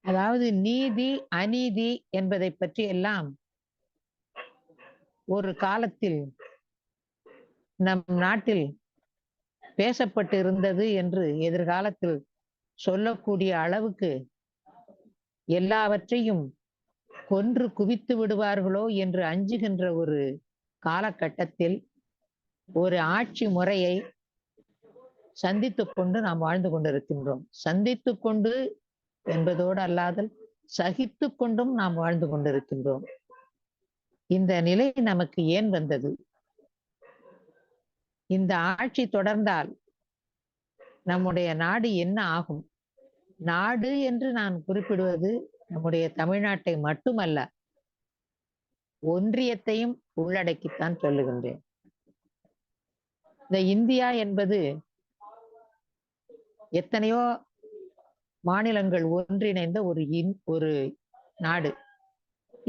அதாவது நீதி அநீதி என்பதை பற்றி எல்லாம் ஒரு காலத்தில் நம் நாட்டில் பேசப்பட்டு இருந்தது என்று எதிர்காலத்தில் சொல்லக்கூடிய அளவுக்கு எல்லாவற்றையும் கொன்று குவித்து விடுவார்களோ என்று அஞ்சுகின்ற ஒரு காலகட்டத்தில் ஒரு ஆட்சி முறையை சந்தித்துக் கொண்டு நாம் வாழ்ந்து கொண்டிருக்கின்றோம். சந்தித்துக் கொண்டு என்பதோடு அல்லாதல் சகித்து கொண்டும் நாம் வாழ்ந்து கொண்டிருக்கின்றோம். இந்த நிலை நமக்கு ஏன் வந்தது? இந்த ஆட்சி தொடர்ந்தால் நம்முடைய நாடு என்ன ஆகும்? நாடு என்று நான் குறிப்பிடுவது நம்முடைய தமிழ்நாட்டை மட்டுமல்ல, ஒன்றியத்தையும் உள்ளடக்கித்தான் சொல்லுகின்றேன். இந்த இந்தியா என்பது எத்தனையோ மாநிலங்கள் ஒன்றிணைந்த ஒரு நாடு.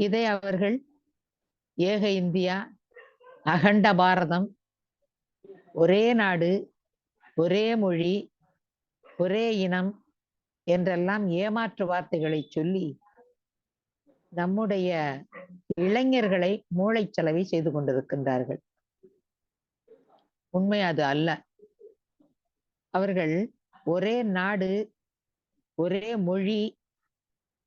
இதை அவர்கள் ஏக இந்தியா, அகண்ட பாரதம், ஒரே நாடு, ஒரே மொழி, ஒரே இனம் என்றெல்லாம் ஏமாற்று வார்த்தைகளை சொல்லி நம்முடைய இளைஞர்களை மூளைச்சலவை செய்து கொண்டிருக்கின்றார்கள். உண்மை அது அல்ல. அவர்கள் ஒரே நாடு, ஒரே மொழி,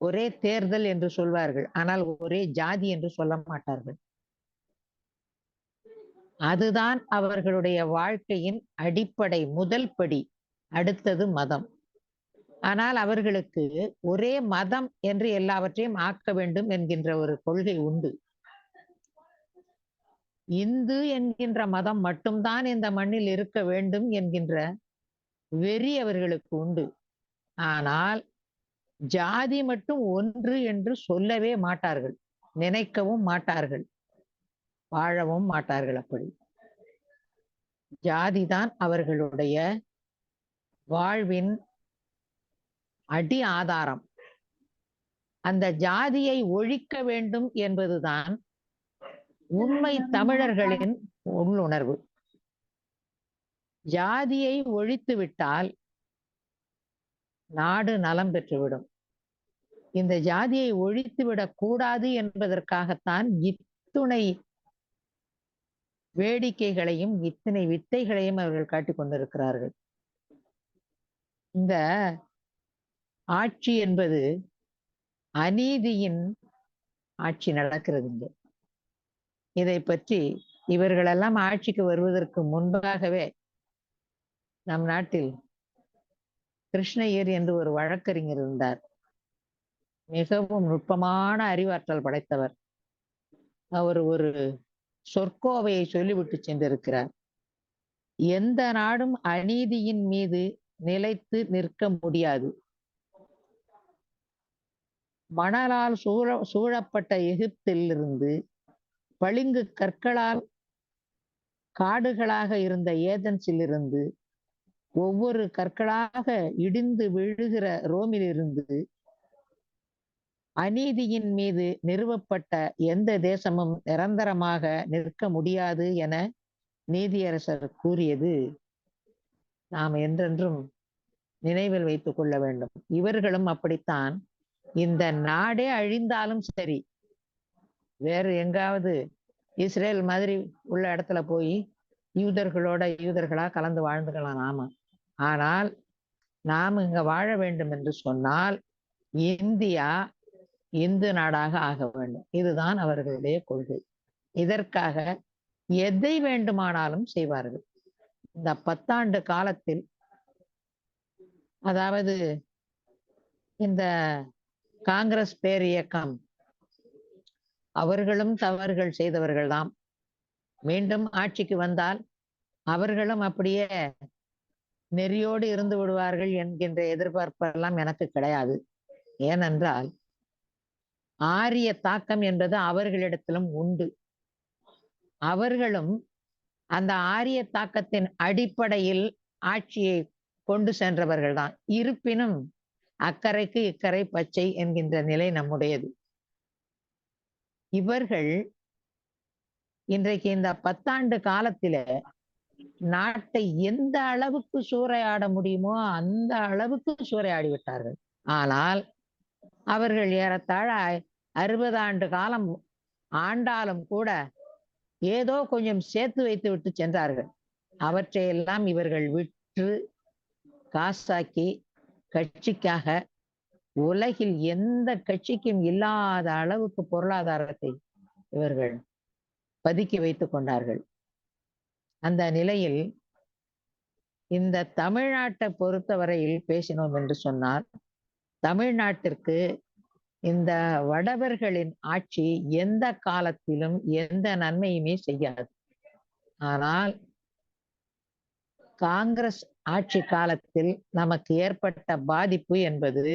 ஒரே தேர்தல் என்று சொல்வார்கள். ஆனால் ஒரே ஜாதி என்று சொல்ல மாட்டார்கள். அதுதான் அவர்களுடைய வாழ்க்கையின் அடிப்படை, முதல் படி. அடுத்தது மதம். ஆனால் அவர்களுக்கு ஒரே மதம் என்று எல்லாவற்றையும் ஆக்க வேண்டும் என்கின்ற ஒரு கொள்கை உண்டு. இந்து என்கின்ற மதம் மட்டும்தான் இந்த மண்ணில் இருக்க வேண்டும் என்கின்ற வெறி அவர்களுக்கு உண்டு. ஆனால் ஜாதி மட்டும் ஒன்று என்று சொல்லவே மாட்டார்கள், நினைக்கவும் மாட்டார்கள், வாழவும் மாட்டார்கள். அப்படி ஜாதிதான் அவர்களுடைய வாழ்வின் அடி ஆதாரம். அந்த ஜாதியை ஒழிக்க வேண்டும் என்பதுதான் உண்மை தமிழர்களின் உள்ளுணர்வு. ஜாதியை ஒழித்து விட்டால் நாடு நலம் பெற்றுவிடும். இந்த ஜாதியை ஒழித்து விடக் கூடாது என்பதற்காகத்தான் இத்துணை வேடிக்கைகளையும் இத்தனை வித்தைகளையும் அவர்கள் காட்டிக் கொண்டிருக்கிறார்கள். இந்த ஆட்சி என்பது அநீதியின் ஆட்சி நடக்கிறது இங்கே. இதை பற்றி இவர்களெல்லாம் ஆட்சிக்கு வருவதற்கு முன்பாகவே நம் நாட்டில் கிருஷ்ணய்யர் என்று ஒரு வழக்கறிஞர் இருந்தார். மிகவும் நுட்பமான அறிவாற்றல் படைத்தவர். அவர் ஒரு சொற்கோவையை சொல்லிவிட்டு சென்றிருக்கிறார். எந்த நாடும் அநீதியின் மீது நிலைத்து நிற்க முடியாது. மணலால் சூழப்பட்ட எகிப்திலிருந்து பளிங்கு கற்களால் காடுகளாக இருந்த ஏதென்ஸிலிருந்து ஒவ்வொரு கற்களாக இடிந்து விழுகிற ரோமிலிருந்து அநீதியின் மீது நிறுவப்பட்ட எந்த தேசமும் நிரந்தரமாக நிற்க முடியாது என நீதியரசர் கூறியது நாம் என்றென்றும் நினைவில் வைத்துக் கொள்ள வேண்டும். இவர்களும் அப்படித்தான். இந்த நாடே அழிந்தாலும் சரி, வேறு எங்காவது இஸ்ரேல் மாதிரி உள்ள இடத்துல போய் யூதர்களா கலந்து வாழ்ந்துக்கலாம் நாம. ஆனால் நாம் இங்க வாழ வேண்டும் என்று சொன்னால் இந்தியா இந்து நாடாக ஆக வேண்டும். இதுதான் அவர்களுடைய கொள்கை. இதற்காக எதை வேண்டுமானாலும் செய்வார்கள். இந்த 10 ஆண்டு காலத்தில், அதாவது இந்த காங்கிரஸ் பேர் இயக்கம், அவர்களும் தவறுகள் செய்தவர்கள்தான். மீண்டும் ஆட்சிக்கு வந்தால் அவர்களும் அப்படியே நெறியோடு இருந்து விடுவார்கள் என்கின்ற எதிர்பார்ப்பெல்லாம் எனக்கு கிடையாது. ஏனென்றால் ஆரிய தாக்கம் என்பது அவர்களிடத்திலும் உண்டு. அவர்களும் அந்த ஆரிய தாக்கத்தின் அடிப்படையில் ஆட்சியை கொண்டு சென்றவர்கள் தான். இருப்பினும் அக்கறைக்கு இக்கரை பச்சை என்கின்ற நிலை நம்முடையது. இவர்கள் இன்றைக்கு இந்த 10 ஆண்டு காலத்தில நாட்டை எந்த அளவுக்கு சூறையாட முடியுமோ அந்த அளவுக்கு சூறையாடி விட்டார்கள். ஆனால் அவர்கள் ஏறத்தாழ 60 ஆண்டு காலம் ஆண்டாலும் கூட ஏதோ கொஞ்சம் சேர்த்து வைத்து விட்டு சென்றார்கள். அவற்றையெல்லாம் இவர்கள் விற்று காசாக்கி கட்சிக்காக உலகில் எந்த கட்சிக்கும் இல்லாத அளவுக்கு பொருளாதாரத்தை இவர்கள் பதுக்கி வைத்துக் கொண்டார்கள். அந்த நிலையில் இந்த தமிழ்நாட்டை பொறுத்தவரையில் பேசினோம் என்று சொன்னால், தமிழ்நாட்டிற்கு இந்த வடவர்களின் ஆட்சி எந்த காலத்திலும் எந்த நன்மையுமே செய்யாது. ஆனால் காங்கிரஸ் ஆட்சி காலத்தில் நமக்கு ஏற்பட்ட பாதிப்பு என்பது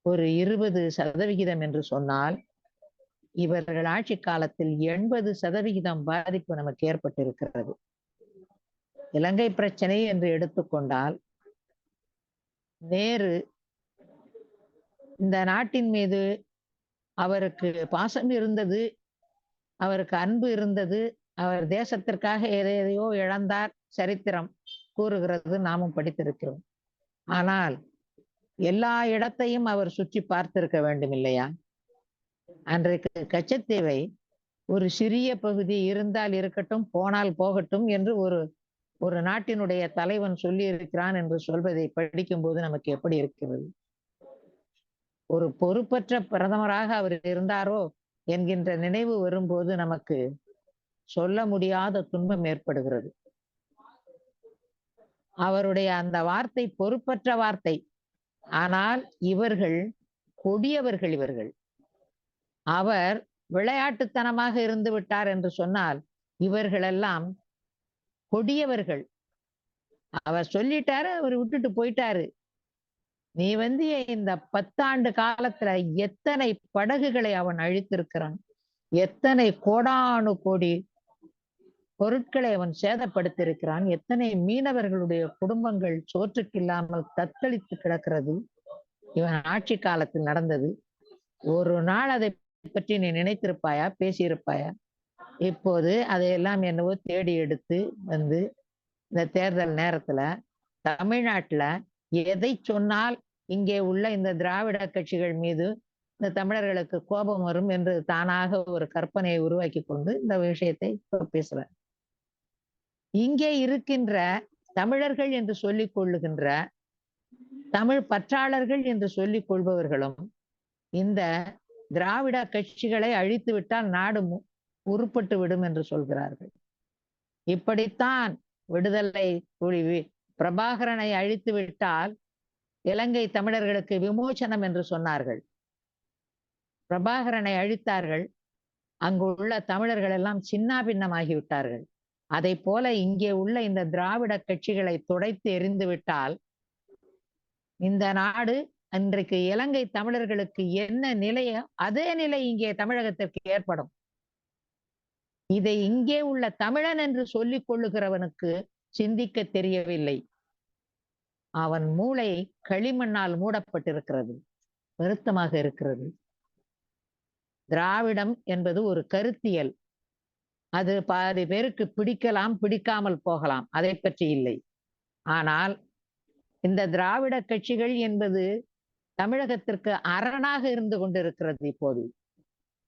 ஒரு 20% என்று சொன்னால், இவர்கள் ஆட்சி காலத்தில் 80% பாதிப்பு நமக்கு ஏற்பட்டிருக்கிறது. இலங்கை பிரச்சனை என்று எடுத்துக்கொண்டால், நேரு இந்த நாட்டின் மீது அவருக்கு பாசம் இருந்தது, அவருக்கு அன்பு இருந்தது, அவர் தேசத்திற்காக எதையோ இழந்தார், சரித்திரம் கூறுகிறது, நாமும் படித்திருக்கிறோம். ஆனால் எல்லா இடத்தையும் அவர் சுற்றி பார்த்திருக்க வேண்டும் இல்லையா? அன்றைக்கு கச்சத்தீவை ஒரு சிறிய பகுதி இருந்தால் இருக்கட்டும், போனால் போகட்டும் என்று ஒரு நாட்டினுடைய தலைவன் சொல்லி இருக்கிறான் என்று சொல்வதை படிக்கும் போது நமக்கு எப்படி இருக்கிறது? ஒரு பொறுப்பற்ற பிரதமராக அவர் இருந்தாரோ என்கின்ற நினைவு வரும்போது நமக்கு சொல்ல முடியாத துன்பம் ஏற்படுகிறது. அவருடைய அந்த வார்த்தை பொறுப்பற்ற வார்த்தை. ஆனால் இவர்கள் கொடியவர்கள். இவர்கள் அவர் விளையாட்டுத்தனமாக இருந்து விட்டார் என்று சொன்னால், இவர்களெல்லாம் கொடியவர்கள். அவர் சொல்லிட்டாரு, அவர் விட்டுட்டு போயிட்டாரு. நீ இந்த 10 ஆண்டு காலத்துல எத்தனை படகுகளை அவன் அழித்திருக்கிறான், எத்தனை கோடானு கோடி பொருட்களை அவன் சேதப்படுத்தியிருக்கிறான், எத்தனை மீனவர்களுடைய குடும்பங்கள் சோற்றுக்கில்லாமல் தத்தளித்து கிடக்கிறது இவன் ஆட்சி காலத்தில் நடந்தது. ஒரு நாள் அதை பற்றி நீ நினைத்திருப்பாயா, பேசியிருப்பாயா? இப்போது அதையெல்லாம் என்னவோ தேடி எடுத்து இந்த தேர்தல் நேரத்துல தமிழ்நாட்டுல எதை சொன்னால் இங்கே உள்ள இந்த திராவிட கட்சிகள் மீது இந்த தமிழர்களுக்கு கோபம் வரும் என்று தானாக ஒரு கற்பனையை உருவாக்கி கொண்டு இந்த விஷயத்தை பேசுறேன். இங்கே இருக்கின்ற தமிழர்கள் என்று சொல்லிக் கொள்ளுகின்ற தமிழ் பற்றாளர்கள் என்று சொல்லிக் கொள்பவர்களும் இந்த திராவிட கட்சிகளை அழித்து விட்டால் நாடு உருப்பட்டு விடும் என்று சொல்கிறார்கள். இப்படித்தான் விடுதலை புலி பிரபாகரனை அழித்து விட்டால் இலங்கை தமிழர்களுக்கு விமோசனம் என்று சொன்னார்கள். பிரபாகரனை அழித்தார்கள், அங்கு உள்ள தமிழர்கள் எல்லாம் சின்ன பின்னமாகி விட்டார்கள். அதை போல இங்கே உள்ள இந்த திராவிட கட்சிகளை துடைத்து எறிந்து விட்டால் இந்த நாடு அன்றைக்கு இலங்கை தமிழர்களுக்கு என்ன நிலையோ அதே நிலை இங்கே தமிழகத்திற்கு ஏற்படும். இதை இங்கே உள்ள தமிழன் என்று சொல்லிக் கொள்ளுகிறவனுக்கு சிந்திக்க தெரியவில்லை. அவன் மூளை களிமண்ணால் மூடப்பட்டிருக்கிறது. வருத்தமாக இருக்கிறது. திராவிடம் என்பது ஒரு கருத்தியல். அது பாதி பேருக்கு பிடிக்கலாம், பிடிக்காமல் போகலாம், அதை பற்றி இல்லை. ஆனால் இந்த திராவிட கட்சிகள் என்பது தமிழகத்திற்கு அரணாக இருந்து கொண்டிருக்கிறது. இப்போது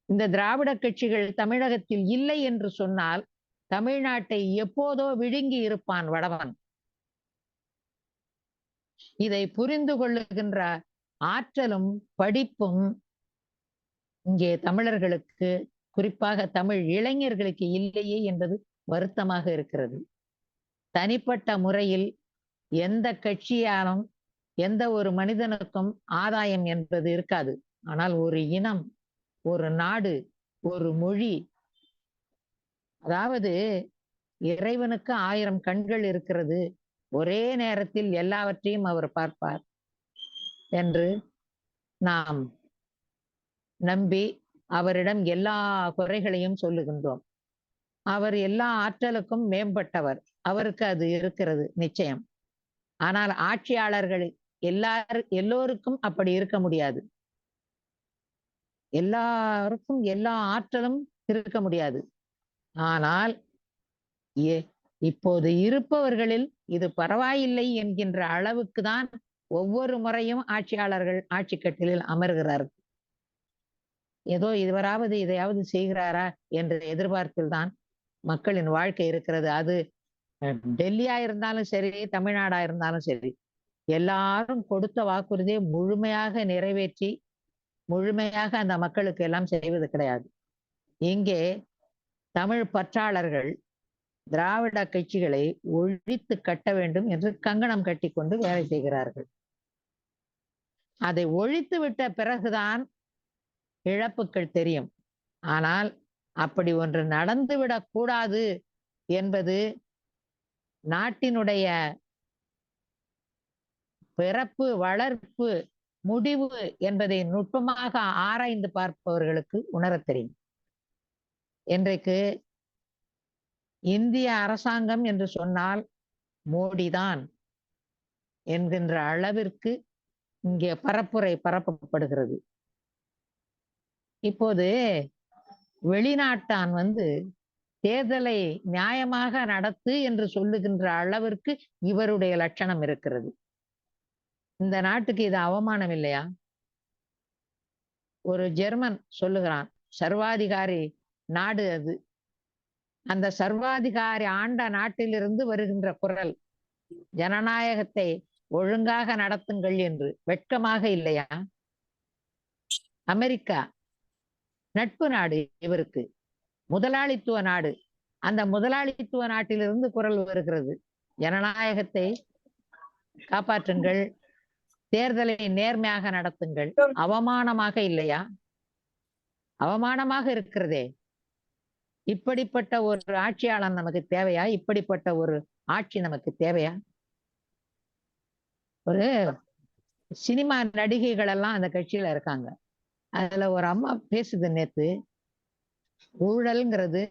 இந்த திராவிட கட்சிகள் தமிழகத்தில் இல்லை என்று சொன்னால் தமிழ்நாட்டை எப்போதோ விழுங்கி இருப்பான் வடவன். இதை புரிந்து கொள்ளுகின்ற ஆற்றலும் படிப்பும் இங்கே தமிழர்களுக்கு, குறிப்பாக தமிழ் இளைஞர்களுக்கு இல்லையே என்பது வருத்தமாக இருக்கிறது. தனிப்பட்ட முறையில் எந்த கட்சியாலும் எந்த ஒரு மனிதனுக்கும் ஆதாயம் என்பது இருக்காது. ஆனால் ஒரு இனம், ஒரு நாடு, ஒரு மொழி, அதாவது இறைவனுக்கு 1000 கண்கள் இருக்கிறது, ஒரே நேரத்தில் எல்லாவற்றையும் அவர் பார்ப்பார் என்று நாம் நம்பி அவரிடம் எல்லா குறைகளையும் சொல்லுகின்றோம். அவர் எல்லா ஆற்றலுக்கும் மேம்பட்டவர், அவருக்கு அது இருக்கிறது நிச்சயம். ஆனால் ஆட்சியாளர்கள் எல்லோருக்கும் அப்படி இருக்க முடியாது. எல்லாருக்கும் எல்லா ஆற்றலும் இருக்க முடியாது. ஆனால் இப்போது இருப்பவர்களில் இது பரவாயில்லை என்கின்ற அளவுக்கு தான் ஒவ்வொரு முறையும் ஆட்சியாளர்கள் ஆட்சி கட்டிலில் அமர்கிறார்கள். ஏதோ இவராவது இதையாவது செய்கிறாரா என்ற எதிர்பார்ப்பில் தான் மக்களின் வாழ்க்கை இருக்கிறது. அது டெல்லியா இருந்தாலும் சரி, தமிழ்நாடா இருந்தாலும் சரி, எல்லாரும் கொடுத்த வாக்குறுதியை முழுமையாக நிறைவேற்றி முழுமையாக அந்த மக்களுக்கு எல்லாம் செய்வது கிடையாது. இங்கே தமிழ் பற்றாளர்கள் திராவிட கட்சிகளை ஒழித்து கட்ட வேண்டும் என்று கங்கணம் கட்டி கொண்டு வேலை செய்கிறார்கள். அதை ஒழித்து விட்ட பிறகுதான் இழப்புகள் தெரியும். ஆனால் அப்படி ஒன்று நடந்துவிடக் கூடாது என்பது நாட்டினுடைய பிறப்பு, வளர்ப்பு, முடிவு என்பதை நுட்பமாக ஆராய்ந்து பார்ப்பவர்களுக்கு உணரத் தெரியும். இன்றைக்கு இந்திய அரசாங்கம் என்று சொன்னால் மோடிதான் என்கின்ற அளவிற்கு இங்கே பரப்புரை பரப்பப்படுகிறது. இப்போது வெளிநாட்டான் தேர்தலை நியாயமாக நடத்து என்று சொல்லுகின்ற அளவிற்கு இவருடைய லட்சணம் இருக்கிறது. இந்த நாட்டுக்கு இது அவமானம் இல்லையா? ஒரு ஜெர்மன் சொல்லுகிறான், சர்வாதிகாரி நாடு அது. அந்த சர்வாதிகாரி ஆண்ட நாட்டிலிருந்து வருகின்ற குரல், ஜனநாயகத்தை ஒழுங்காக நடத்துங்கள் என்று. வெட்கமாக இல்லையா? அமெரிக்கா நட்பு நாடு இவருக்கு, முதலாளித்துவ நாடு. அந்த முதலாளித்துவ நாட்டிலிருந்து குரல் வருகிறது, ஜனநாயகத்தை காப்பாற்றுங்கள், தேர்தலை நேர்மையாக நடத்துங்கள். அவமானமாக இல்லையா? அவமானமாக இருக்கிறதே. இப்படிப்பட்ட ஒரு ஆட்சியாளன் நமக்கு தேவையா? இப்படிப்பட்ட ஒரு ஆட்சி நமக்கு தேவையா? ஒரு சினிமா நடிகைகள் எல்லாம் அந்த கட்சியில இருக்காங்க. அதுல ஒரு அம்மா பேசுது நேத்து, ஊழல்ங்கிறது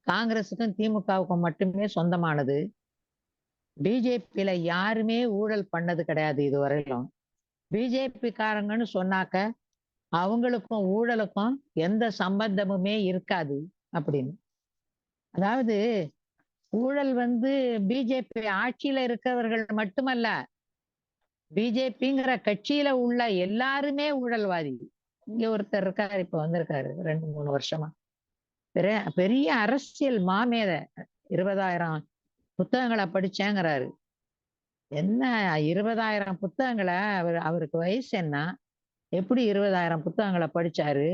காங்கிரஸுக்கும் திமுகவுக்கும் மட்டுமே சொந்தமானது, பிஜேபியில யாருமே ஊழல் பண்ணது கிடையாது இதுவரையிலும். பிஜேபி காரங்கன்னு சொன்னாக்க அவங்களுக்கும் ஊழலுக்கும் எந்த சம்பந்தமுமே இருக்காது அப்படின்னு. அதாவது ஊழல் பிஜேபி ஆட்சியில இருக்கிறவர்கள் மட்டுமல்ல, பிஜேபிங்கிற கட்சியில உள்ள எல்லாருமே ஊழல்வாதி. இங்க ஒருத்தர் இருக்காரு, இப்ப வந்திருக்காரு 2-3 வருஷமா, பெரிய அரசியல் மாமேத, 20,000 புத்தகங்களை படிச்சேங்கிறாரு. என்ன 20,000 புத்தகங்களை? அவருக்கு வயசு என்ன? எப்படி 20,000 புத்தகங்களை படிச்சாரு?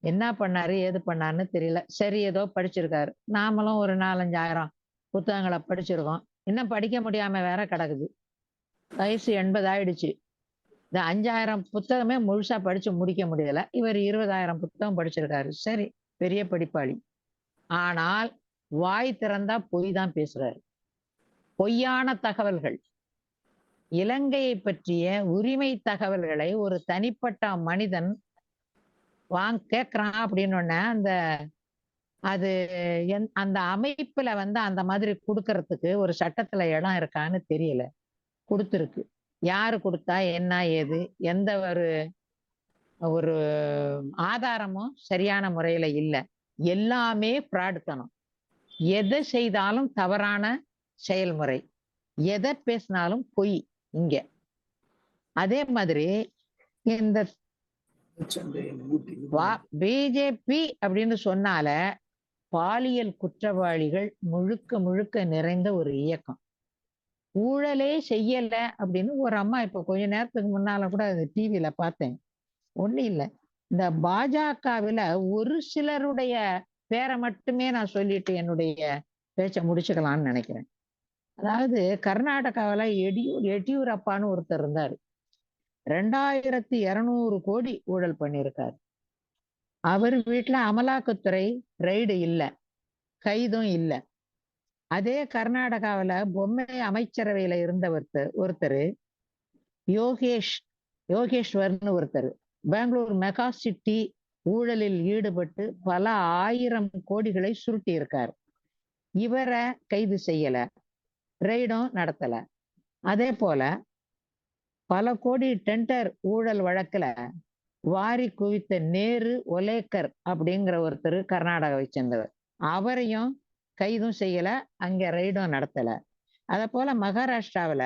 என்ன பண்ணாரு, ஏது பண்ணாருன்னு தெரியல. சரி, ஏதோ படிச்சிருக்காரு. நாமளும் ஒரு 4-5,000 புத்தகங்களை படிச்சிருக்கோம். இன்னும் படிக்க முடியாம வேற கிடக்குது. வயசு 80 ஆயிடுச்சு. இந்த 5,000 புத்தகமே முழுசா படிச்சு முடிக்க முடியல. இவர் 20,000 புத்தகம் படிச்சிருக்காரு. சரி, பெரிய படிப்பாளி. ஆனால் வாய் திறந்தா பொய் தான் பேசுறாரு. பொய்யான தகவல்கள், இலங்கையை பற்றிய உரிமை தகவல்களை ஒரு தனிப்பட்ட மனிதன் கேட்கிறான் அப்படின்னு அது அந்த அமைப்புல அந்த மாதிரி கொடுக்கறதுக்கு ஒரு சட்டத்துல இடம் இருக்கான்னு தெரியல. கொடுத்துருக்கு. யாரு கொடுத்தா, என்ன ஏது, எந்த ஒரு ஆதாரமும் சரியான முறையில இல்ல. எல்லாமே ஃப்ராடுத்தனம். எதை செய்தாலும் தவறான செயல்முறை, எதை பேசினாலும் பொய் இங்க. அதே மாதிரி இந்த பிஜேபி அப்படின்னு சொன்னால பாலியல் குற்றவாளிகள் முழுக்க முழுக்க நிறைந்த ஒரு இயக்கம். ஊழலே செய்யல அப்படின்னு ஒரு அம்மா இப்ப கொஞ்ச நேரத்துக்கு முன்னால கூட அது டிவியில பார்த்தேன். ஒண்ணு இல்ல, இந்த பாஜகவில ஒரு சிலருடைய பேரை மட்டுமே நான் சொல்லிட்டு என்னுடைய பேச்சை முடிச்சுக்கலாம்னு நினைக்கிறேன். அதாவது கர்நாடகாவில எடியூரப்பான்னு ஒருத்தர் இருந்தாரு. 2,200 கோடி ஊழல் பண்ணியிருக்காரு. அவர் வீட்டுல அமலாக்கத்துறை ரெய்டு இல்ல, கைதும் இல்ல. அதே கர்நாடகாவில பொம்மை அமைச்சரவையில இருந்த ஒருத்தர் யோகேஸ்வர்னு ஒருத்தர் பெங்களூர் மெகா சிட்டி ஊழலில் ஈடுபட்டு பல 1000 கோடிகளை சுருட்டி இருக்கார். இவரை கைது செய்யல, ரெய்டும் நடத்தல. அதே போல பல கோடி டெண்டர் ஊழல் வழக்குல வாரி குவித்த நேரு ஒலேக்கர் அப்படிங்கிற ஒருத்தர் கர்நாடகாவை சேர்ந்தவர், அவரையும் கைதும் செய்யல, அங்க ரெய்டும் நடத்தல. அத போல மகாராஷ்டிராவில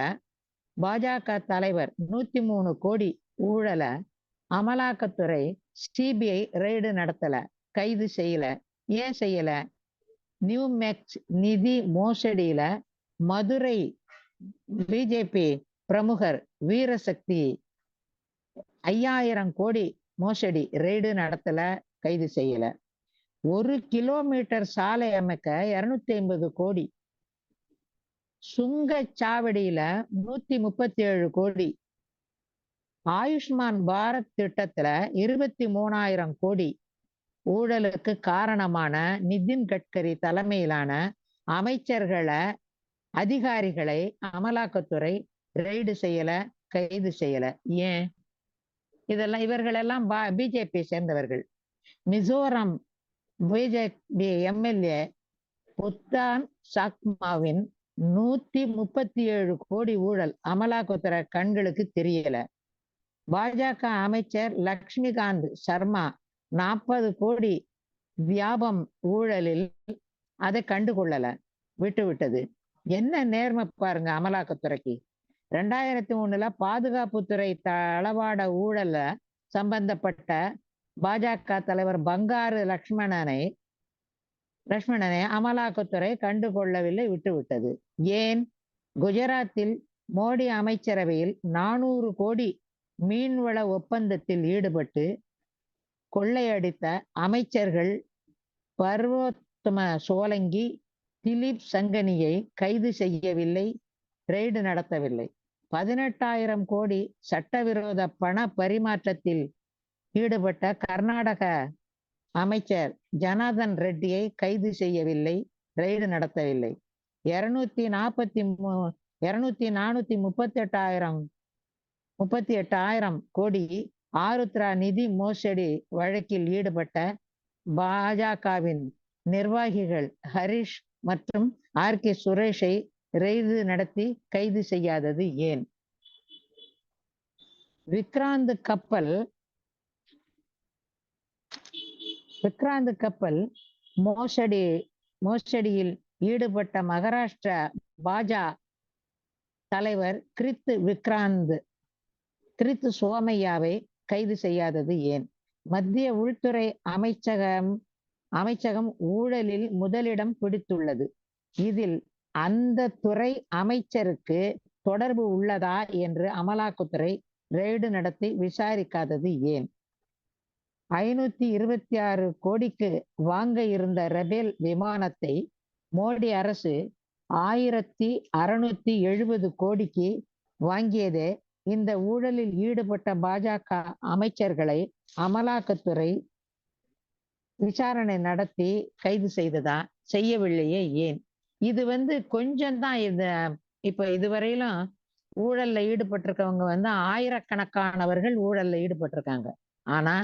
பாஜக தலைவர் 103 கோடி ஊழல அமலாக்கத்துறை சிபிஐ ரெய்டு நடத்தல, கைது செய்யல. ஏன் செய்யல? நியூமெக்ஸ் நிதி மோசடியில மதுரை பிஜேபி பிரமுகர் வீரசக்தி 5000 கோடி மோசடி, ரெய்டு நடத்தல, கைது செய்யல. 1 கிலோமீட்டர் சாலை அமைக்க 250 கோடி, சுங்கச்சாவடியில 137 கோடி, ஆயுஷ்மான் பாரத் திட்டத்துல 23,000 கோடி. ஊழலுக்கு காரணமான நிதின் கட்கரி தலைமையிலான அமைச்சர்களை, அதிகாரிகளை அமலாக்கத்துறை ரெய்டு செய்யல, கைது செய்யல. ஏன்? இதெல்லாம் இவர்களெல்லாம் பிஜேபி சேர்ந்தவர்கள். மிசோரம் பிஜேபி எம்எல்ஏ புத்தான் சாக்மாவின் 137 கோடி ஊழல் அமலாக்கத்துறை கண்களுக்கு தெரியல. பாஜக அமைச்சர் லக்ஷ்மிகாந்த் சர்மா 40 கோடி வியாபம் ஊழலில் அதை கண்டுகொள்ளல, விட்டது. என்ன நேர்மை பாருங்க அமலாக்கத்துறைக்கு. 2003 பாதுகாப்புத்துறை தளவாட ஊழல சம்பந்தப்பட்ட பாஜக தலைவர் பங்காரு லக்ஷ்மணனை அமலாக்கத்துறை கண்டுகொள்ளவில்லை, விட்டுவிட்டது. ஏன்? குஜராத்தில் மோடி அமைச்சரவையில் 400 கோடி மீன்வள ஒப்பந்தத்தில் ஈடுபட்டு கொள்ளையடித்த அமைச்சர்கள் பர்வோத்தம சோலங்கி, திலீப் சங்கனியை கைது செய்யவில்லை, ரெய்டு நடத்தவில்லை. 18,000 கோடி சட்டவிரோத பண பரிமாற்றத்தில் ஈடுபட்ட கர்நாடக அமைச்சர் ஜனார்தன் ரெட்டியை கைது செய்யவில்லை, ரெய்டு நடத்தவில்லை. 438,000 கோடி ஆருத்ரா நிதி மோசடி வழக்கில் ஈடுபட்ட பாஜகவின் நிர்வாகிகள் ஹரிஷ் மற்றும் ஆர்.கே. சுரேஷை ரெய்டு நடத்தி கைது செய்யாதது ஏன்? விக்ராந்த் கப்பல் மோசடியில் ஈடுபட்ட மகாராஷ்டிர பாஜக தலைவர் கிரித் சோமையாவை கைது செய்யாதது ஏன்? மத்திய உள்துறை அமைச்சகம் ஊழலில் முதலிடம் பிடித்துள்ளது. இதில் அந்த துறை அமைச்சருக்கு தொடர்பு உள்ளதா என்று அமலாக்கத்துறை ரெய்டு நடத்தி விசாரிக்காதது ஏன்? 526 கோடிக்கு வாங்க இருந்த ரபேல் விமானத்தை மோடி அரசு 1,670 கோடிக்கு வாங்கியதே இந்த ஊழலில் ஈடுபட்ட பாஜக அமைச்சர்களை அமலாக்கத்துறை விசாரணை நடத்தி கைது செய்ததா? செய்யவில்லையே ஏன்? இது கொஞ்சம் தான். இப்ப இதுவரையிலும் ஊழல்ல ஈடுபட்டிருக்கவங்க ஆயிரக்கணக்கானவர்கள் ஊழல்ல ஈடுபட்டிருக்காங்க. ஆனா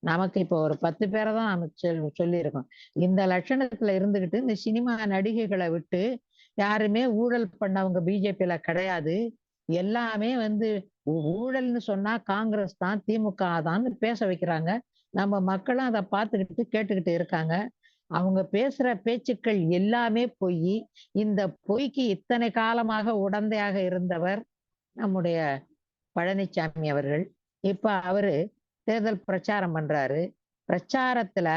நமக்கு இப்போ ஒரு 10 பேரை தான் நம்ம சொல்லியிருக்கோம். இந்த லட்சணத்துல இருந்துகிட்டு இந்த சினிமா நடிகைகளை விட்டு யாருமே ஊழல் பண்ணவங்க பிஜேபியில கிடையாது. எல்லாமே ஊழல்னு சொன்னா காங்கிரஸ் தான், திமுக தான் பேச வைக்கிறாங்க. நம்ம மக்களும் அதை பார்த்துக்கிட்டு கேட்டுக்கிட்டு இருக்காங்க. அவங்க பேசுற பேச்சுக்கள் எல்லாமே பொய். இந்த பொய்க்கு இத்தனை காலமாக உடந்தையாக இருந்தவர் நம்முடைய பழனிசாமி அவர்கள். இப்ப அவரு தேர்தல் பிரச்சாரம் பண்றாரு. பிரச்சாரத்துல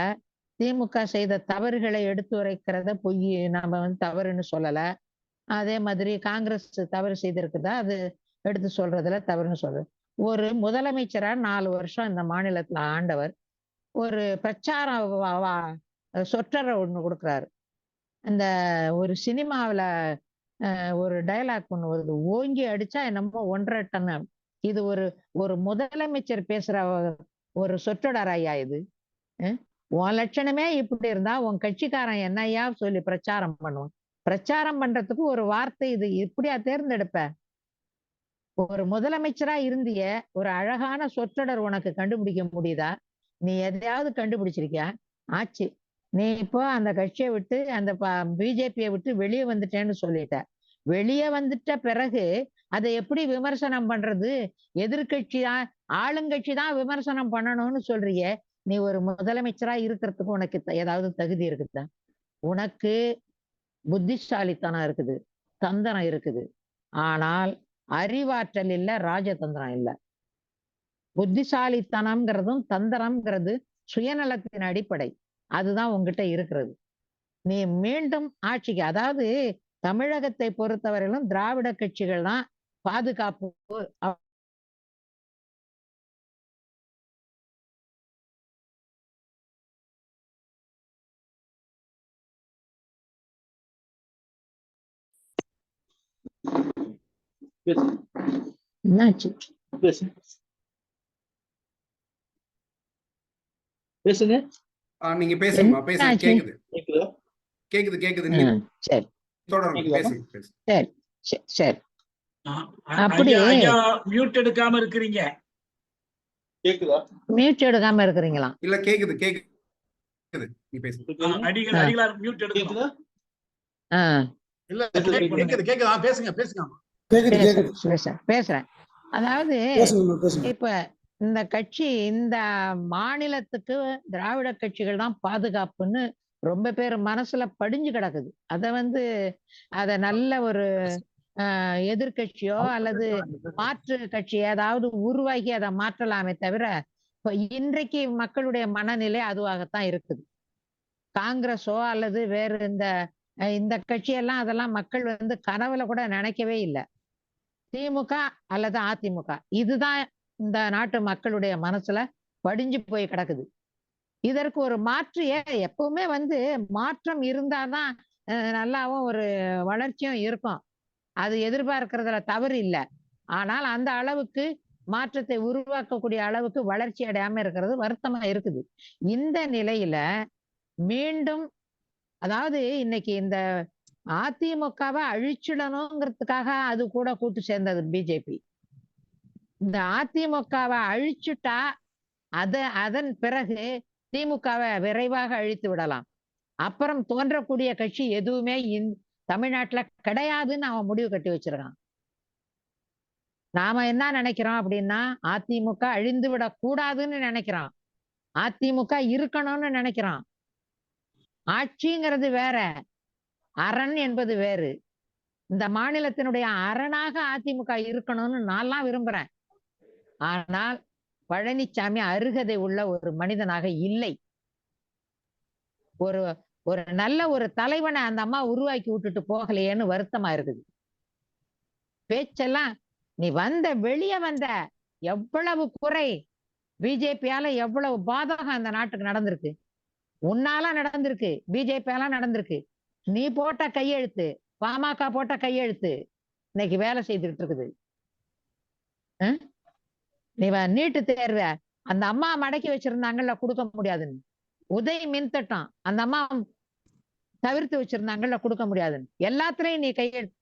திமுக செய்த தவறுகளை எடுத்து உரைக்கிறத பொய், நம்ம தவறுன்னு சொல்லல. அதே மாதிரி காங்கிரஸ் தவறு செய்திருக்குதா அது எடுத்து சொல்றதுல தவறுன்னு சொல்றது. ஒரு முதலமைச்சரா 4 வருஷம் இந்த மாநிலத்துல ஆண்டவர் ஒரு பிரச்சாரம் சொற்றரை ஒண்ணு கொடுக்குறாரு. இந்த ஒரு சினிமாவில ஒரு டைலாக் ஒண்ணு வருது, ஓங்கி அடிச்சா என்னமோ 1.5 டன். இது ஒரு முதலமைச்சர் பேசுற ஒரு சொற்றொடர் ஐயா இது. உன் லட்சணமே இப்படி இருந்தா உன் கட்சிக்காரன் என்னையா சொல்லி பிரச்சாரம் பண்ணுவான்? பிரச்சாரம் பண்றதுக்கு ஒரு வார்த்தை இது இப்படியா தேர்ந்தெடுப்ப? ஒரு முதலமைச்சரா இருந்திய ஒரு அழகான சொற்றொடர் உனக்கு கண்டுபிடிக்க முடியுதா? நீ எதையாவது கண்டுபிடிச்சிருக்கியா? ஆச்சு, நீ இப்போ அந்த கட்சியை விட்டு அந்த பிஜேபியை விட்டு வெளியே வந்துட்டேன்னு சொல்லிட்ட. வெளியே வந்துட்ட பிறகு அதை எப்படி விமர்சனம் பண்றது? எதிர்கட்சி தான், ஆளுங்கட்சி தான் விமர்சனம் பண்ணணும்னு சொல்றிய. நீ ஒரு முதலமைச்சரா இருக்கிறதுக்கு உனக்கு ஏதாவது தகுதி இருக்குதா? உனக்கு புத்திசாலித்தனம் இருக்குது, தந்தனம் இருக்குது. ஆனால் அறிவாற்றல் இல்ல, ராஜதந்திரம் இல்ல. புத்திசாலித்தனம்ங்கிறதும் தந்திரம்ங்கிறது சுயநலத்தின் அடிப்படை. அதுதான் உங்ககிட்ட இருக்கிறது. நீ மீண்டும் ஆட்சிக்கு, அதாவது தமிழகத்தை பொறுத்தவரையிலும் திராவிட கட்சிகள் தான் பாதுகாப்பு. என்னாச்சு? பேசுங்க. நீங்க பேசுங்க, பேசுங்க. கேக்குது கேக்குது கேக்குது. சரி, தொடர்ந்து பேசுங்க. சரி சரி. அப்படி மியூட் எடுக்காம இருக்கிறீங்க. கேக்குதா? மியூட் எடுக்காம இருக்கிறீங்களா? இல்ல, கேக்குது கேக்குது. நீ பேசுங்க. அடிகளார் மியூட் எடுக்குதா? இல்ல, கேக்குது கேக்குது. பேசுங்க பேசுங்க. பேசுறேன். அதாவது இப்ப இந்த கட்சி, இந்த மாநிலத்துக்கு திராவிட கட்சிகள் தான் பாதுகாப்புன்னு ரொம்ப பேர் மனசுல படிஞ்சு கிடக்குது. அத நல்ல ஒரு எதிர்கட்சியோ அல்லது மாற்று கட்சி ஏதாவது உருவாக்கி அதை மாற்றலாமே தவிர, இப்ப இன்றைக்கு மக்களுடைய மனநிலை அதுவாகத்தான் இருக்குது. காங்கிரஸோ அல்லது வேறு இந்த கட்சியெல்லாம் அதெல்லாம் மக்கள் கனவுல கூட நினைக்கவே இல்லை. திமுக அல்லது அதிமுக, இதுதான் இந்த நாட்டு மக்களுடைய மனசுல படிஞ்சு போய் கிடக்குது. இதற்கு ஒரு மாற்று, எப்பவுமே மாற்றம் இருந்தாதான் நல்லாவும் ஒரு வளர்ச்சியும் இருக்கும். அது எதிர்பார்க்கிறதுல தவறு இல்லை. ஆனால் அந்த அளவுக்கு மாற்றத்தை உருவாக்கக்கூடிய அளவுக்கு வளர்ச்சி அடையாம இருக்கிறது வருத்தமா இருக்குது. இந்த நிலையில மீண்டும், அதாவது இன்னைக்கு இந்த அதிமுகவை அழிச்சிடணுங்கிறதுக்காக அது கூட கூட்டு சேர்ந்தது பிஜேபி. இந்த அதிமுகவை அழிச்சுட்டா அதன் பிறகு திமுகவை விரைவாக அழித்து விடலாம். அப்புறம் தோன்றக்கூடிய கட்சி எதுவுமே தமிழ்நாட்டுல கிடையாதுன்னு அவன் முடிவு கட்டி வச்சிருக்கான். நாம என்ன நினைக்கிறோம் அப்படின்னா, அதிமுக அழிந்து விட கூடாதுன்னு நினைக்கிறான், அதிமுக இருக்கணும்னு நினைக்கிறான். ஆட்சிங்கிறது வேற, அரண் என்பது வேறு. இந்த மாநிலத்தினுடைய அரணாக அதிமுக இருக்கணும்னு நான்லாம் விரும்புறேன். ஆனால் பழனிசாமி அருகதை உள்ள ஒரு மனிதனாக இல்லை. ஒரு ஒரு நல்ல ஒரு தலைவனை அந்த அம்மா உருவாக்கி விட்டுட்டு போகலையேன்னு வருத்தமா இருக்குது. பேச்செல்லாம் நீ வெளியே எவ்வளவு குறை, பிஜேபியால எவ்வளவு பாதகம் அந்த நாட்டுக்கு நடந்திருக்கு, உன்னால நடந்திருக்கு, பிஜேபியால நடந்திருக்கு. நீ போட்ட கையெழுத்து, பாமக போட்ட கையெழுத்து இன்னைக்கு வேலை செய்துகிட்டு இருக்குது. நீ நீட்டு தேர்வ அந்த அம்மா மடக்கி வச்சிருந்தாங்கல்ல, கொடுக்க முடியாதுன்னு. உதய் மின் திட்டம் அந்த அம்மா தவிர்த்து வச்சிருந்தாங்கல்ல, கொடுக்க முடியாதுன்னு. எல்லாத்துலயும் நீ கையெழுத்து.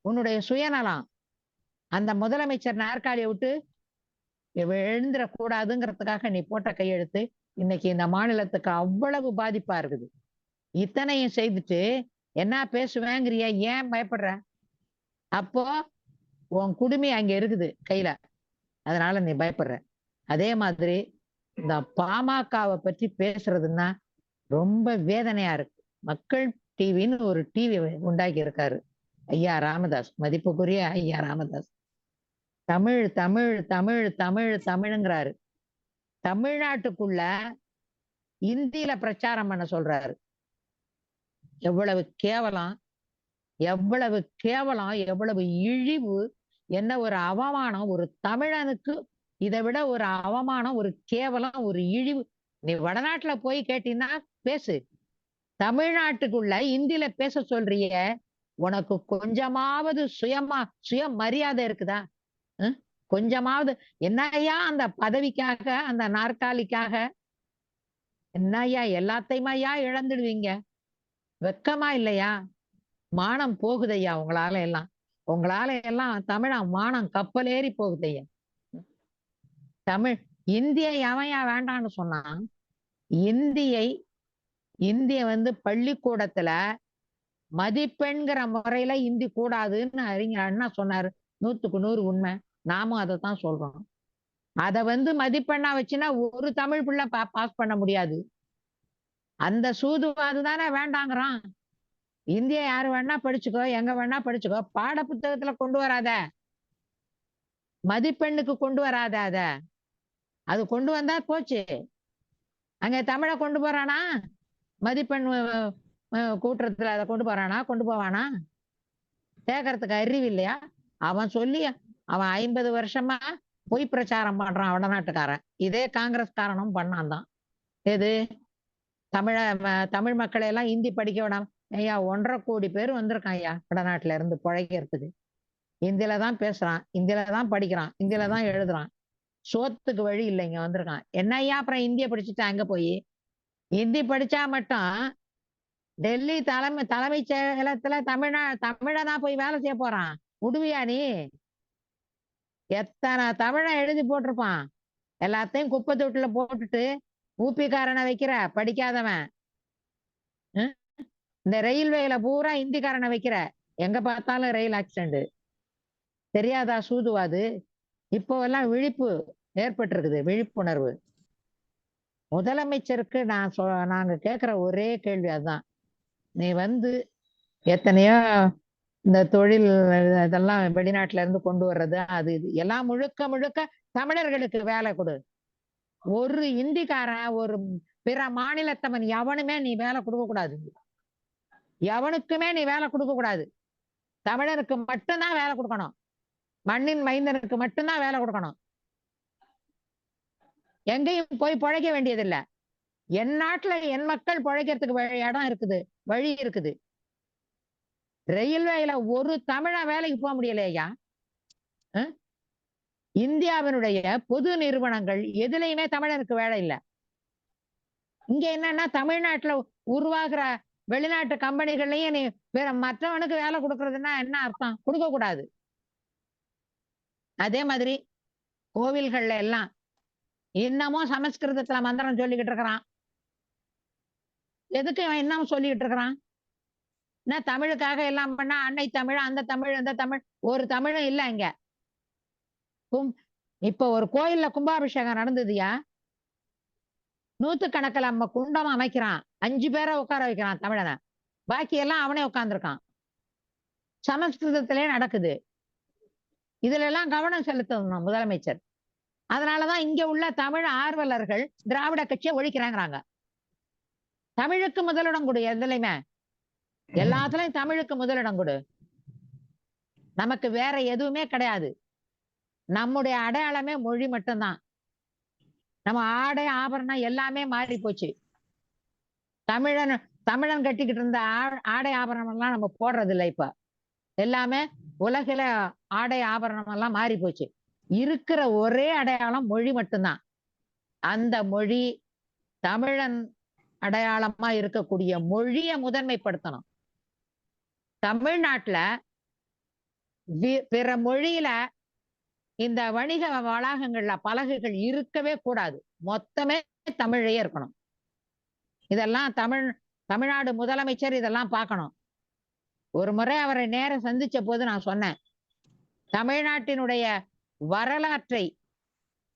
உன்னுடைய சுயநலம் அந்த முதலமைச்சர் நாற்காலியை விட்டு எழுந்திரக்கூடாதுங்கிறதுக்காக நீ போட்ட கையெழுத்து இன்னைக்கு இந்த மாநிலத்துக்கு அவ்வளவு பாதிப்பா இருக்குது. இத்தனையும் செய்துட்டு என்ன பேசுவேங்கிறிய? ஏன் பயப்படுற? அப்போ உன் குடுமி அங்க இருக்குது கையில, அதனால நீ பயப்படுற. அதே மாதிரி இந்த பாமகவை பற்றி பேசுறதுன்னா ரொம்ப வேதனையா இருக்கு. மக்கள் டிவின்னு ஒரு டிவி உண்டாக்கி இருக்காரு ஐயா ராமதாஸ், மதிப்புக்குரிய ஐயா ராமதாஸ். தமிழ் தமிழ் தமிழ் தமிழ் தமிழ்ங்கிறாரு. தமிழ்நாட்டுக்குள்ள இந்தியில பிரச்சாரம் பண்ண சொல்றாரு. எவ்வளவு கேவலம், எவ்வளவு கேவலம், எவ்வளவு இழிவு, என்ன ஒரு அவமானம் ஒரு தமிழனுக்கு. இதை விட ஒரு அவமானம், ஒரு கேவலம், ஒரு இழிவு நீ வடநாட்டுல போய் கேட்டீங்கன்னா பேசு. தமிழ்நாட்டுக்குள்ள இந்தியில பேச சொல்றிய, உனக்கு கொஞ்சமாவது சுயமரியாதை இருக்குதா? கொஞ்சமாவது என்னையா அந்த பதவிக்காக, அந்த நாற்காலிக்காக என்னையா எல்லாத்தையுமையா இழந்துடுவீங்க? வெக்கமா இல்லையா? மானம் போகுதையா உங்களால எல்லாம். தமிழா மானம் கப்பலேறி போகுதையா. இந்திய எவையா வேண்டான்னு சொன்னான்? இந்திய பள்ளிக்கூடத்துல மதிப்பெண்கிற முறையில இந்தி கூடாதுன்னு அறிஞர் அண்ணா சொன்னாரு. 100க்கு 100 உண்மை. நாமும் அதைத்தான் சொல்றோம். அத மதிப்பெண்ணா வச்சுன்னா ஒரு தமிழ் பிள்ளை பாஸ் பண்ண முடியாது. அந்த சூதுவாது தானே வேண்டாங்கிறான். இந்தியா யாரு வேணா படிச்சுக்கோ, எங்க வேணா படிச்சுக்கோ, பாட புத்தகத்துல கொண்டு வராத, மதிப்பெண்ணுக்கு கொண்டு வராத. அது கொண்டு வந்தா போச்சு. அங்க தமிழை கொண்டு போறானா? மதிப்பெண் கூட்டுறதுல அதை கொண்டு போறானா? கொண்டு போவானா? கேட்கறதுக்கு அறிவு இல்லையா? அவன் சொல்லி அவன் 50 வருஷமா பொய் பிரச்சாரம் பண்றான் வடநாட்டுக்காரன். இதே காங்கிரஸ்காரனும் பண்ணான் தான். எது? தமிழ் மக்களை எல்லாம் இந்தி படிக்க விடாம. ஐயா 1.5 கோடி பேர் வந்திருக்கான் ஐயா வடநாட்டுல இருந்து பிழைக்கிறதுக்கு. இந்தியில தான் பேசுறான், இந்தியில தான் படிக்கிறான், இந்தியில தான் எழுதுறான். சோத்துக்கு வழி இல்லைங்க வந்திருக்கான். என்ன ஐயா அப்புறம் இந்திய படிச்சுட்டா அங்க போய் இந்தி படிச்சா மட்டும் டெல்லி தலைமைச் செயலகத்துல தமிழதான் போய் வேலை செய்ய போறான்? உடுவியா நீ? எத்தனை தமிழன் எழுதி போட்டிருப்பான். எல்லாத்தையும் குப்பை தொட்டில போட்டுட்டு ஊப்பிக்காரனை வைக்கிற படிக்காதவன். இந்த ரயில்வேல பூரா இந்திக்காரனை வைக்கிற. எங்க பார்த்தாலும் ரயில் ஆக்சிடென்ட். தெரியாதா சூதுவாது? இப்போ எல்லாம் விழிப்பு ஏற்பட்டிருக்குது, விழிப்புணர்வு. முதலமைச்சருக்கு நாங்க கேட்கிற ஒரே கேள்வி அதுதான். நீ எத்தனையோ இந்த தொழில் இதெல்லாம் வெளிநாட்டுல இருந்து கொண்டு வர்றது, அது இது எல்லாம் முழுக்க முழுக்க தமிழர்களுக்கு வேலை கொடு. ஒரு இந்திக்காரன், ஒரு பிற மாநிலத்தவன் எவனுமே நீ வேலை கொடுக்க கூடாது. எவனுக்குமே நீ வேலை கொடுக்க கூடாது. தமிழனுக்கு மட்டும்தான் வேலை கொடுக்கணும். மண்ணின் மைந்தனுக்கு மட்டும்தான் வேலை கொடுக்கணும். எங்கேயும் போய் பிழைக்க வேண்டியதில்லை. என் நாட்டுல என் மக்கள் பிழைக்கிறதுக்கு இடம் இருக்குது, வழி இருக்குது. ரயில்வேல ஒரு தமிழ வேலைக்கு போக முடியலையா? இந்தியாவினுடைய பொது நிறுவனங்கள் எதுலையுமே தமிழனுக்கு வேலை இல்லை. இங்க என்னன்னா தமிழ்நாட்டுல உருவாகிற வெளிநாட்டு கம்பெனிகள்லயும் நீ வேற மற்றவனுக்கு வேலை கொடுக்கறதுன்னா என்ன அர்த்தம்? கொடுக்க கூடாது. அதே மாதிரி கோவில்கள்ல எல்லாம் இன்னமும் சமஸ்கிருதத்துல மந்திரம் சொல்லிக்கிட்டு இருக்கிறான். எதுக்கு இவன் இன்னமும் சொல்லிக்கிட்டு இருக்கிறான்? என்ன தமிழுக்காக எல்லாம் பண்ணா அன்னை தமிழ், அந்த தமிழ், அந்த தமிழ், ஒரு தமிழும் இல்லை இங்க. இப்ப ஒரு கோயில்ல கும்பாபிஷேகம் நடந்ததுயா, நூத்துக்கணக்கில் நம்ம குண்டம் அமைக்கிறான், 5 பேரை உட்கார வைக்கிறான் தமிழனை, பாக்கி எல்லாம் அவனே உட்கார்ந்துருக்கான். சமஸ்கிருதத்திலே நடக்குது. இதுல எல்லாம் கவனம் செலுத்தணும் முதலமைச்சர். அதனாலதான் இங்க உள்ள தமிழ் ஆர்வலர்கள் திராவிட கட்சியை ஒழிக்கிறாங்கிறாங்க. தமிழுக்கு முதலிடம் கொடு. எதுலையுமே எல்லாத்துலயும் தமிழுக்கு முதலிடம் கொடு. நமக்கு வேற எதுவுமே கிடையாது. நம்முடைய அடையாளமே மொழி மட்டும்தான். நம்ம ஆடை ஆபரணம் எல்லாமே மாறி போச்சு. தமிழன் கட்டிக்கிட்டு இருந்த ஆடை ஆபரணம் எல்லாம் நம்ம போடுறது இல்லை. இப்ப எல்லாமே உலகில ஆடை ஆபரணம் எல்லாம் மாறி போச்சு. இருக்கிற ஒரே அடையாளம் மொழி மட்டும்தான். அந்த மொழி தமிழன் அடையாளமா இருக்கக்கூடிய மொழியை முதன்மைப்படுத்தணும். தமிழ்நாட்டுல பிற மொழியில இந்த வணிக வளாகங்கள்ல பலகைகள் இருக்கவே கூடாது. மொத்தமே தமிழையே இருக்கணும். இதெல்லாம் தமிழ்நாடு முதலமைச்சர் இதெல்லாம் பார்க்கணும். ஒரு முறை அவரை நேரம் சந்திச்ச போது நான் சொன்னேன், தமிழ்நாட்டினுடைய வரலாற்றை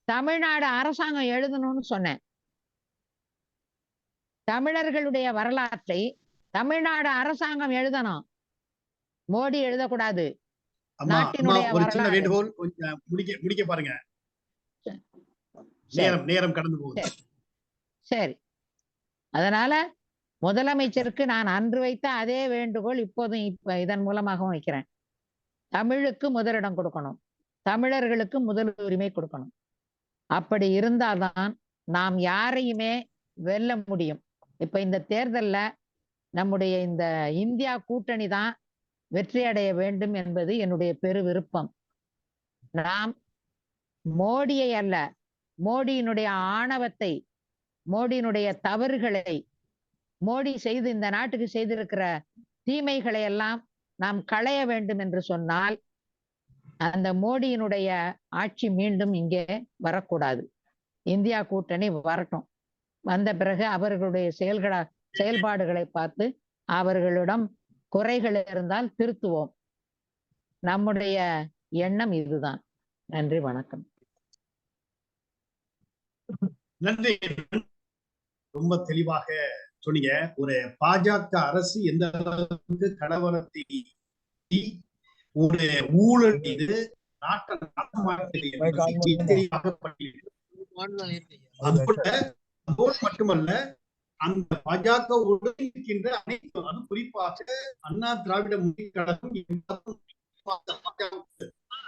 தமிழ்நாடு அரசாங்கம் எழுதணும்னு சொன்னேன். தமிழர்களுடைய வரலாற்றை தமிழ்நாடு அரசாங்கம் எழுதணும், மோடி எழுதக்கூடாது. நாட்டினுடைய வரலாறு. வேண்டுகோள், கொஞ்சம் முடிக்க பாருங்க. நேரம் கடந்து போகுது. சரி, அதனால முதலமைச்சருக்கு நான் அன்று வைத்த அதே வேண்டுகோள் இப்போதும் இதன் மூலமாகவும் வைக்கிறேன். தமிழுக்கு முதலிடம் கொடுக்கணும், தமிழர்களுக்கு முதல் உரிமை கொடுக்கணும். அப்படி இருந்தால்தான் நாம் யாரையுமே வெல்ல முடியும். இப்ப இந்த தேர்தல்ல நம்முடைய இந்த இந்தியா கூட்டணி தான் வெற்றி அடைய வேண்டும் என்பது என்னுடைய பெரு விருப்பம். நாம் மோடியை அல்ல, மோடியினுடைய ஆணவத்தை, மோடியினுடைய தவறுகளை, மோடி செய்து இந்த நாட்டுக்கு செய்திருக்கிற தீமைகளை எல்லாம் நாம் களைய வேண்டும் என்று சொன்னால் அந்த மோடியினுடைய ஆட்சி மீண்டும் இங்கே வரக்கூடாது. இந்தியா கூட்டணி வரட்டும். வந்த பிறகு அவர்களுடைய செயல்பாடுகளை பார்த்து அவர்களிடம் குறைகள் இருந்தால் திருத்துவோம். நம்முடைய எண்ணம் இதுதான். நன்றி, வணக்கம். நன்றி. ரொம்ப தெளிவாக சொன்னீங்க. ஒரு பாஜக அரசு எந்த அளவுக்கு கலவரத்தை ஒரு ஊழல் மீது நாட்டை அதோடு மட்டுமல்ல, அந்த பாஜகவோடு இருக்கின்ற அனைத்து, அது குறிப்பாக அண்ணா திராவிட முன்னேற்றக் கழகம்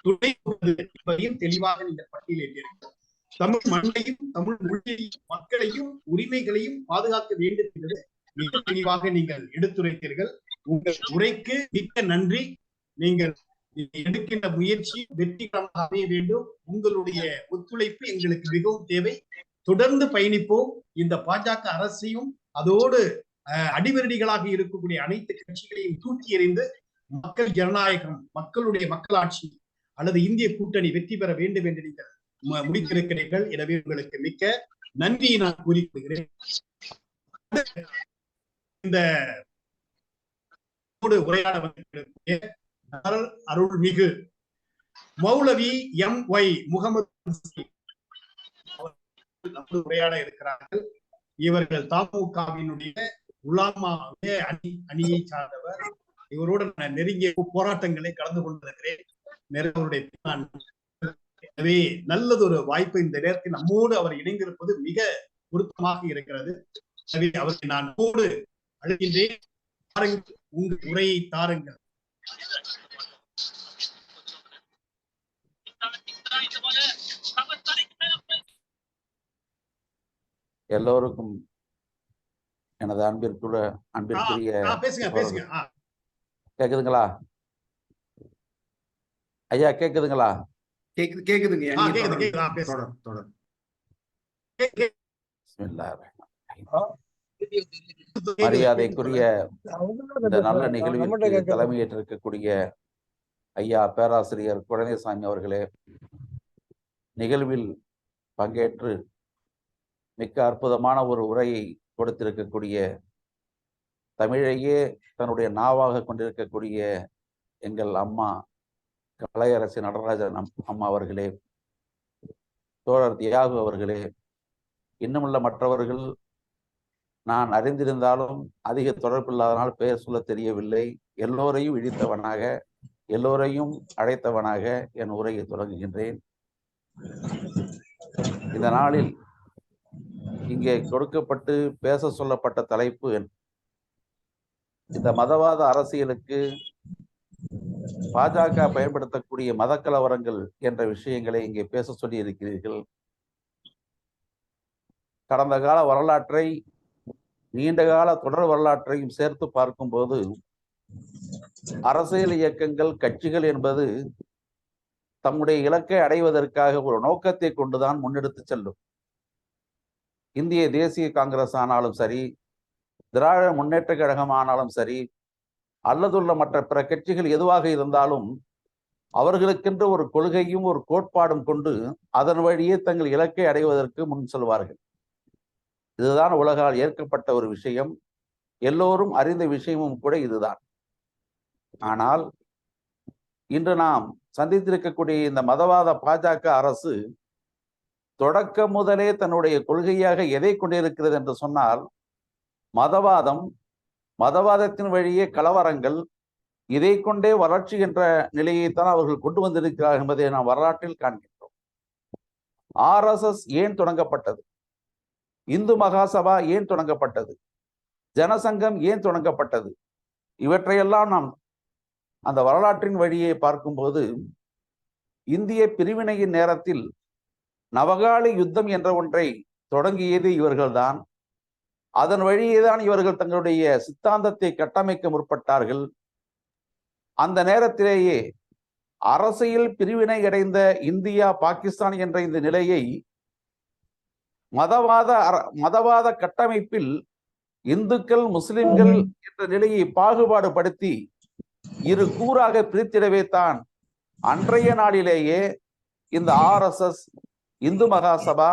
துணை என்பதையும் தெளிவாக நீங்கள் பட்டியலிட்டீர்கள். தமிழ் மண்ணையும் தமிழ் மொழியையும் மக்களையும் உரிமைகளையும் பாதுகாக்க வேண்டும் என்பது மிக தெளிவாக நீங்கள் எடுத்துரைத்தீர்கள். உங்கள் உரைக்கு மிக்க நன்றி. நீங்கள் எடுக்கின்ற முயற்சி வெற்றிகரமாக அமைய வேண்டும். உங்களுடைய ஒத்துழைப்பு எங்களுக்கு மிகவும் தேவை. தொடர்ந்து பயணிப்போம். இந்த பாஜக அரசையும் அதோடு அடிவரடிகளாக இருக்கக்கூடிய அனைத்து கட்சிகளையும் தூக்கி எறிந்து மக்கள் ஜனநாயகம், மக்களுடைய மக்களாட்சி அல்லது இந்திய கூட்டணி வெற்றி பெற வேண்டும் என்று நீங்கள் முடித்திருக்கிறீர்கள். எனவே உங்களுக்கு மிக்க நன்றியை நான் கூறிக்கொள்கிறேன். இந்த உரையாட வந்திருக்கக்கூடிய அருள்மிகு மௌலவி M.Y. முகமது உரையாட இருக்கிறார்கள். இவர்கள் தமுகவினுடைய உலாமா அணியை சார்ந்தவர். இவரோடு நான் நெருங்கிய போராட்டங்களை கலந்து கொண்டிருக்கிறேன். எனவே நல்லது ஒரு வாய்ப்பு. இந்த நேரத்தில் நம்மோடு அவர் இணைந்திருப்பது மிக பொருத்தமாக இருக்கிறது. எனவே அவரை நான் நம்மோடு அழைக்கின்றேன். உங்கள் உரையை தாருங்கள். எல்லோருக்கும் எனது அன்பிற்குரிய கேக்குதுங்களா ஐயா? கேக்குதுங்களா? கேக்குதுங்க. மரியாதைக்குரிய இந்த நல்ல நிகழ்விற்கு தலைமையேற்றிருக்கக்கூடிய ஐயா பேராசிரியர் குழந்தைசாமி அவர்களே, நிகழ்வில் பங்கேற்று மிக்க அற்புதமான ஒரு உரையை கொடுத்திருக்கக்கூடிய, தமிழையே தன்னுடைய நாவாக கொண்டிருக்கக்கூடிய எங்கள் அம்மா கலையரசி நடராஜன் அம்மா அவர்களே, தோழர் தியாகு அவர்களே, இன்னுமுள்ள மற்றவர்கள் நான் அறிந்திருந்தாலும் அதிக தொடர்பில்லாதனால் பெயர் சொல்ல தெரியவில்லை. எல்லோரையும் இழித்தவனாக, எல்லோரையும் அழைத்தவனாக என் உரையை தொடங்குகின்றேன். இந்த நாளில் இங்கே கொடுக்கப்பட்டு பேச சொல்லப்பட்ட தலைப்பு இந்த மதவாத அரசியலுக்கு பாஜக பயன்படுத்தக்கூடிய மத கலவரங்கள் என்ற விஷயங்களை இங்கே பேச சொல்லி இருக்கிறீர்கள். கடந்த கால வரலாற்றை, நீண்டகால தொடர் வரலாற்றையும் சேர்த்து பார்க்கும்போது அரசியல் இயக்கங்கள், கட்சிகள் என்பது தம்முடைய இலக்கை அடைவதற்காக ஒரு நோக்கத்தை கொண்டுதான் முன்னெடுத்து செல்லும். இந்திய தேசிய காங்கிரஸ் ஆனாலும் சரி, திராவிட முன்னேற்ற கழகம் ஆனாலும் சரி, அல்லதுள்ள மற்ற பிற கட்சிகள் எதுவாக இருந்தாலும் அவர்களுக்கென்று ஒரு கொள்கையும் ஒரு கோட்பாடும் கொண்டு அதன் வழியே தங்கள் இலக்கை அடைவதற்கு முன் செல்வார்கள். இதுதான் உலகால் ஏற்கப்பட்ட ஒரு விஷயம். எல்லோரும் அறிந்த விஷயமும் கூட இதுதான். ஆனால் இன்று நாம் சந்தித்திருக்கக்கூடிய இந்த மதவாத பாஜக அரசு தொடக்க முதலே தன்னுடைய கொள்கையாக எதை கொண்டிருக்கிறது என்று சொன்னால் மதவாதம், மதவாதத்தின் வழியே கலவரங்கள், இதை கொண்டே வளர்ச்சி என்ற நிலையைத்தான் அவர்கள் கொண்டு வந்திருக்கிறார்கள் என்பதை நாம் வரலாற்றில் காண்கின்றோம். RSS ஏன் தொடங்கப்பட்டது? இந்து மகாசபா ஏன் தொடங்கப்பட்டது? ஜனசங்கம் ஏன் தொடங்கப்பட்டது? இவற்றையெல்லாம் நாம் அந்த வரலாற்றின் வழியே பார்க்கும்போது இந்திய பிரிவினையின் நேரத்தில் நவகாளி யுத்தம் என்ற ஒன்றை தொடங்கியது இவர்கள்தான். அதன் வழியேதான் இவர்கள் தங்களுடைய சித்தாந்தத்தை கட்டமைக்க முற்பட்டார்கள். அந்த நேரத்திலேயே அரசியல் பிரிவினை அடைந்த இந்தியா, பாகிஸ்தான் என்ற இந்த நிலையை மதவாத கட்டமைப்பில் இந்துக்கள், முஸ்லிம்கள் என்ற நிலையை பாகுபாடு படுத்தி இரு கூறாக பிரித்திடவே தான் அன்றைய நாளிலேயே இந்த RSS, இந்து மகாசபா,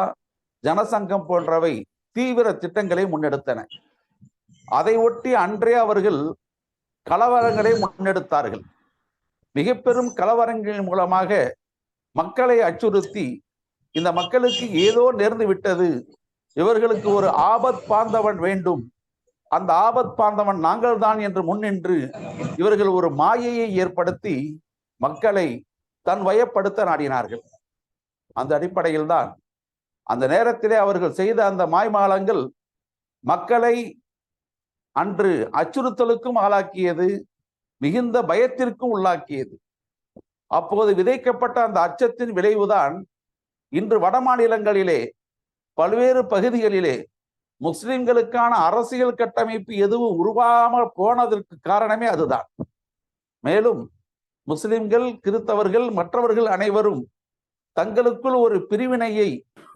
ஜனசங்கம் போன்றவை தீவிர திட்டங்களை முன்னெடுத்தன. அதை ஒட்டி அன்றே அவர்கள் கலவரங்களை முன்னெடுத்தார்கள். மிக பெரும் கலவரங்களின் மூலமாக மக்களை அச்சுறுத்தி இந்த மக்களுக்கு ஏதோ நேர்ந்து விட்டது, இவர்களுக்கு ஒரு ஆபத் பாந்தவன் வேண்டும், அந்த ஆபத் பாந்தவன் நாங்கள் தான் என்று முன்னின்று இவர்கள் ஒரு மாயையை ஏற்படுத்தி மக்களை தன் வயப்படுத்த நாடினார்கள். அந்த அடிப்படையில் தான் அந்த நேரத்திலே அவர்கள் செய்த அந்த மாய்மாலங்கள் மக்களை அன்று அச்சுறுத்தலுக்கும் ஆளாக்கியது, மிகுந்த பயத்திற்கும் உள்ளாக்கியது. அப்போது விதைக்கப்பட்ட அந்த அச்சத்தின் விளைவுதான் இன்று வட மாநிலங்களிலே பல்வேறு பகுதிகளிலே முஸ்லிம்களுக்கான அரசியல் கட்டமைப்பு எதுவும் உருவாமல் போனதற்கு காரணமே அதுதான். மேலும் முஸ்லிம்கள், கிறிஸ்தவர்கள், மற்றவர்கள் அனைவரும் தங்களுக்குள் ஒரு பிரிவினையை,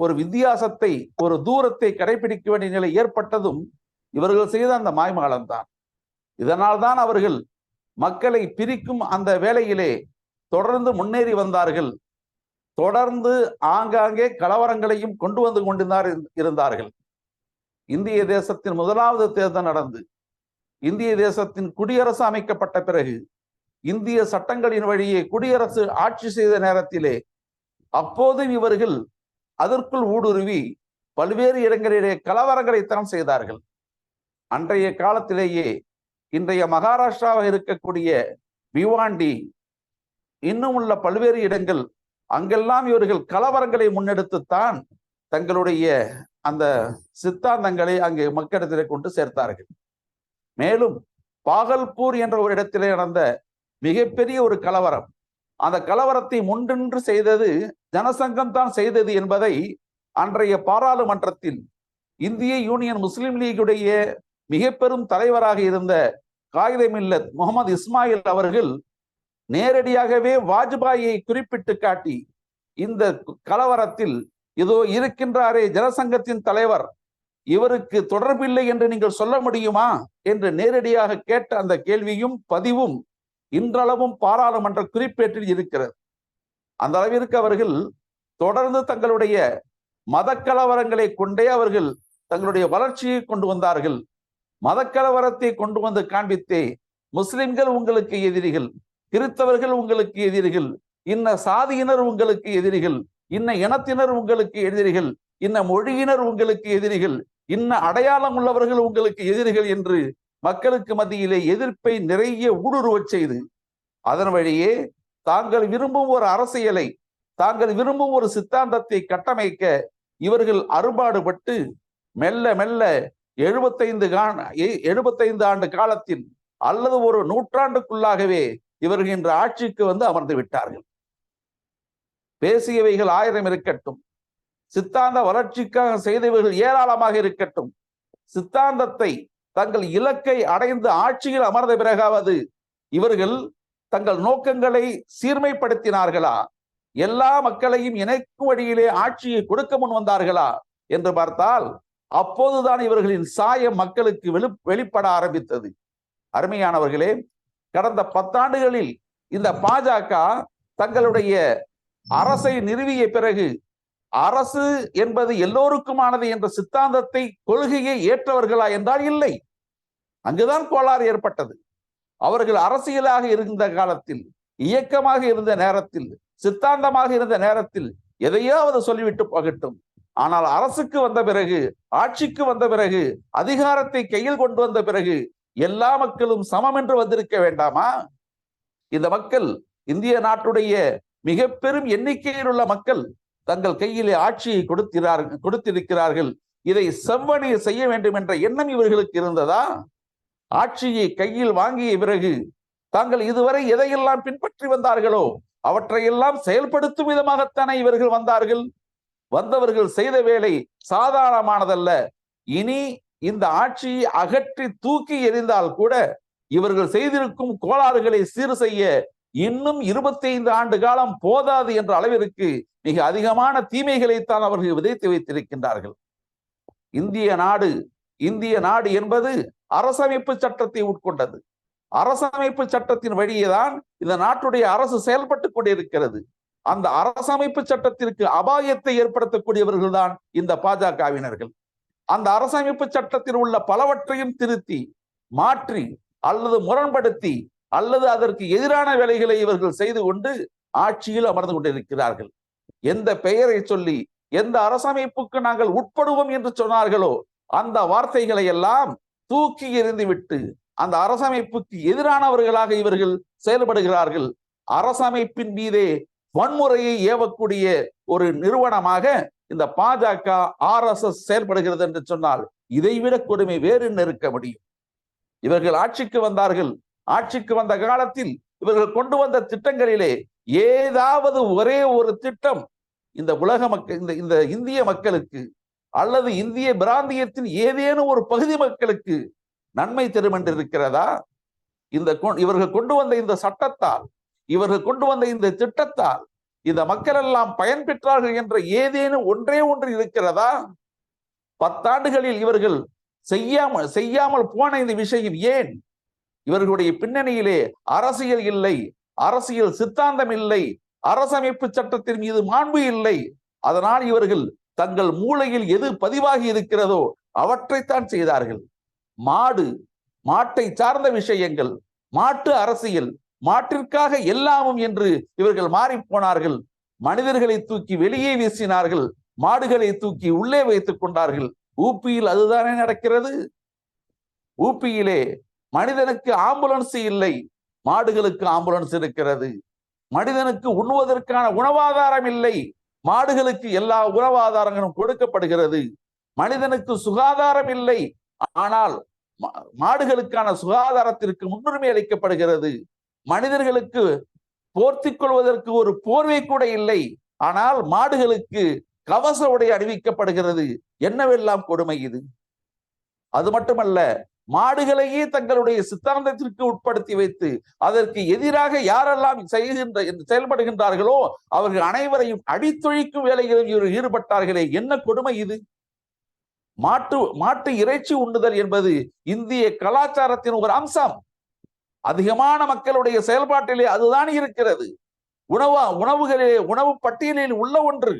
ஒரு வித்தியாசத்தை, ஒரு தூரத்தை கடைபிடிக்க வேண்டிய நிலை ஏற்பட்டதும் இவர்கள் செய்த அந்த மாய்மாலம்தான். இதனால் தான் அவர்கள் மக்களை பிரிக்கும் அந்த வேளையிலே தொடர்ந்து முன்னேறி வந்தார்கள். தொடர்ந்து ஆங்காங்கே கலவரங்களையும் கொண்டு வந்து இருந்தார்கள். இந்திய தேசத்தின் முதலாவது தேர்தல் நடந்து இந்திய தேசத்தின் குடியரசு அமைக்கப்பட்ட பிறகு இந்திய சட்டங்களின் வழியே குடியரசு ஆட்சி செய்த நேரத்திலே அப்போதும் இவர்கள் அதற்குள் ஊடுருவி பல்வேறு இடங்களிலே கலவரங்களைத்தான் செய்தார்கள். அன்றைய காலத்திலேயே இன்றைய மகாராஷ்டிராவில் இருக்கக்கூடிய பிவாண்டி, இன்னும் உள்ள பல்வேறு இடங்கள், அங்கெல்லாம் இவர்கள் கலவரங்களை முன்னெடுத்துத்தான் தங்களுடைய அந்த சித்தாந்தங்களை அங்கே மக்களிடத்திலே கொண்டு சேர்த்தார்கள். மேலும் பாகல்பூர் என்ற ஒரு இடத்திலே நடந்த மிகப்பெரிய ஒரு கலவரம், அந்த கலவரத்தை முன்னின்று செய்தது ஜனசங்கம் தான் செய்தது என்பதை அன்றைய பாராளுமன்றத்தில் இந்திய யூனியன் முஸ்லிம் லீகுடைய மிக பெரும் தலைவராக இருந்த காயிதே மில்லத் முகமது இஸ்மாயில் அவர்கள் நேரடியாகவே வாஜ்பாயை குறிப்பிட்டு காட்டி, இந்த கலவரத்தில் இதோ இருக்கின்றாரே ஜனசங்கத்தின் தலைவர், இவருக்கு தொடர்பில்லை என்று நீங்கள் சொல்ல முடியுமா என்று நேரடியாக கேட்ட அந்த கேள்வியும் பதிவும் இன்றளவும் பாராளுமன்ற குறிப்பேட்டில் இருக்கிறது. அந்த அளவிற்கு அவர்கள் தொடர்ந்து தங்களுடைய மத கலவரங்களை கொண்டே அவர்கள் தங்களுடைய வளர்ச்சியை கொண்டு வந்தார்கள். மத கலவரத்தை கொண்டு வந்து காண்பித்தே முஸ்லிம்கள் உங்களுக்கு எதிரிகள், கிறிஸ்தவர்கள் உங்களுக்கு எதிரிகள், இன்ன சாதியினர் உங்களுக்கு எதிரிகள், இன்ன இனத்தினர் உங்களுக்கு எதிரிகள், இன்ன மொழியினர் உங்களுக்கு எதிரிகள், இன்ன அடையாளம் உள்ளவர்கள் உங்களுக்கு எதிரிகள் என்று மக்களுக்கு மத்தியிலே எதிர்ப்பை நிறைய ஊடுருவச் செய்து அதன் வழியே தாங்கள் விரும்பும் ஒரு அரசியலை, தாங்கள் விரும்பும் ஒரு சித்தாந்தத்தை கட்டமைக்க இவர்கள் அறுபாடுபட்டு மெல்ல மெல்ல 75 ஆண்டு காலத்தில் அல்லது ஒரு நூற்றாண்டுக்குள்ளாகவே இவர்கள் இன்று ஆட்சிக்கு வந்து அமர்ந்து விட்டார்கள். பேசியவைகள் 1000 இருக்கட்டும், சித்தாந்த வளர்ச்சிக்காக செய்தவர்கள் ஏராளமாக இருக்கட்டும், சித்தாந்தத்தை தங்கள் இலக்கை அடைந்து ஆட்சியில் அமர்ந்த பிறகாவது இவர்கள் தங்கள் நோக்கங்களை சீர்மைப்படுத்தினார்களா, எல்லா மக்களையும் இணைக்கும் வழியிலே ஆட்சியை கொடுக்க முன் வந்தார்களா என்று பார்த்தால் அப்போதுதான் இவர்களின் சாயம் மக்களுக்கு வெளிப்பட ஆரம்பித்தது. அருமையானவர்களே, கடந்த 10 ஆண்டுகளில் இந்த பாஜக தங்களுடைய அரசை நிறுவிய பிறகு அரசு என்பது எல்லோருக்குமானது என்ற சித்தாந்தத்தை, கொள்கையை ஏற்றவர்களா என்றால் இல்லை. அங்குதான் கோளாறு ஏற்பட்டது. அவர்கள் அரசியலாக இருந்த காலத்தில், இயக்கமாக இருந்த நேரத்தில், சித்தாந்தமாக இருந்த நேரத்தில் எதையாவது சொல்லிவிட்டு போகட்டும். ஆனால் அரசுக்கு வந்த பிறகு, ஆட்சிக்கு வந்த பிறகு, அதிகாரத்தை கையில் கொண்டு வந்த பிறகு எல்லா மக்களும் சமம் என்று வந்திருக்க வேண்டாமா? இந்த மக்கள், இந்திய நாட்டுடைய மிக பெரும் எண்ணிக்கையில் உள்ள மக்கள் தங்கள் கையிலே ஆட்சியை கொடுத்திருக்கிறார்கள். இதை செவ்வனே செய்ய வேண்டும் என்ற எண்ணம் இவர்களுக்கு இருந்ததா? ஆட்சியை கையில் வாங்கிய பிறகு தாங்கள் இதுவரை எதையெல்லாம் பின்பற்றி வந்தார்களோ அவற்றையெல்லாம் செயல்படுத்தும் விதமாகத்தானே இவர்கள் வந்தார்கள். வந்தவர்கள் செய்த வேலை சாதாரணமானதல்ல. இனி இந்த ஆட்சியை அகற்றி தூக்கி எறிந்தால் கூட இவர்கள் செய்திருக்கும் கோளாறுகளை சீர் செய்ய இன்னும் 25 ஆண்டு காலம் போதாது என்ற அளவிற்கு மிக அதிகமான தீமைகளைத்தான் அவர்கள் விதைத்து வைத்திருக்கின்றார்கள். இந்திய நாடு என்பது அரசமைப்பு சட்டத்தை உட்கொண்டது. அரசமைப்பு சட்டத்தின் வழியேதான் இந்த நாட்டுடைய அரசு செயல்பட்டு கொண்டிருக்கிறது. அந்த அரசமைப்பு சட்டத்திற்கு அபாயத்தை ஏற்படுத்தக்கூடியவர்கள் தான் இந்த பாஜகவினர்கள். அந்த அரசமைப்பு சட்டத்தில் உள்ள பலவற்றையும் திருத்தி, மாற்றி அல்லது முரண்படுத்தி அல்லது அதற்கு எதிரான வேலைகளை இவர்கள் செய்து கொண்டு ஆட்சியில் அமர்ந்து கொண்டிருக்கிறார்கள். எந்த பெயரை சொல்லி எந்த அரசமைப்புக்கு நாங்கள் உட்படுவோம் என்று சொன்னார்களோ அந்த வார்த்தைகளை எல்லாம் தூக்கி எறிந்துவிட்டு அந்த அரசமைப்புக்கு எதிரானவர்களாக இவர்கள் செயல்படுகிறார்கள். அரசமைப்பின் மீதே வன்முறையை ஏவக்கூடிய ஒரு நிறுவனமாக இந்த பாஜக RSS செயல்படுகிறது என்று சொன்னால் இதைவிட கொடுமை வேறு என்ன இருக்க முடியும்? இவர்கள் ஆட்சிக்கு வந்தார்கள். ஆட்சிக்கு வந்த காலத்தில் இவர்கள் கொண்டு வந்த திட்டங்களிலே ஏதாவது ஒரே ஒரு திட்டம் இந்த உலக மக்கள், இந்த இந்திய மக்களுக்கு அல்லது இந்திய பிராந்தியத்தின் ஏதேனும் ஒரு பகுதி மக்களுக்கு நன்மை தரும் என்று இருக்கிறதா? இவர்கள் கொண்டு வந்த இந்த சட்டத்தால், இவர்கள் கொண்டு வந்த இந்த திட்டத்தால் இந்த மக்கள் எல்லாம் பயன் பெற்றார்கள் என்ற ஏதேனும் ஒன்றே ஒன்று இருக்கிறதா? 10 ஆண்டுகளில் இவர்கள் செய்யாமல் போன இந்த விஷயம் ஏன்? இவர்களுடைய பின்னணியிலே அரசியல் இல்லை, அரசியல் சித்தாந்தம் இல்லை, அரசமைப்பு சட்டத்தின் மீது மாண்பு இல்லை. அதனால் இவர்கள் தங்கள் மூளையில் எது பதிவாகி இருக்கிறதோ அவற்றைத்தான் செய்தார்கள். மாட்டை சார்ந்த விஷயங்கள், மாட்டு அரசியல், மாட்டிற்காக எல்லாமும் என்று இவர்கள் மாறி போனார்கள். மனிதர்களை தூக்கி வெளியே வீசினார்கள், மாடுகளை தூக்கி உள்ளே வைத்துக் கொண்டார்கள். ஊப்பியில் அதுதானே நடக்கிறது. ஊப்பியிலே மனிதனுக்கு ஆம்புலன்ஸ் இல்லை, மாடுகளுக்கு ஆம்புலன்ஸ் இருக்கிறது. மனிதனுக்கு உண்ணுவதற்கான உணவாதாரம் இல்லை, மாடுகளுக்கு எல்லா உணவாதாரங்களும் கொடுக்கப்படுகிறது. மனிதனுக்கு சுகாதாரம் இல்லை, ஆனால் மாடுகளுக்கான சுகாதாரத்திற்கு முன்னுரிமை அளிக்கப்படுகிறது. மனிதர்களுக்கு போர்த்திக் கொள்வதற்கு ஒரு போர்வை கூட இல்லை, ஆனால் மாடுகளுக்கு கவச உடை அணிவிக்கப்படுகிறது. என்னவெல்லாம் கொடுமை இது! அது மட்டுமல்ல, மாடுகளையே தங்களுடைய சித்தாந்தத்திற்கு உட்படுத்தி வைத்து அதற்கு எதிராக யாரெல்லாம் செயல்படுகின்றார்களோ அவர்கள் அனைவரையும் அடித்தொழிக்கும் வேலைகளில் ஈடுபட்டார்களே, என்ன கொடுமை இது! மாட்டு இறைச்சி உண்ணுதல் என்பது இந்திய கலாச்சாரத்தின் ஒரு அம்சம். அதிகமான மக்களுடைய செயல்பாட்டிலே அதுதான் இருக்கிறது. உணவு பட்டியலில் உள்ள ஒன்று.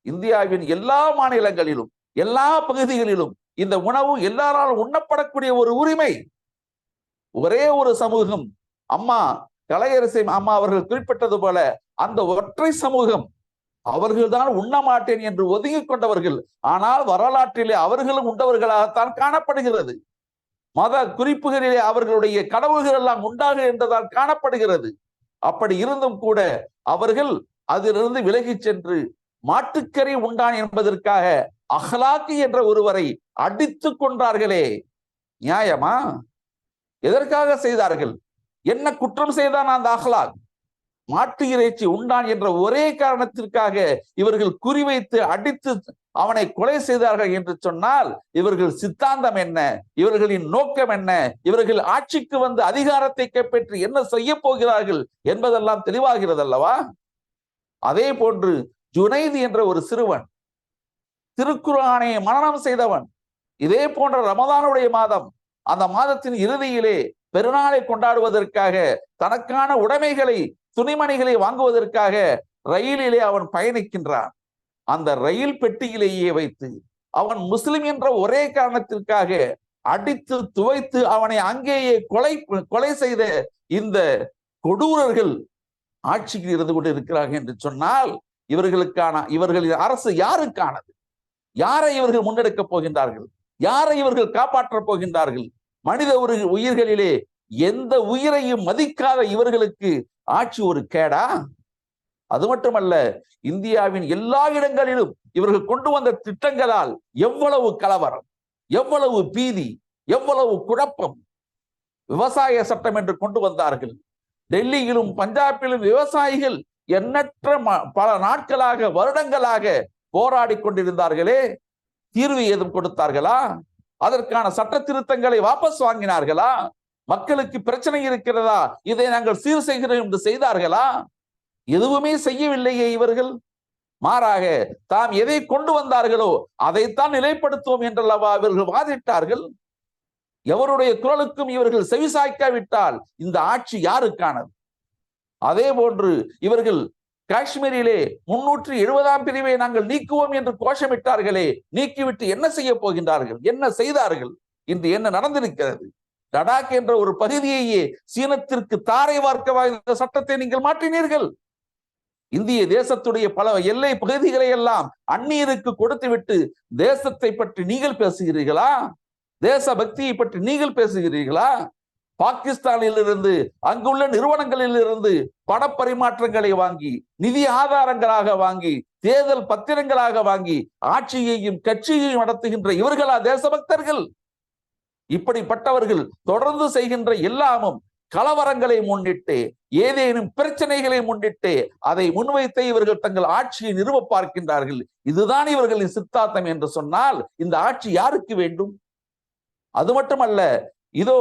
இந்தியாவின் எல்லா மாநிலங்களிலும் எல்லா பகுதிகளிலும் இந்த உணவு எல்லாராலும் உண்ணப்படக்கூடிய ஒரு உரிமை. ஒரே ஒரு சமூகம், அம்மா கலையரசி அம்மா அவர்கள் குறிப்பிட்டது போல, அந்த ஒற்றை சமூகம் அவர்கள்தான் உண்ண மாட்டேன் என்று ஒதுங்கிக் கொண்டவர்கள். ஆனால் வரலாற்றிலே அவர்களும் உண்டவர்களாகத்தான் காணப்படுகிறது. மத குறிப்புகளிலே அவர்களுடைய கடவுள்கள் எல்லாம் உண்டாக என்றதால் காணப்படுகிறது. அப்படி இருந்தும் கூட அவர்கள் அதிலிருந்து விலகிச் சென்று மாட்டுக்கறி உண்டான் என்பதற்காக அஹ்லாக் என்ற ஒருவரை அடித்து கொண்டார்களே, நியாயமா? எதற்காக செய்தார்கள்? என்ன குற்றம் செய்தான் அந்த அஹ்லாக்? மாட்டு இறைச்சி உண்டான் என்ற ஒரே காரணத்திற்காக இவர்கள் குறிவைத்து அடித்து அவனை கொலை செய்தார்கள் என்று சொன்னால் இவர்கள் சித்தாந்தம் என்ன, இவர்களின் நோக்கம் என்ன, இவர்கள் ஆட்சிக்கு வந்து அதிகாரத்தை கைப்பற்றி என்ன செய்ய போகிறார்கள் என்பதெல்லாம் தெளிவாகிறது அல்லவா? அதே போன்று ஜுனைத் என்ற ஒரு சிறுவன் திருக்குர்ஆனை மனனம் செய்தவன். இதே போன்ற ரமதானுடைய மாதம், அந்த மாதத்தின் இறுதியிலே பெருநாளை கொண்டாடுவதற்காக தனக்கான உடைமைகளை, துணிமணிகளை வாங்குவதற்காக ரயிலிலே அவன் பயணிக்கின்றான். அந்த ரயில் பெட்டியிலேயே வைத்து அவன் முஸ்லிம் என்ற ஒரே காரணத்திற்காக அடித்து துவைத்து அவனை அங்கேயே கொலை செய்த இந்த கொடூரர்கள் ஆட்சியில் இருந்து கொண்டு இருக்கிறார்கள் என்று சொன்னால் இவர்களின் அரசு யாருக்கானது? யாரை இவர்கள் முன்னெடுக்கப் போகின்றார்கள்? யாரை இவர்கள் காப்பாற்றப் போகின்றார்கள்? மனித உயிர்களிலே எந்த உயிரையும் மதிக்காத இவர்களுக்கு ஆட்சி ஒரு கேடா? அது மட்டுமல்ல, இந்தியாவின் எல்லா இடங்களிலும் இவர்கள் கொண்டு வந்த திட்டங்களால் எவ்வளவு கலவரம், எவ்வளவு பீதி, எவ்வளவு குழப்பம். விவசாய சட்டம் என்று கொண்டு வந்தார்கள். டெல்லியிலும் பஞ்சாபிலும் விவசாயிகள் எண்ணற்ற பல நாட்களாக, வருடங்களாக போராடி கொண்டிருந்தார்களே, தீர்வு ஏதும் கொடுத்தார்களா? அதற்கான சட்ட திருத்தங்களை வாபஸ் வாங்கினார்களா? மக்களுக்கு பிரச்சனை இருக்கிறதா, இதை நாங்கள் சீர் செய்கிறோம் என்று செய்தார்களா? எதுவுமே செய்யவில்லையே இவர்கள். மாறாக தாம் எதை கொண்டு வந்தார்களோ அதைத்தான் நிலைப்படுத்துவோம் என்றல்லவா இவர்கள் வாதிட்டார்கள். எவருடைய குரலுக்கும் இவர்கள் செவிசாய்க்காவிட்டால் இந்த ஆட்சி யாருக்கானது? அதே போன்று இவர்கள் காஷ்மீரிலே 370ஆம் பிரிவை நாங்கள் நீக்குவோம் என்று கோஷமிட்டார்களே, நீக்கிவிட்டு என்ன செய்ய போகின்றார்கள்? என்ன செய்தார்கள்? இன்று என்ன நடந்திருக்கிறது? லடாக் என்ற ஒரு பகுதியையே சீனத்திற்கு தாரை வார்க்க வாய்ந்த சட்டத்தை நீங்கள் மாற்றினீர்கள். இந்திய தேசத்துடைய பல எல்லை பகுதிகளை எல்லாம் அந்நியருக்கு கொடுத்துவிட்டு தேசத்தை பற்றி நீங்கள் பேசுகிறீர்களா? தேசபக்தியை பற்றி நீங்கள் பேசுகிறீர்களா? பாகிஸ்தானில் இருந்து அங்குள்ள நிறுவனங்களில் இருந்து பணப்பரிமாற்றங்களை வாங்கி, நிதி ஆதாரங்களாக வாங்கி, தேர்தல் பத்திரங்களாக வாங்கி ஆட்சியையும் கட்சியையும் நடத்துகின்ற இவர்களா தேசபக்தர்கள்? இப்படிப்பட்டவர்கள் தொடர்ந்து செய்கின்ற எல்லாமும் கலவரங்களை முன்னிட்டு, ஏதேனும் பிரச்சனைகளை முன்னிட்டு அதை முன்வைத்து இவர்கள் தங்கள் ஆட்சியை நிறுவ பார்க்கின்றார்கள். இதுதான் இவர்களின் சித்தாந்தம் என்று சொன்னால் இந்த ஆட்சி யாருக்கு வேண்டும்? அது மட்டுமல்ல, இதோ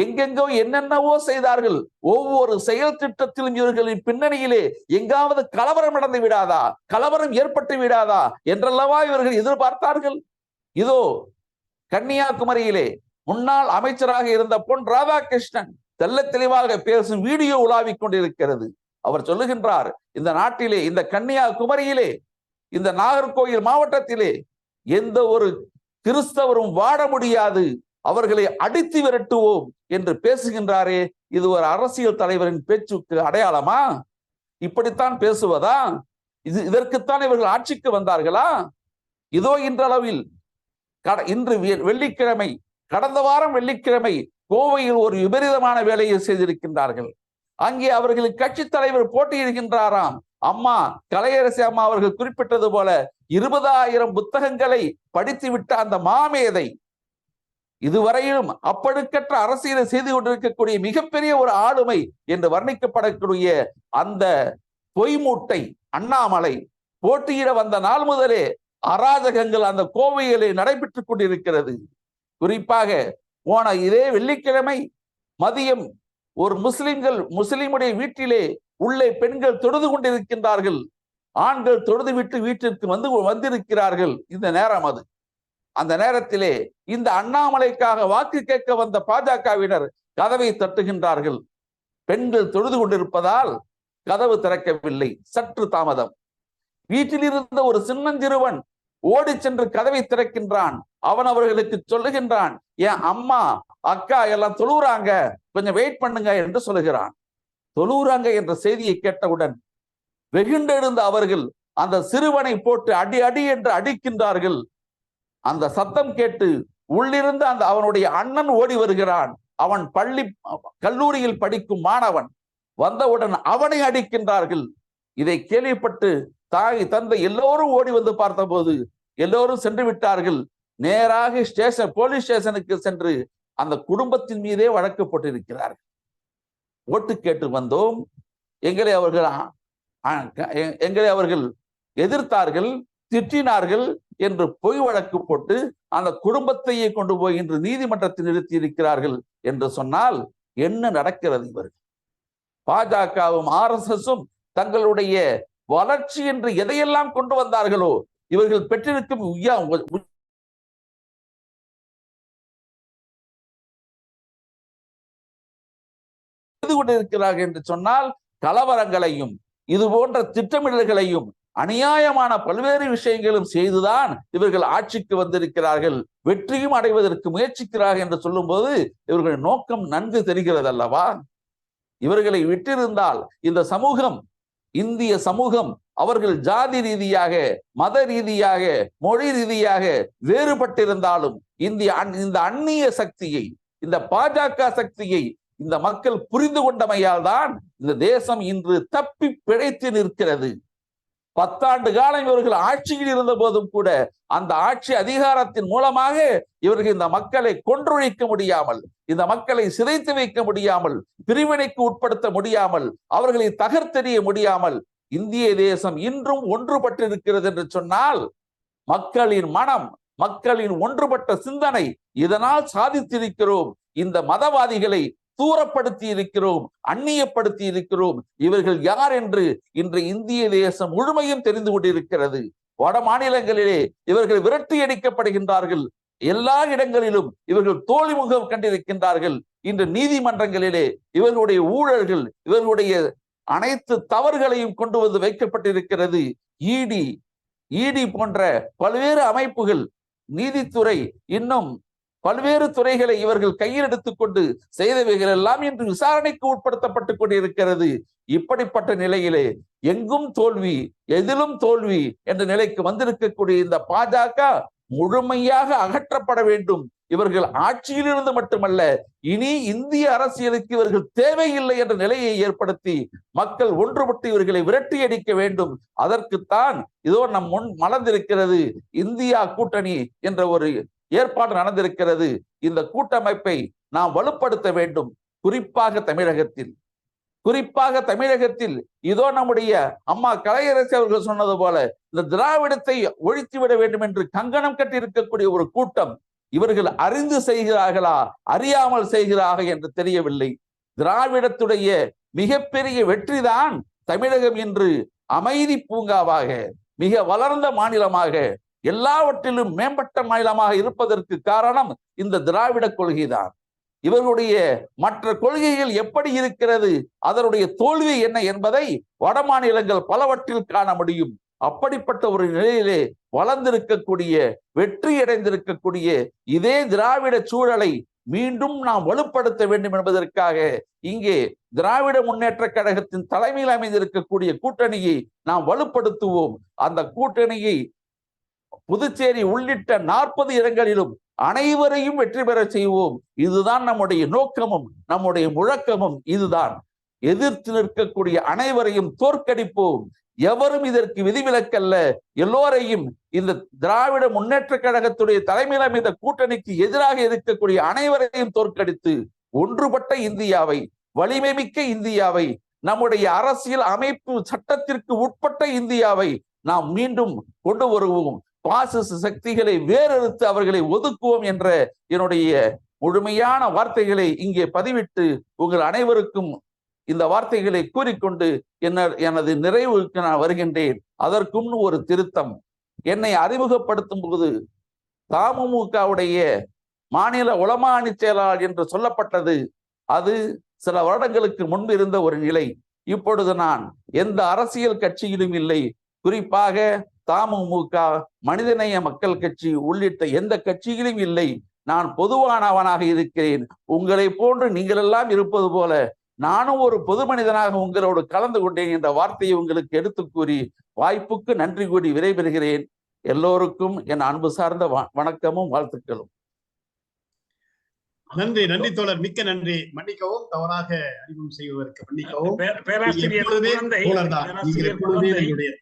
எங்கெங்கோ என்னென்னவோ செய்தார்கள். ஒவ்வொரு செயல் திட்டத்திலும் இவர்களின் பின்னணியிலே எங்காவது கலவரம் நடந்து விடாதா, கலவரம் ஏற்பட்டு விடாதா என்றல்லவா இவர்கள் எதிர்பார்த்தார்கள். இதோ கன்னியாகுமரியிலே முன்னாள் அமைச்சராக இருந்த பொன் ராதாகிருஷ்ணன் தெல்ல தெளிவாக பேசும் வீடியோ உலாவிக் கொண்டிருக்கிறது. அவர் சொல்லுகின்றார், இந்த நாட்டிலே, இந்த கன்னியாகுமரியிலே, இந்த நாகர்கோயில் மாவட்டத்திலே எந்த ஒரு கிறிஸ்தவரும் வாழ முடியாது, அவர்களை அடித்து விரட்டுவோம் என்று பேசுகின்றாரே. இது ஒரு அரசியல் தலைவரின் பேச்சுக்கு அடையாளமா? இப்படித்தான் பேசுவதா? இதற்குத்தான் இவர்கள் ஆட்சிக்கு வந்தார்களா? இதோ இன்றளவில் இன்று வெள்ளிக்கிழமை, கடந்த வாரம் வெள்ளிக்கிழமை கோவையில் ஒரு விபரீதமான வேலையை செய்திருக்கின்றார்கள். அங்கே அவர்களின் கட்சி தலைவர் போட்டியிடுகின்றாராம். அம்மா கலையரசி அம்மா அவர்கள் குறிப்பிட்டது போல 20,000 புத்தகங்களை படித்துவிட்ட அந்த மாமேதை, இதுவரையிலும் அப்பழுக்கற்ற அரசியலை செய்து கொண்டிருக்கக்கூடிய மிகப்பெரிய ஒரு ஆளுமை என்று வர்ணிக்கப்படக்கூடிய அந்த பொய் மூட்டை அண்ணாமலை போட்டியிட வந்த நாள் முதலே அராஜகங்கள் அந்த கோவையிலே நடைபெற்றுக் கொண்டிருக்கிறது. குறிப்பாக போன இதே வெள்ளிக்கிழமை மதியம் ஒரு முஸ்லிமுடைய வீட்டிலே உள்ளே பெண்கள் தொழுது கொண்டிருக்கின்றார்கள். ஆண்கள் தொழுது விட்டு வீட்டிற்கு வந்திருக்கிறார்கள். இந்த நேரம் அது. அந்த நேரத்திலே இந்த அண்ணாமலைக்காக வாக்கு கேட்க வந்த பாஜகவினர் கதவை தட்டுகின்றார்கள். பெண்கள் தொழுது கொண்டிருப்பதால் கதவு திறக்கவில்லை. சற்று தாமதம். வீட்டில் இருந்த ஒரு சின்னஞ்சிறுவன் ஓடி சென்று கதவை திறக்கின்றான். அவன் அவர்களுக்கு சொல்லுகின்றான், என் அம்மா அக்கா எல்லாம் தொழுறாங்க, கொஞ்சம் வெயிட் பண்ணுங்க என்று சொல்லுகிறான். தொழுறாங்க என்ற செய்தியை கேட்டவுடன் வெகுண்டெழுந்த அவர்கள் அந்த சிறுவனை போட்டு அடி அடி என்று அடிக்கின்றார்கள். அந்த சத்தம் கேட்டு உள்ளிருந்து அவனுடைய அண்ணன் ஓடி வருகிறான். அவன் கல்லூரியில் படிக்கும் மாணவன். வந்தவுடன் அவனை அடிக்கின்றார்கள். இதை கேள்விப்பட்டு தாய் தந்தை எல்லோரும் ஓடி வந்து பார்த்தபோது எல்லோரும் சென்று விட்டார்கள். நேராக போலீஸ் ஸ்டேஷனுக்கு சென்று அந்த குடும்பத்தின் மீதே வழக்கு போட்டிருக்கிறார்கள். ஓட்டு கேட்டு வந்தோம், எங்களை அவர்கள் எதிர்த்தார்கள், திட்டினார்கள் என்று பொய் வழக்கு போட்டு அந்த குடும்பத்தையே கொண்டு போய் இன்று நீதிமன்றத்தில் நிறுத்தி இருக்கிறார்கள் என்று சொன்னால் என்ன நடக்கிறது? இவர்கள் பாஜகவும் RSSும் தங்களுடைய வளர்ச்சி என்று எதையெல்லாம் கொண்டு வந்தார்களோ இவர்கள் பெற்றிருக்கும் கொண்டிருக்கிறார்கள் என்று சொன்னால் கலவரங்களையும் இது போன்ற திட்டமிடல்களையும் அநியாயமான பல்வேறு விஷயங்களும் செய்துதான் இவர்கள் ஆட்சிக்கு வந்திருக்கிறார்கள். வெற்றியும் அடைவதற்கு முயற்சிக்கிறார்கள் என்று சொல்லும் போது இவர்கள் நோக்கம் நன்கு தெரிகிறது அல்லவா? இவர்களை விட்டிருந்தால் இந்த சமூகம், இந்திய சமூகம், அவர்கள் ஜாதி ரீதியாக, மத ரீதியாக, மொழி ரீதியாக வேறுபட்டிருந்தாலும் இந்த அந்நிய சக்தியை, இந்த பாஜக சக்தியை இந்த மக்கள் புரிந்து கொண்டமையால் தான் இந்த தேசம் இன்று தப்பி பிழைத்து நிற்கிறது. 10 ஆண்டு காலம் இவர்கள் ஆட்சியில் இருந்த போதும் கூட அந்த ஆட்சி அதிகாரத்தின் மூலமாக இவர்கள் இந்த மக்களை கொன்றொழிக்க முடியாமல், இந்த மக்களை சிதைத்து வைக்க முடியாமல், பிரிவினைக்கு உட்படுத்த முடியாமல், அவர்களை தகர்த்தெறிய முடியாமல் இந்திய தேசம் இன்றும் ஒன்றுபட்டிருக்கிறது என்று சொன்னால் மக்களின் மனம், மக்களின் ஒன்றுபட்ட சிந்தனை, இதனால் சாதித்திருக்கிறோம். இந்த மதவாதிகளை தூரப்படுத்தி இருக்கிறோம், அந்நியப்படுத்தி இருக்கிறோம். இவர்கள் யார் என்று இன்று இந்திய தேசம் முழுமையும் தெரிந்து கொண்டிருக்கிறது. வட மாநிலங்களிலே இவர்கள் விரட்டி அடிக்கப்படுகின்றார்கள். எல்லா இடங்களிலும் இவர்கள் தோல்வி முகம் கண்டிருக்கின்றார்கள். இன்று நீதிமன்றங்களிலே இவர்களுடைய ஊழல்கள், இவர்களுடைய அனைத்து தவறுகளையும் கொண்டு வந்து வைக்கப்பட்டிருக்கிறது. இடி போன்ற பல்வேறு அமைப்புகள், நீதித்துறை, இன்னும் பல்வேறு துறைகளை இவர்கள் கையில் எடுத்துக்கொண்டு செய்தவைகள் எல்லாம் இன்று விசாரணைக்கு உட்படுத்தப்பட்டுக் கொண்டிருக்கிறது. இப்படிப்பட்ட நிலையிலே எங்கும் தோல்வி, எதிலும் தோல்வி என்ற நிலைக்கு வந்திருக்கக்கூடிய இந்த பாஜக முழுமையாக அகற்றப்பட வேண்டும். இவர்கள் ஆட்சியிலிருந்து மட்டுமல்ல, இனி இந்திய அரசியலுக்கு இவர்கள் தேவையில்லை என்ற நிலையை ஏற்படுத்தி மக்கள் ஒன்றுபட்டு இவர்களை விரட்டி அடிக்க வேண்டும். அதற்குத்தான் இதோ நம் முன் மலர்ந்திருக்கிறது இந்தியா கூட்டணி என்ற ஒரு ஏற்பாடு நடந்திருக்கிறது. இந்த கூட்டமைப்பை நாம் வலுப்படுத்த வேண்டும். குறிப்பாக தமிழகத்தில் இதோ நம்முடைய அம்மா கலையரசி அவர்கள் சொன்னது போல இந்த திராவிடத்தை ஒழித்துவிட வேண்டும் என்று கங்கணம் கட்டியிருக்கக்கூடிய ஒரு கூட்டம். இவர்கள் அறிந்து செய்கிறார்களா, அறியாமல் செய்கிறார்கள் என்று தெரியவில்லை. திராவிடத்துடைய மிகப்பெரிய வெற்றிதான் தமிழகம் இன்று அமைதி பூங்காவாக, மிக வளர்ந்த மாநிலமாக, எல்லாவற்றிலும் மேம்பட்ட மாநிலமாக இருப்பதற்கு காரணம் இந்த திராவிட கொள்கைதான். இவர்களுடைய மற்ற கொள்கைகள் எப்படி இருக்கிறது, அதனுடைய தோல்வி என்ன என்பதை வட மாநிலங்கள் பலவற்றில் காண முடியும். அப்படிப்பட்ட ஒரு நிலையிலே வளர்ந்திருக்கக்கூடிய, வெற்றி அடைந்திருக்கக்கூடிய இதே திராவிட சூழலை மீண்டும் நாம் வலுப்படுத்த வேண்டும் என்பதற்காக இங்கே திராவிட முன்னேற்ற கழகத்தின் தலைமையில் அமைந்திருக்கக்கூடிய கூட்டணியை நாம் வலுப்படுத்துவோம். அந்த கூட்டணியை புதுச்சேரி உள்ளிட்ட 40 இடங்களிலும் அனைவரையும் வெற்றி பெற செய்வோம். இதுதான் நம்முடைய நோக்கமும் நம்முடைய முழக்கமும். இதுதான் எதிர்த்து நிற்கக்கூடிய அனைவரையும் தோற்கடிப்போம். எவரும் இதற்கு விதிவிலக்கல்ல. எல்லோரையும் இந்த திராவிட முன்னேற்ற கழகத்துடைய தலைமையில் அமைந்த கூட்டணிக்கு எதிராக இருக்கக்கூடிய அனைவரையும் தோற்கடித்து ஒன்றுபட்ட இந்தியாவை, வலிமை மிக்க இந்தியாவை, நம்முடைய அரசியல் அமைப்பு சட்டத்திற்கு உட்பட்ட இந்தியாவை நாம் மீண்டும் கொண்டு வருவோம். பாசிச சக்திகளை வேறறுத்து அவர்களை ஒதுக்குவோம் என்ற என்னுடைய முழுமையான வார்த்தைகளை இங்கே பதிவிட்டு உங்கள் அனைவருக்கும் இந்த வார்த்தைகளை கூறிக்கொண்டு எனது நிறைவுக்கு நான் வருகின்றேன். அதற்கும் ஒரு திருத்தம். என்னை அறிமுகப்படுத்தும் போது தமுமுகவுடைய மாநில உலமா அணி செயலாளர் என்று சொல்லப்பட்டது. அது சில வருடங்களுக்கு முன்பு இருந்த ஒரு நிலை. இப்பொழுது நான் எந்த அரசியல் கட்சியிலும் இல்லை. குறிப்பாக தமுமுக, மனிதநேய மக்கள் கட்சி உள்ளிட்ட எந்த கட்சியிலும் இல்லை. நான் பொதுவானவனாக இருக்கிறேன். உங்களை போன்று நீங்கள் எல்லாம் இருப்பது போல நானும் ஒரு பொது மனிதனாக உங்களோடு கலந்து கொண்டேன் என்ற வார்த்தையை உங்களுக்கு எடுத்து கூறி வாய்ப்புக்கு நன்றி கூறி விடைபெறுகிறேன். எல்லோருக்கும் என் அன்பு சார்ந்த வணக்கமும் வாழ்த்துக்களும். நன்றி தோழர், மிக்க நன்றி. மன்னிக்கவும், தவறாக அறிமுகம் செய்வதற்கு மன்னிக்கவும்.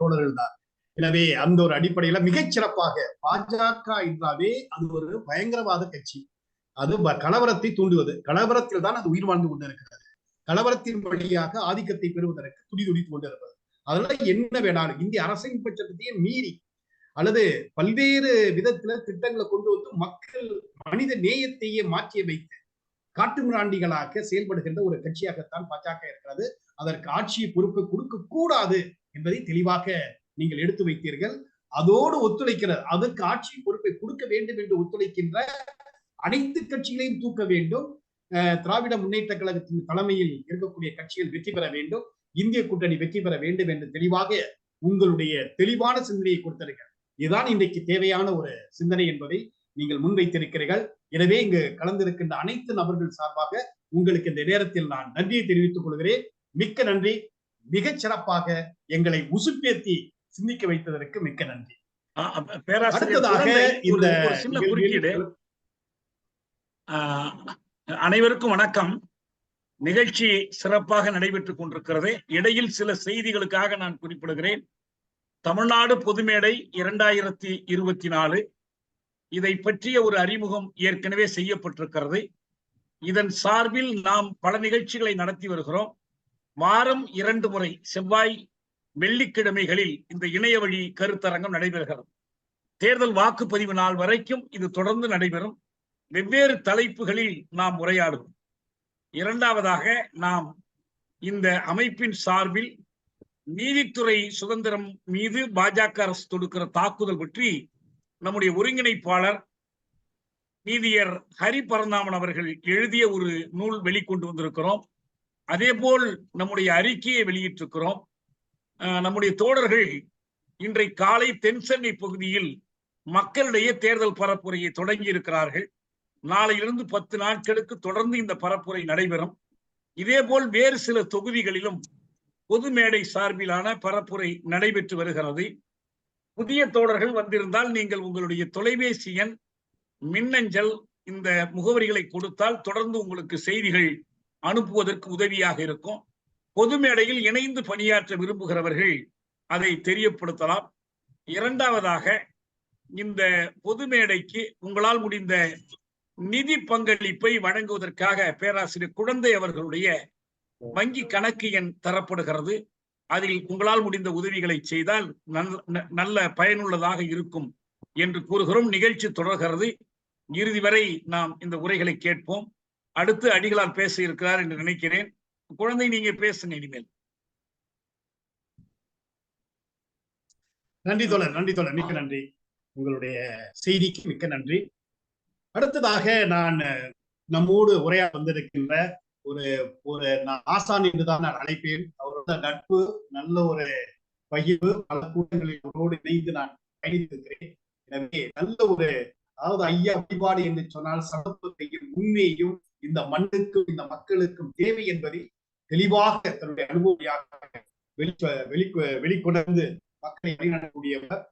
தோழர்கள் தான். எனவே அந்த ஒரு அடிப்படையில மிகச்சிறப்பாக பாஜக என்றாவே அது ஒரு பயங்கரவாத கட்சி. அது கலவரத்தை தூண்டுவது. கலவரத்தில் தான் அது உயிர் வாழ்ந்து கொண்டிருக்கிறது. கலவரத்தின் வழியாக ஆதிக்கத்தை பெறுவதற்கு துடிதுடித்து கொண்டிருப்பது. அதெல்லாம் என்ன வேணாலும் இந்திய அரசியல் சட்டத்தையே மீறி அல்லது பல்வேறு விதத்துல திட்டங்களை கொண்டு வந்து மக்கள் மனித நேயத்தையே மாற்றி வைத்து காட்டுமிராண்டிகளாக செயல்படுகின்ற ஒரு கட்சியாகத்தான் பாஜக இருக்கிறது. அதற்கு ஆட்சியை பொறுப்பை கொடுக்க கூடாது என்பதை தெளிவாக நீங்கள் எடுத்து வைத்தீர்கள். அதோடு ஒத்துழைக்கிறது, அதற்கு ஆட்சி பொறுப்பை கொடுக்க வேண்டும் என்று ஒத்துழைக்கின்ற அனைத்து கட்சிகளையும் தூக்க வேண்டும். திராவிட முன்னேற்ற கழகத்தின் தலைமையில் இருக்கக்கூடிய கட்சிகள் வெற்றி பெற வேண்டும், இந்திய கூட்டணி வெற்றி பெற வேண்டும் என்று தெளிவாக உங்களுடைய தெளிவான சிந்தனையை கொடுத்தீர்கள். இதுதான் இன்றைக்கு தேவையான ஒரு சிந்தனை என்பதை நீங்கள் முன்வைத்திருக்கிறீர்கள். எனவே இங்கு கலந்திருக்கின்ற அனைத்து நபர்கள் சார்பாக உங்களுக்கு இந்த நேரத்தில் நான் நன்றியை தெரிவித்துக் கொள்கிறேன். மிக்க நன்றி. மிகச் சிறப்பாக எங்களை உசுப்பேத்தி சிந்திக்க வைத்ததற்கு மிக்க நன்றி. அடுத்ததாக இந்த குறுக்கீடு. அனைவருக்கும் வணக்கம். நிகழ்ச்சி சிறப்பாக நடைபெற்றுக் கொண்டிருக்கிறது. இடையில் சில செய்திகளுக்காக நான் குறிப்பிடுகிறேன். தமிழ்நாடு பொதுமேடை 2024 இதை பற்றிய ஒரு அறிமுகம் ஏற்கனவே செய்யப்பட்டிருக்கிறது. இதன் சார்பில் நாம் பல நிகழ்ச்சிகளை நடத்தி வருகிறோம். வாரம் 2 முறை செவ்வாய் வெள்ளிக்கிழமைகளில் இந்த இணைய வழி கருத்தரங்கம் நடைபெறுகிறது. தேர்தல் வாக்குப்பதிவு நாள் வரைக்கும் இது தொடர்ந்து நடைபெறும். வெவ்வேறு தலைப்புகளில் நாம் உரையாடுவோம். இரண்டாவதாக, நாம் இந்த அமைப்பின் சார்பில் நீதித்துறை சுதந்திரம் மீது பாஜக அரசு தொடுக்கிற தாக்குதல் பற்றி நம்முடைய ஒருங்கிணைப்பாளர் நீதியர் ஹரி பரந்தாமன் அவர்கள் எழுதிய ஒரு நூல் வெளிக்கொண்டு வந்திருக்கிறோம். அதே போல் நம்முடைய அறிக்கையை வெளியிட்டிருக்கிறோம். நம்முடைய தோழர்கள் இன்றைக்கு காலை தென் சென்னை பகுதியில் மக்களிடையே தேர்தல் பரப்புரையை தொடங்கி இருக்கிறார்கள். நாளையிலிருந்து 10 நாட்களுக்கு தொடர்ந்து இந்த பரப்புரை நடைபெறும். இதே போல் வேறு சில தொகுதிகளிலும் பொது மேடை சார்பிலான பரப்புரை நடைபெற்று வருகிறது. புதிய தோழர்கள் வந்திருந்தால் நீங்கள் உங்களுடைய தொலைபேசி எண், மின்னஞ்சல், இந்த முகவரிகளை கொடுத்தால் தொடர்ந்து உங்களுக்கு செய்திகள் அனுப்புவதற்கு உதவியாக இருக்கும். பொது மேடையில் இணைந்து பணியாற்ற விரும்புகிறவர்கள் அதை தெரியப்படுத்தலாம். இரண்டாவதாக, இந்த பொது மேடைக்கு உங்களால் முடிந்த நிதி பங்களிப்பை வழங்குவதற்காக பேராசிரியர் குழந்தை அவர்களுடைய வங்கி கணக்கு எண் தரப்படுகிறது. அதில் உங்களால் முடிந்த உதவிகளை செய்தால் நல்ல பயனுள்ளதாக இருக்கும் என்று கூறுகிறோம். நிகழ்ச்சி தொடர்கிறது. இறுதி வரை நாம் இந்த உரைகளை கேட்போம். அடுத்து அடிகளார் பேச இருக்கிறார் என்று நினைக்கிறேன். குழந்தை, நீங்க பேசுங்க இனிமேல். நன்றி தோழர், நன்றி தோழர், மிக்க நன்றி. உங்களுடைய செய்திக்கு மிக்க நன்றி. அடுத்ததாக நான் நம்மோடு உரையாட வந்திருக்கின்ற ஒரு ஆசான் என்றுதான் நான் அழைப்பேன். அவரோட நட்பு, நல்ல ஒரு பகிர்வு, பல கூட்டங்களில் அவரோடு இணைந்து நான் பயணித்திருக்கிறேன். எனவே நல்ல ஒரு, அதாவது ஐயா வழிபாடு என்று சொன்னால் சமத்துவத்தையும் உண்மையையும் இந்த மண்ணுக்கும் இந்த மக்களுக்கும் தேவை என்பதை தெளிவாக தன்னுடைய அனுபவியாக வெளிக்கொணர்ந்து மக்களை வழிநடத்தக்கூடியவர்.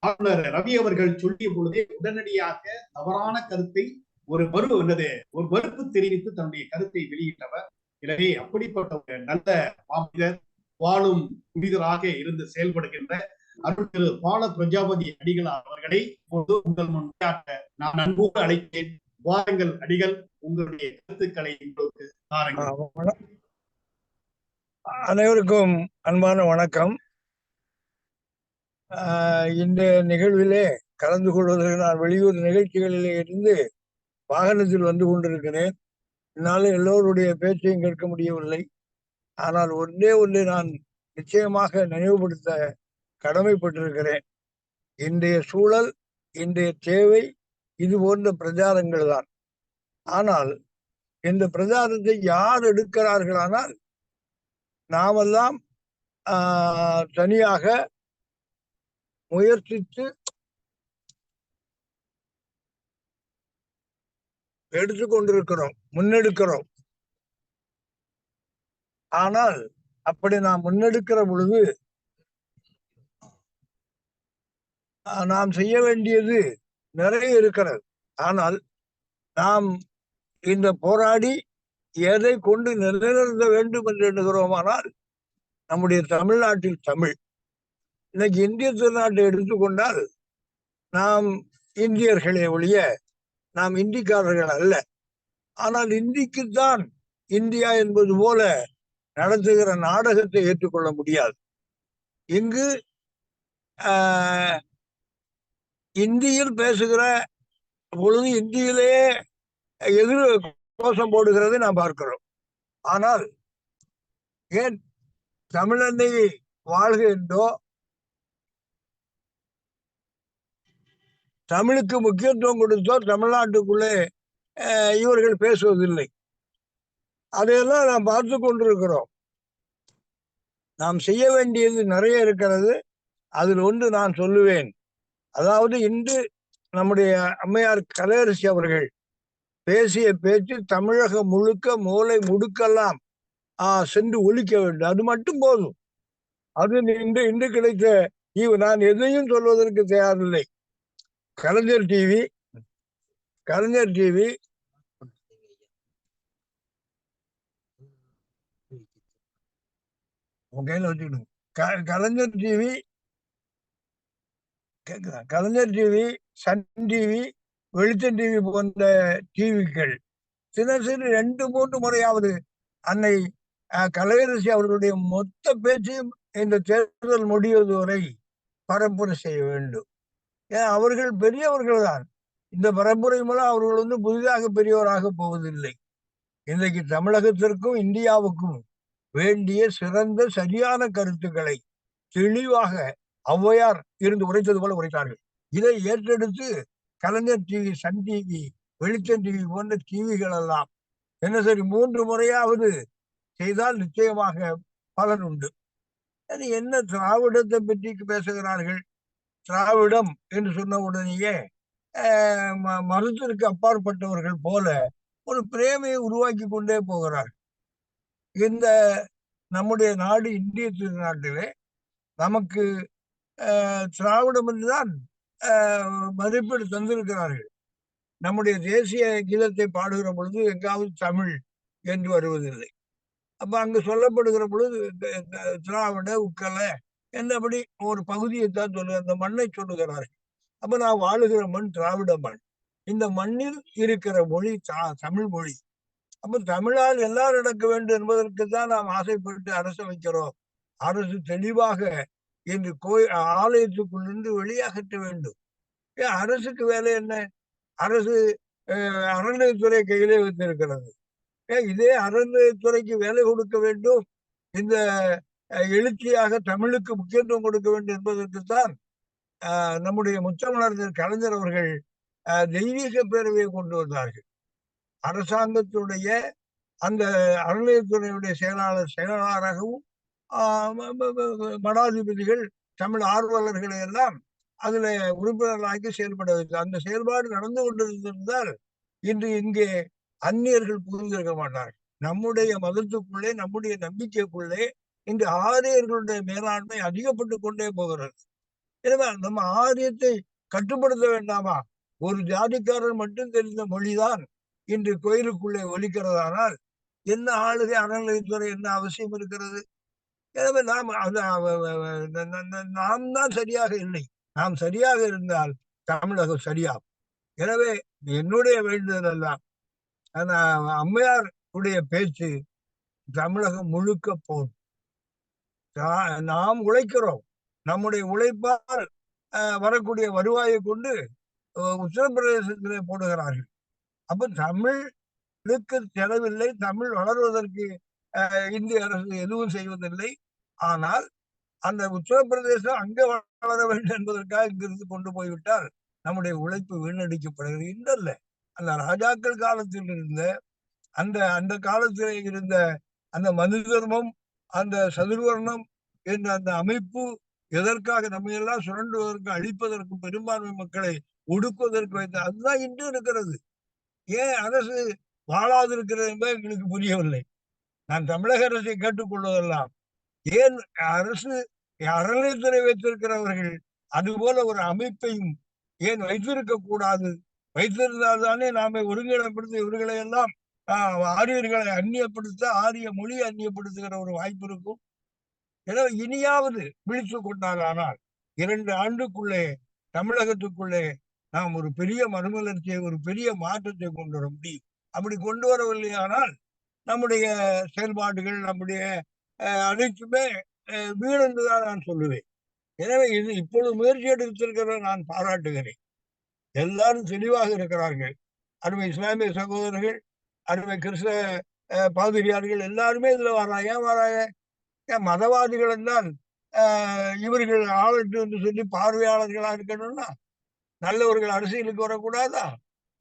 ஆளுநர் ரவி அவர்கள் சொல்லிய பொழுதே உடனடியாக தவறான கருத்தை ஒரு மறுப்பு தெரிவித்து தன்னுடைய கருத்தை வெளியிட்டவர். எனவே அப்படிப்பட்ட ஒரு நல்ல மாமனிதர், வாழும் புனிதராக இருந்து செயல்படுகின்ற அருள் திரு பால பிரஜாபதி அடிகளார் அவர்களை உங்கள் முன்பாக நான் அன்போடு அழைத்தேன். வாருங்கள் அடிகள், உங்களுடைய கருத்துக்களை உங்களுக்கு தாருங்கள். அனைவருக்கும் அன்பான வணக்கம். இந்த நிகழ்விலே கலந்து கொள்வதற்கு நான் வெளியூர் நிகழ்ச்சிகளிலே இருந்து வாகனத்தில் வந்து கொண்டிருக்கிறேன். என்னால் எல்லோருடைய பேச்சையும் கேட்க முடியவில்லை. ஆனால் ஒன்றை நான் நிச்சயமாக நினைவுபடுத்த கடமைப்பட்டிருக்கிறேன். இன்றைய சூழல், இன்றைய தேவை இது போன்ற பிரச்சாரங்கள் தான். ஆனால் இந்த பிரச்சாரத்தை யார் எடுக்கிறார்களானால் நாமெல்லாம் தனியாக முயற்சித்து எடுத்துக்கொண்டிருக்கிறோம், முன்னெடுக்கிறோம். ஆனால் அப்படி நாம் முன்னெடுக்கிற பொழுது நாம் செய்ய வேண்டியது நிறைய இருக்கிறது. ஆனால் நாம் இந்த போராடி எதை கொண்டு நிலைநிறுத்த வேண்டும் என்று எண்ணுகிறோமானால் நம்முடைய தமிழ்நாட்டில் தமிழ். இன்னைக்கு இந்திய திருநாட்டை எடுத்துக்கொண்டால் நாம் இந்தியர்களே ஒழிய நாம் இந்திக்காரர்கள் அல்ல. ஆனால் இந்திக்குத்தான் இந்தியா என்பது போல நடத்துகிற நாடகத்தை ஏற்றுக்கொள்ள முடியாது. இங்கு இந்தியில் பேசுகிற பொழுது இந்தியிலேயே எதிர் கோஷம் போடுகிறதை நாம் பார்க்கிறோம். ஆனால் ஏன் தமிழனை வாழ்க என்றோ, தமிழுக்கு முக்கியத்துவம் கொடுத்தோ தமிழ்நாட்டுக்குள்ளே இவர்கள் பேசுவதில்லை. அதையெல்லாம் நாம் பார்த்து கொண்டிருக்கிறோம். நாம் செய்ய வேண்டியது நிறைய இருக்கிறது. அதில் ஒன்று நான் சொல்லுவேன். அதாவது இன்று நம்முடைய அம்மையார் கலையரசி அவர்கள் பேசிய பேச்சு தமிழகம் முழுக்க மூலை முடுக்கெல்லாம் சென்று ஒலிக்க வேண்டும். அது மட்டும் போதும். அது இன்று கிடைத்த நான் எதையும் சொல்வதற்கு தயாரில்லை. கலைஞர் டிவி வச்சுக்கணும். கலைஞர் டிவி, சன் டிவி, வெளிச்சம் டிவி போன்ற டிவிகள் தினசரி 2-3 முறையாவது அன்னை கலையரசி அவர்களுடைய மொத்த பேச்சையும் இந்த தேர்தல் முடிவது வரை பரப்புரை செய்ய வேண்டும். ஏன், அவர்கள் பெரியவர்கள் தான். இந்த பரப்புரை மூலம் அவர்கள் புதிதாக பெரியவராக போவதில்லை. இன்றைக்கு தமிழகத்திற்கும் இந்தியாவுக்கும் வேண்டிய சிறந்த சரியான கருத்துக்களை தெளிவாக ஔவையார் இருந்து உரைத்தது போல உரைத்தார்கள். இதை ஏற்றெடுத்து கலைஞர் டிவி, சன் டிவி, வெளிச்சம் டிவி போன்ற டிவிகள் எல்லாம் தினசரி 3 முறையாவது செய்தால் நிச்சயமாக பலன் உண்டு. என்ன திராவிடத்தை பற்றி பேசுகிறார்கள்? திராவிடம் என்று சொன்ன உடனேயே மதத்திற்கு அப்பாற்பட்டவர்கள் போல ஒரு பிரேமையை உருவாக்கி கொண்டே போகிறார்கள். இந்த நம்முடைய நாடு இந்திய திருநாட்டிலே நமக்கு திராவிடம் என்றுதான் மதிப்பீடு தந்திருக்கிறார்கள். நம்முடைய தேசிய கீதத்தை பாடுகிற பொழுது எங்காவது தமிழ் என்று வருவதில்லை. அப்ப அங்கு சொல்லப்படுகிற பொழுது திராவிட உக்கல என்றபடி ஒரு பகுதியை தான் சொல்லு, அந்த மண்ணை சொல்லுகிறார்கள். அப்ப நான் வாழுகிற மண் திராவிட மண். இந்த மண்ணில் இருக்கிற மொழி தமிழ் மொழி. அப்ப தமிழால் எல்லாம் நடக்க வேண்டும் என்பதற்கு தான் நாம் ஆசைப்பட்டு அரசு வைக்கிறோம். அரசு தெளிவாக இன்று ஆலயத்துக்குள்ளிருந்து வெளியாகட்ட வேண்டும். அரசுக்கு வேலை என்ன? அரசு அறநிலையத்துறை கையிலே வைத்திருக்கிறது. இதே அறநிலையத்துறைக்கு வேலை கொடுக்க வேண்டும், இந்த எழுச்சியாக தமிழுக்கு முக்கியத்துவம் கொடுக்க வேண்டும் என்பதற்குத்தான் நம்முடைய முத்தமிழறிஞர் கலைஞர் அவர்கள் தெய்வீக பேரவையை கொண்டு வந்தார்கள். அரசாங்கத்துடைய அந்த அறநிலையத்துறையுடைய செயலாளராகவும் மடாதிபதிகள் தமிழ் ஆர்வலர்களை எல்லாம் அதுல உறுப்பினர்களாக்கி செயல்பட வைத்தார். அந்த செயல்பாடு நடந்து கொண்டிருந்தால் இன்று இங்கே அந்நியர்கள் புரிந்திருக்க மாட்டார்கள். நம்முடைய மதத்துக்குள்ளே, நம்முடைய நம்பிக்கைக்குள்ளே இன்று ஆரியர்களுடைய மேலாண்மை அதிகப்பட்டு கொண்டே போகிறது. எனவே நம்ம ஆரியத்தை கட்டுப்படுத்த வேண்டாமா? ஒரு ஜாதிக்காரர் மட்டும் தெரிந்த மொழிதான் இன்று கோயிலுக்குள்ளே ஒலிக்கிறதானால் என்ன ஆளுகை அறநிலையத்துறை என்ன அவசியம் இருக்கிறது? எனவே நாம் தான் சரியாக இல்லை. நாம் சரியாக இருந்தால் தமிழகம் சரியாகும். எனவே என்னுடைய வேண்டுதல் எல்லாம் அம்மையார் உடைய பேச்சு தமிழகம் முழுக்க போதும். நாம் உழைக்கிறோம். நம்முடைய உழைப்பால் வரக்கூடிய வருவாயை கொண்டு உத்தரப்பிரதேசத்திலே போடுகிறார்கள். அப்ப தமிழுக்கு செலவில்லை. தமிழ் வளர்வதற்கு இந்திய அரசு எதுவும் செய்வதில்லை. ஆனால் அந்த உத்தரப்பிரதேசம் அங்க வளர வேண்டும் என்பதற்காக இங்கிருந்து கொண்டு போய்விட்டால் நம்முடைய உழைப்பு வீணடிக்கப்படுகிறது. இன்றல்ல, அந்த ராஜாக்கள் காலத்தில் இருந்த அந்த காலத்திலே இருந்த அந்த மனு தர்மம், அந்த சதுர்வர்ணம் என்ற அந்த அமைப்பு எதற்காக நம்ம எல்லாம் சுரண்டுவதற்கு, அழிப்பதற்கு, பெரும்பான்மை மக்களை ஒடுக்குவதற்கு வைத்த அதுதான் இன்று இருக்கிறது. ஏன் அரசு வாழாதிருக்கிறது என்பது எங்களுக்கு புரியவில்லை. நான் தமிழக அரசை கேட்டுக்கொள்வதெல்லாம், ஏன் அரசு அறநிலையத்துறை வைத்திருக்கிறவர்கள் அதுபோல ஒரு அமைப்பையும் ஏன் வைத்திருக்க கூடாது? வைத்திருந்தால்தானே நாம ஒருங்கிணைப்படுத்த இவர்களை எல்லாம் ஆரியர்களை அந்நியப்படுத்த, ஆரிய மொழி அந்நியப்படுத்துகிற ஒரு வாய்ப்பு இருக்கும். எனவே இனியாவது விழித்து கொண்டால் 2 ஆண்டுக்குள்ளே தமிழகத்துக்குள்ளே நாம் ஒரு பெரிய மறுமலர்ச்சியை, ஒரு பெரிய மாற்றத்தை கொண்டு வர முடியும். அப்படி கொண்டு வரவில்லையானால் நம்முடைய செயல்பாடுகள், நம்முடைய அனைத்துமே வீண் என்றுதான் நான் சொல்லுவேன். எனவே இது இப்பொழுது முயற்சி எடுத்திருக்கிறத நான் பாராட்டுகிறேன். எல்லாரும் தெளிவாக இருக்கிறார்கள். அருமை இஸ்லாமிய சகோதரர்கள், அருமை கிறிஸ்தவ பாதிரியார்கள் எல்லாருமே இதுல வராங்க. ஏன் வராங்க? மதவாதிகள் என்றால் இவர்கள் ஆளட்டு என்று சொல்லி பார்வையாளர்களா இருக்கணும்னா நல்லவர்கள் அரசியலுக்கு வரக்கூடாதா?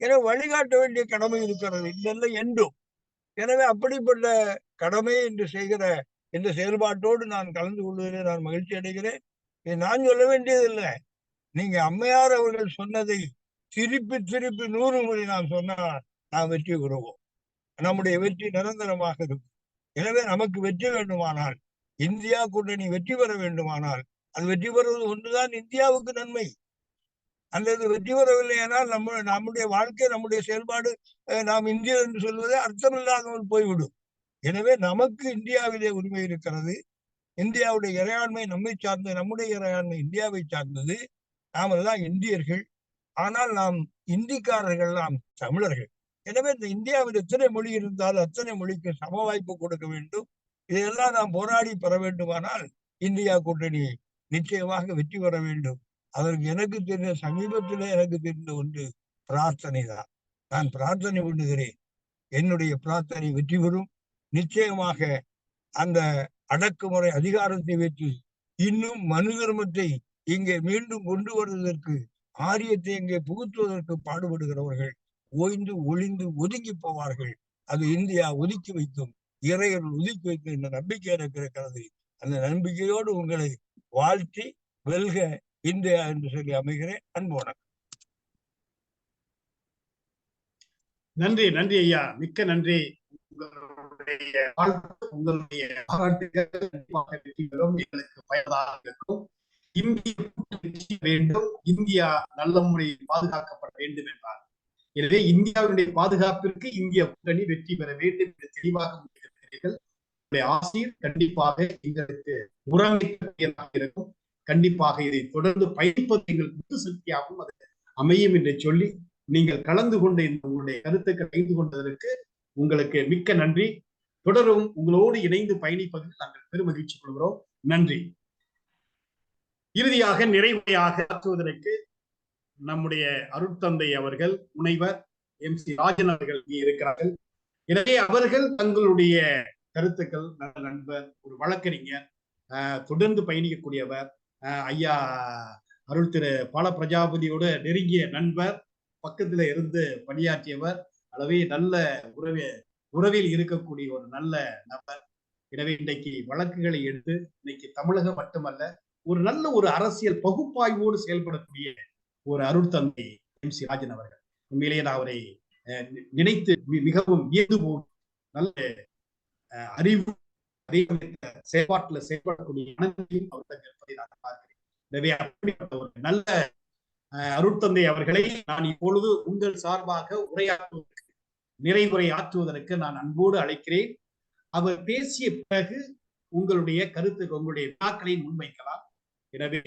எனவே வழிகாட்ட வேண்டிய கடமை இருக்கிறது இதெல்லாம் என்றும். எனவே அப்படிப்பட்ட கடமையை இன்று செய்கிற இந்த செயல்பாட்டோடு நான் கலந்து கொள்வதில் நான் மகிழ்ச்சி அடைகிறேன். நான் சொல்ல வேண்டியதில்லை. நீங்க அம்மையார் அவர்கள் சொன்னதை திருப்பி 100 முறை நாம் சொன்னால் நாம் வெற்றி பெறுவோம். நம்முடைய வெற்றி நிரந்தரமாக இருக்கும். எனவே நமக்கு வெற்றி வேண்டுமானால், இந்தியா கூட்டணி வெற்றி பெற வேண்டுமானால், அது வெற்றி பெறுவது ஒன்றுதான் இந்தியாவுக்கு நன்மை. அல்லது வெற்றி பெறவில்லையானால் நம்முடைய வாழ்க்கை, நம்முடைய செயல்பாடு, நாம் இந்தியர் என்று சொல்வதே அர்த்தமில்லாமல் போய்விடும். எனவே நமக்கு இந்தியாவிலே உரிமை இருக்கிறது. இந்தியாவுடைய இறையாண்மை நம்மை சார்ந்தது, நம்முடைய இறையாண்மை இந்தியாவை சார்ந்தது. நாம் எல்லாம் இந்தியர்கள். ஆனால் நாம் இந்திக்காரர்கள், நாம் தமிழர்கள். எனவே இந்த இந்தியாவில் எத்தனை மொழி இருந்தால் அத்தனை மொழிக்கு சம வாய்ப்பு கொடுக்க வேண்டும். இதையெல்லாம் நாம் போராடி பெற வேண்டுமானால் இந்தியா கூட்டணி நிச்சயமாக வெற்றி பெற வேண்டும். அதற்கு எனக்கு தெரிந்த, சமீபத்திலே எனக்கு தெரிந்த ஒன்று பிரார்த்தனை தான். நான் பிரார்த்தனை பண்ணுகிறேன், என்னுடைய பிரார்த்தனை வெற்றி பெறும். நிச்சயமாக அந்த அடக்குமுறை அதிகாரத்தை வைத்து இன்னும் மனு தர்மத்தை இங்கே மீண்டும் கொண்டு வருவதற்கு, ஆரியத்தை இங்கே புகுத்துவதற்கு பாடுபடுகிறவர்கள் ஓய்ந்து ஒளிந்து ஒதுங்கி போவார்கள். அது இந்தியா ஒதுக்கி வைக்கும், இறையர்கள் ஒதுக்கி வைக்கும் என்ற நம்பிக்கை எனக்கு இருக்கிறது. அந்த நம்பிக்கையோடு உங்களை வாழ்த்தி வெல்க இந்தியா என்று சொல்லி அமைகிறேன். அன்பு வணக்கம். நன்றி, நன்றி ஐயா, மிக்க நன்றி. உங்களுடைய எங்களுக்கு பயனாக இருக்கும். இந்தியா வேண்டும், இந்தியா நல்ல முறையில் பாதுகாக்கப்பட வேண்டும் என்றால் எனவே இந்தியாவுடைய பாதுகாப்பிற்கு இந்திய கூட்டணி வெற்றி பெற வேண்டும் என்று தெளிவாக முடித்திருக்கிறீர்கள். ஆசிரியர் கண்டிப்பாக எங்களுக்கு உரமையாக இருக்கும். கண்டிப்பாக இதை தொடர்ந்து பயணிப்பது எங்களுக்கு முழு சக்தியாகவும் அது அமையும் என்று சொல்லி நீங்கள் கலந்து கொண்ட இந்த உங்களுடைய கருத்துக்கள் அறிந்து கொண்டதற்கு உங்களுக்கு மிக்க நன்றி. தொடரும் உங்களோடு இணைந்து பயணிப்பதில் நாங்கள் பெருமகிழ்ச்சி கொள்கிறோம். நன்றி. இறுதியாக நிறைவுரையாக ஆற்றுவதற்கு நம்முடைய அருட்தந்தை அவர்கள் முனைவர் MC ராஜன் அவர்கள் இங்கே இருக்கிறார்கள். எனவே அவர்கள் தங்களுடைய கருத்துக்கள், நல்ல நண்பர், ஒரு வழக்கறிஞர், தொடர்ந்து பயணிக்கக்கூடியவர், ஐயா அருள் திரு பால பிரஜாபதியோட நெருங்கிய நண்பர், பக்கத்துல இருந்து பணியாற்றியவர், அளவே நல்ல உறவில் இருக்கக்கூடிய ஒரு நல்ல நபர். எனவே இன்றைக்கு வழக்குகளை எடுத்து இன்னைக்கு தமிழகம் மட்டுமல்ல ஒரு நல்ல ஒரு அரசியல் பகுப்பாய்வோடு செயல்படக்கூடிய ஒரு அருட்தந்தை MC ராஜன் அவர்கள். உண்மையிலேயே நான் அவரை நினைத்து மிகவும் வியந்து போகும். நல்ல அறிவு செயல்பாட்டில் செயல்படக்கூடிய அனைத்தையும் அவர்கள் இருப்பதை நான் பார்க்கிறேன். எனவே அப்படிப்பட்ட ஒரு நல்ல அருட்தந்தை அவர்களை நான் இப்பொழுது உங்கள் சார்பாக உரையாற்றுவதற்கு, நிறைவுரை ஆற்றுவதற்கு நான் அன்போடு அழைக்கிறேன். அவர் பேசிய பிறகு உங்களுடைய கருத்துக்கு, உங்களுடைய வினாக்களை முன்வைக்கலாம். எனவே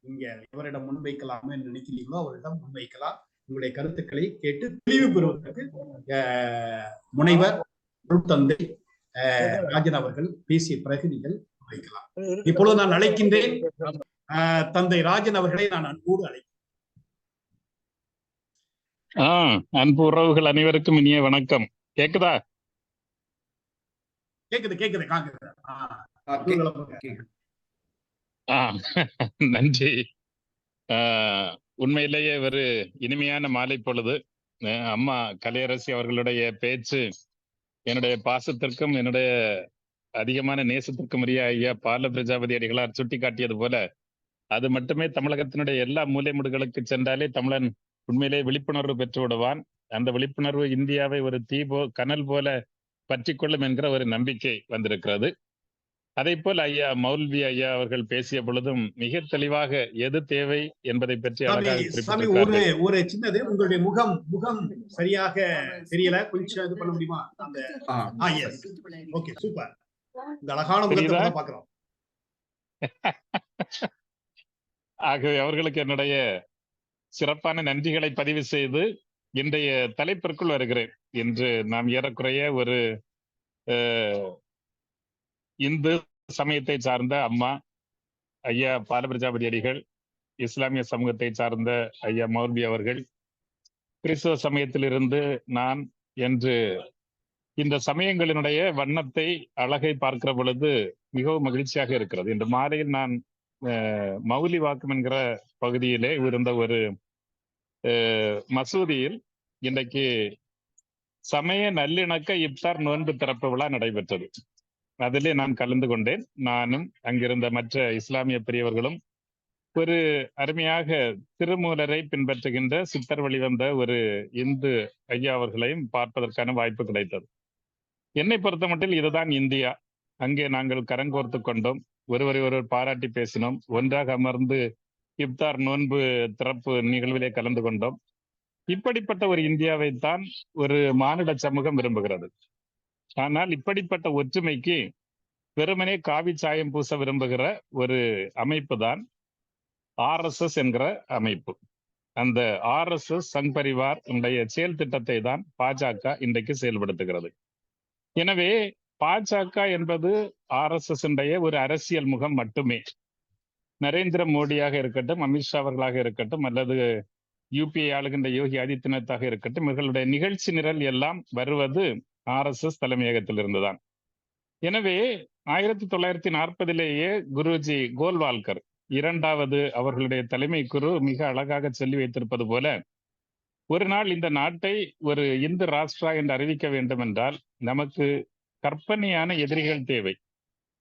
நீங்க எவரிடம் முன்வைக்கலாம் என்று நினைக்கிறீங்களோ அவரிடம் முன்வைக்கலாம். உங்களுடைய கருத்துக்களை கேட்டு தெளிவு பெறுவதற்கு முனைவர் அருட்தந்தை ராஜன் அவர்கள் பேசிய பிறகு நீங்கள் முன்வைக்கலாம். இப்பொழுது நான் அழைக்கின்றேன் தந்தை ராஜன் அவர்களை நான் அன்போடு அழைக்கிறேன். அன்பு உறவுகள் அனைவருக்கும் இனிய வணக்கம். கேக்குதா? கேக்குது. நன்றி. உண்மையிலேயே ஒரு இனிமையான மாலை பொழுது. அம்மா கலையரசி அவர்களுடைய பேச்சு என்னுடைய பாசத்திற்கும் என்னுடைய அதிகமான நேசத்திற்கும் உரிய ஐயா பால பிரஜாபதி அடிகளார் சுட்டி காட்டியது போல, அது மட்டுமே தமிழகத்தினுடைய எல்லா மூலைமுடுகளுக்கு சென்றாலே தமிழன் உண்மையிலே விழிப்புணர்வு பெற்று விடுவான். அந்த விழிப்புணர்வு இந்தியாவை ஒரு கனல் போல பற்றி கொள்ளும் என்கிற ஒரு நம்பிக்கை வந்திருக்கிறது. அதே போல் ஐயா மௌல்வி ஐயா அவர்கள் பேசிய பொழுதும் மிக தெளிவாக எது தேவை என்பதை பற்றி அழகாக ஒரு சின்னது, உங்களுடைய முகம் சரியாக தெரியல, கொஞ்சம் இது பண்ண முடியுமா? Okay, super. இந்த அழகான முகத்தை பார்க்கிறோம். ஆகவே அவர்களுக்கு என்னுடைய சிறப்பான நன்றிகளை பதிவு செய்து இன்றைய தலைப்பிற்குள் வருகிறேன். இன்று நாம் ஏறக்குறைய ஒரு இந்து சமயத்தை சார்ந்த அம்மா ஐயா பால பிரஜாபதி அடிகள், இஸ்லாமிய சமூகத்தை சார்ந்த ஐயா மௌல்வி அவர்கள், கிறிஸ்தவ சமயத்திலிருந்து நான் என்று இந்த சமயங்களினுடைய வண்ணத்தை, அழகை பார்க்கிற பொழுது மிகவும் மகிழ்ச்சியாக இருக்கிறது. இன்று மாலையில் நான் மௌலி வாக்கம் என்கிற பகுதியிலே இருந்த ஒரு மசூதியில் இன்றைக்கு சமய நல்லிணக்க இப்தார் நோன்பு திறப்பு விழா நடைபெற்றது. அதிலே நான் கலந்து கொண்டேன். நானும் அங்கிருந்த மற்ற இஸ்லாமிய பெரியவர்களும் ஒரு அருமையாக திருமூலரை பின்பற்றுகின்ற சித்தர் வழிவந்த ஒரு இந்து ஐயா அவர்களையும் பார்ப்பதற்கான வாய்ப்பு கிடைத்தது. என்னை பொறுத்த மட்டில் இதுதான் இந்தியா. அங்கே நாங்கள் கரங்கோர்த்து கொண்டோம், ஒருவர் பாராட்டி பேசினோம், ஒன்றாக அமர்ந்து இப்தார் நோன்பு திறப்பு நிகழ்விலே கலந்து கொண்டோம். இப்படிப்பட்ட ஒரு இந்தியாவைத்தான் ஒரு மானிட சமூகம் விரும்புகிறது. ஆனால் இப்படிப்பட்ட ஒற்றுமைக்கு வெறுமனே காவி சாயம் பூச விரும்புகிற ஒரு அமைப்பு தான் RSS என்கிற அமைப்பு. அந்த RSS சங் பரிவார் செயல் திட்டத்தை தான் பாஜக இன்றைக்கு செயல்படுத்துகிறது. எனவே பாஜக என்பது RSS ஒரு அரசியல் முகம் மட்டுமே. நரேந்திர மோடியாக இருக்கட்டும், அமித்ஷா அவர்களாக இருக்கட்டும், அல்லது UPA ஆளுகின்ற யோகி ஆதித்யநாத்தாக இருக்கட்டும், இவர்களுடைய நிகழ்ச்சி நிரல் எல்லாம் வருவது RSS தலைமையகத்தில் இருந்துதான். எனவே 1940 குருஜி கோல்வால்கர் இரண்டாவது அவர்களுடைய தலைமை குரு மிக அழகாக சொல்லி வைத்திருப்பது போல, ஒரு நாள் இந்த நாட்டை ஒரு இந்து ராஷ்டிரா என்று அறிவிக்க வேண்டும் என்றால் நமக்கு கற்பனையான எதிரிகள் தேவை.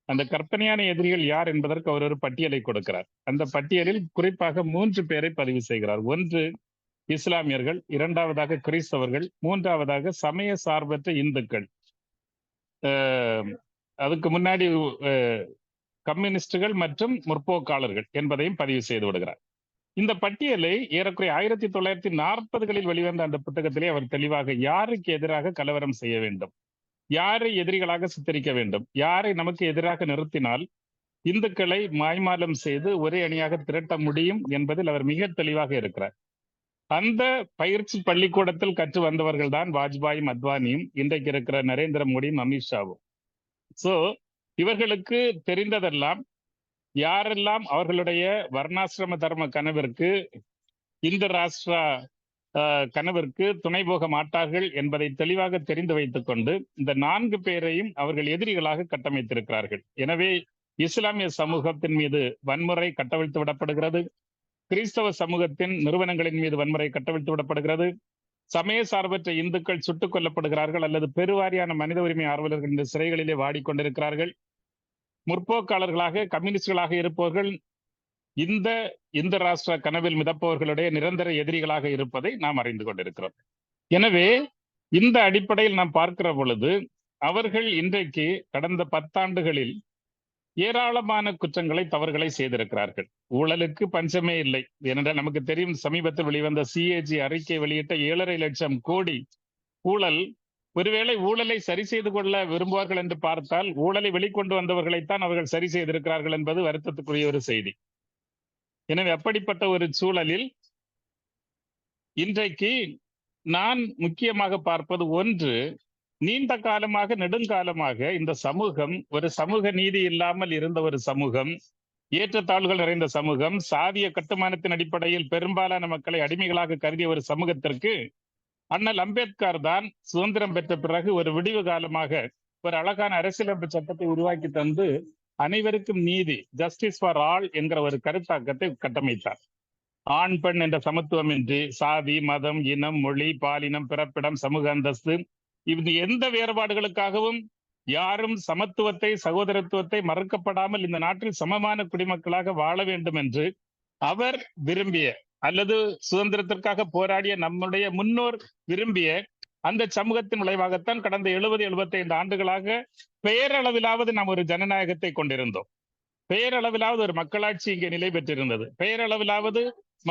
அந்த கற்பனையான எதிரிகள் யார் என்பதற்கு அவர் ஒரு பட்டியலை கொடுக்கிறார். அந்த பட்டியலில் குறிப்பாக 3 பேரை பதிவு செய்கிறார். ஒன்று இஸ்லாமியர்கள், இரண்டாவதாக கிறிஸ்தவர்கள், மூன்றாவதாக சமய சார்பற்ற இந்துக்கள். அதுக்கு முன்னாடி கம்யூனிஸ்டுகள் மற்றும் முற்போக்காளர்கள் என்பதையும் பதிவு செய்து விடுகிறார். இந்த பட்டியலை ஏறக்குறைய 1940களில் வெளிவந்த அந்த புத்தகத்திலே அவர் தெளிவாக யாருக்கு எதிராக கலவரம் செய்ய வேண்டும், யாரை எதிரிகளாக சித்தரிக்க வேண்டும், யாரை நமக்கு எதிராக நிறுத்தினால் இந்துக்களை மாய்மாலம் செய்து ஒரே அணியாக திரட்ட முடியும் என்பதில் அவர் மிக தெளிவாக இருக்கிறார். அந்த பயிற்சி பள்ளிக்கூடத்தில் கற்று வந்தவர்கள் தான் வாஜ்பாயும் அத்வானியும் இன்றைக்கு இருக்கிற நரேந்திர மோடியும் அமித்ஷாவும். சோ இவர்களுக்கு தெரிந்ததெல்லாம் யாரெல்லாம் அவர்களுடைய வர்ணாசிரம தர்ம கனவிற்கு, இந்த ராஷ்டிரா கனவிற்கு துணை போக மாட்டார்கள் என்பதை தெளிவாக தெரிந்து வைத்துக் கொண்டு இந்த 4 பேரையும் அவர்கள் எதிரிகளாக கட்டமைத்திருக்கிறார்கள். எனவே இஸ்லாமிய சமூகத்தின் மீது வன்முறை கட்டவிழ்த்து விடப்படுகிறது, கிறிஸ்தவ சமூகத்தின் நிறுவனங்களின் மீது வன்முறை கட்டவிழ்த்து விடப்படுகிறது, சமய சார்பற்ற இந்துக்கள் சுட்டுக் கொல்லப்படுகிறார்கள் அல்லது பெருவாரியான மனித உரிமை ஆர்வலர்கள் இந்த சிறைகளிலே வாடிக்கொண்டிருக்கிறார்கள். முற்போக்காளர்களாக கம்யூனிஸ்டுகளாக இருப்பவர்கள் இந்த ராஷ்டிர கனவில் மிதப்பவர்களுடைய நிரந்தர எதிரிகளாக இருப்பதை நாம் அறிந்து கொண்டிருக்கிறோம். எனவே இந்த அடிப்படையில் நாம் பார்க்கிற பொழுது அவர்கள் இன்றைக்கு கடந்த 10 ஆண்டுகளில் ஏராளமான குற்றங்களை, தவறுகளை செய்திருக்கிறார்கள். ஊழலுக்கு பஞ்சமே இல்லை. ஏனென்றால் நமக்கு தெரியும், சமீபத்தில் வெளிவந்த CAG அறிக்கை வெளியிட்ட 7.5 லட்சம் கோடி ஊழல். ஒருவேளை ஊழலை சரி செய்து கொள்ள விரும்புவார்கள் என்று பார்த்தால் ஊழலை வெளிக்கொண்டு வந்தவர்களைத்தான் அவர்கள் சரி செய்திருக்கிறார்கள் என்பது வருத்தத்துக்குரிய ஒரு செய்தி. எனவே அப்படிப்பட்ட ஒரு சூழலில் இன்றைக்கு நான் முக்கியமாக பார்ப்பது ஒன்று, நீண்ட காலமாக நெடுங்காலமாக இந்த சமூகம் ஒரு சமூக நீதி இல்லாமல் இருந்த ஒரு சமூகம், ஏற்றத்தாழ்வுகள் நிறைந்த சமூகம், சாதிய கட்டுமானத்தின் அடிப்படையில் பெரும்பாலான மக்களை அடிமைகளாக கருதிய ஒரு சமூகத்திற்கு அண்ணல் அம்பேத்கர் தான் சுதந்திரம் பெற்ற பிறகு ஒரு விடிவு காலமாக ஒரு அழகான அரசியலமைப்பு சட்டத்தை உருவாக்கி தந்து அனைவருக்கும் நீதி, ஜஸ்டிஸ் ஃபார் ஆல் என்கிற ஒரு கருத்தாக்கத்தை கட்டமைத்தார். ஆண் பெண் என்ற சமத்துவமின்றி சாதி, மதம், இனம், மொழி, பாலினம், பிறப்பிடம், சமூக அந்தஸ்து, இந்த எந்த வேறுபாடுகளுக்காகவும் யாரும் சமத்துவத்தை, சகோதரத்துவத்தை மறுக்கப்படாமல் இந்த நாட்டில் சமமான குடிமக்களாக வாழ வேண்டும் என்று அவர் விரும்பிய அல்லது சுதந்திரத்திற்காக போராடிய நம்முடைய முன்னோர் விரும்பிய அந்த சமூகத்தின் விளைவாகத்தான் கடந்த 70-75 ஆண்டுகளாக பெயரளவிலாவது நாம் ஒரு ஜனநாயகத்தை கொண்டிருந்தோம். பெயரளவிலாவது ஒரு மக்களாட்சி இங்கே நிலை பெற்றிருந்தது. பெயரளவிலாவது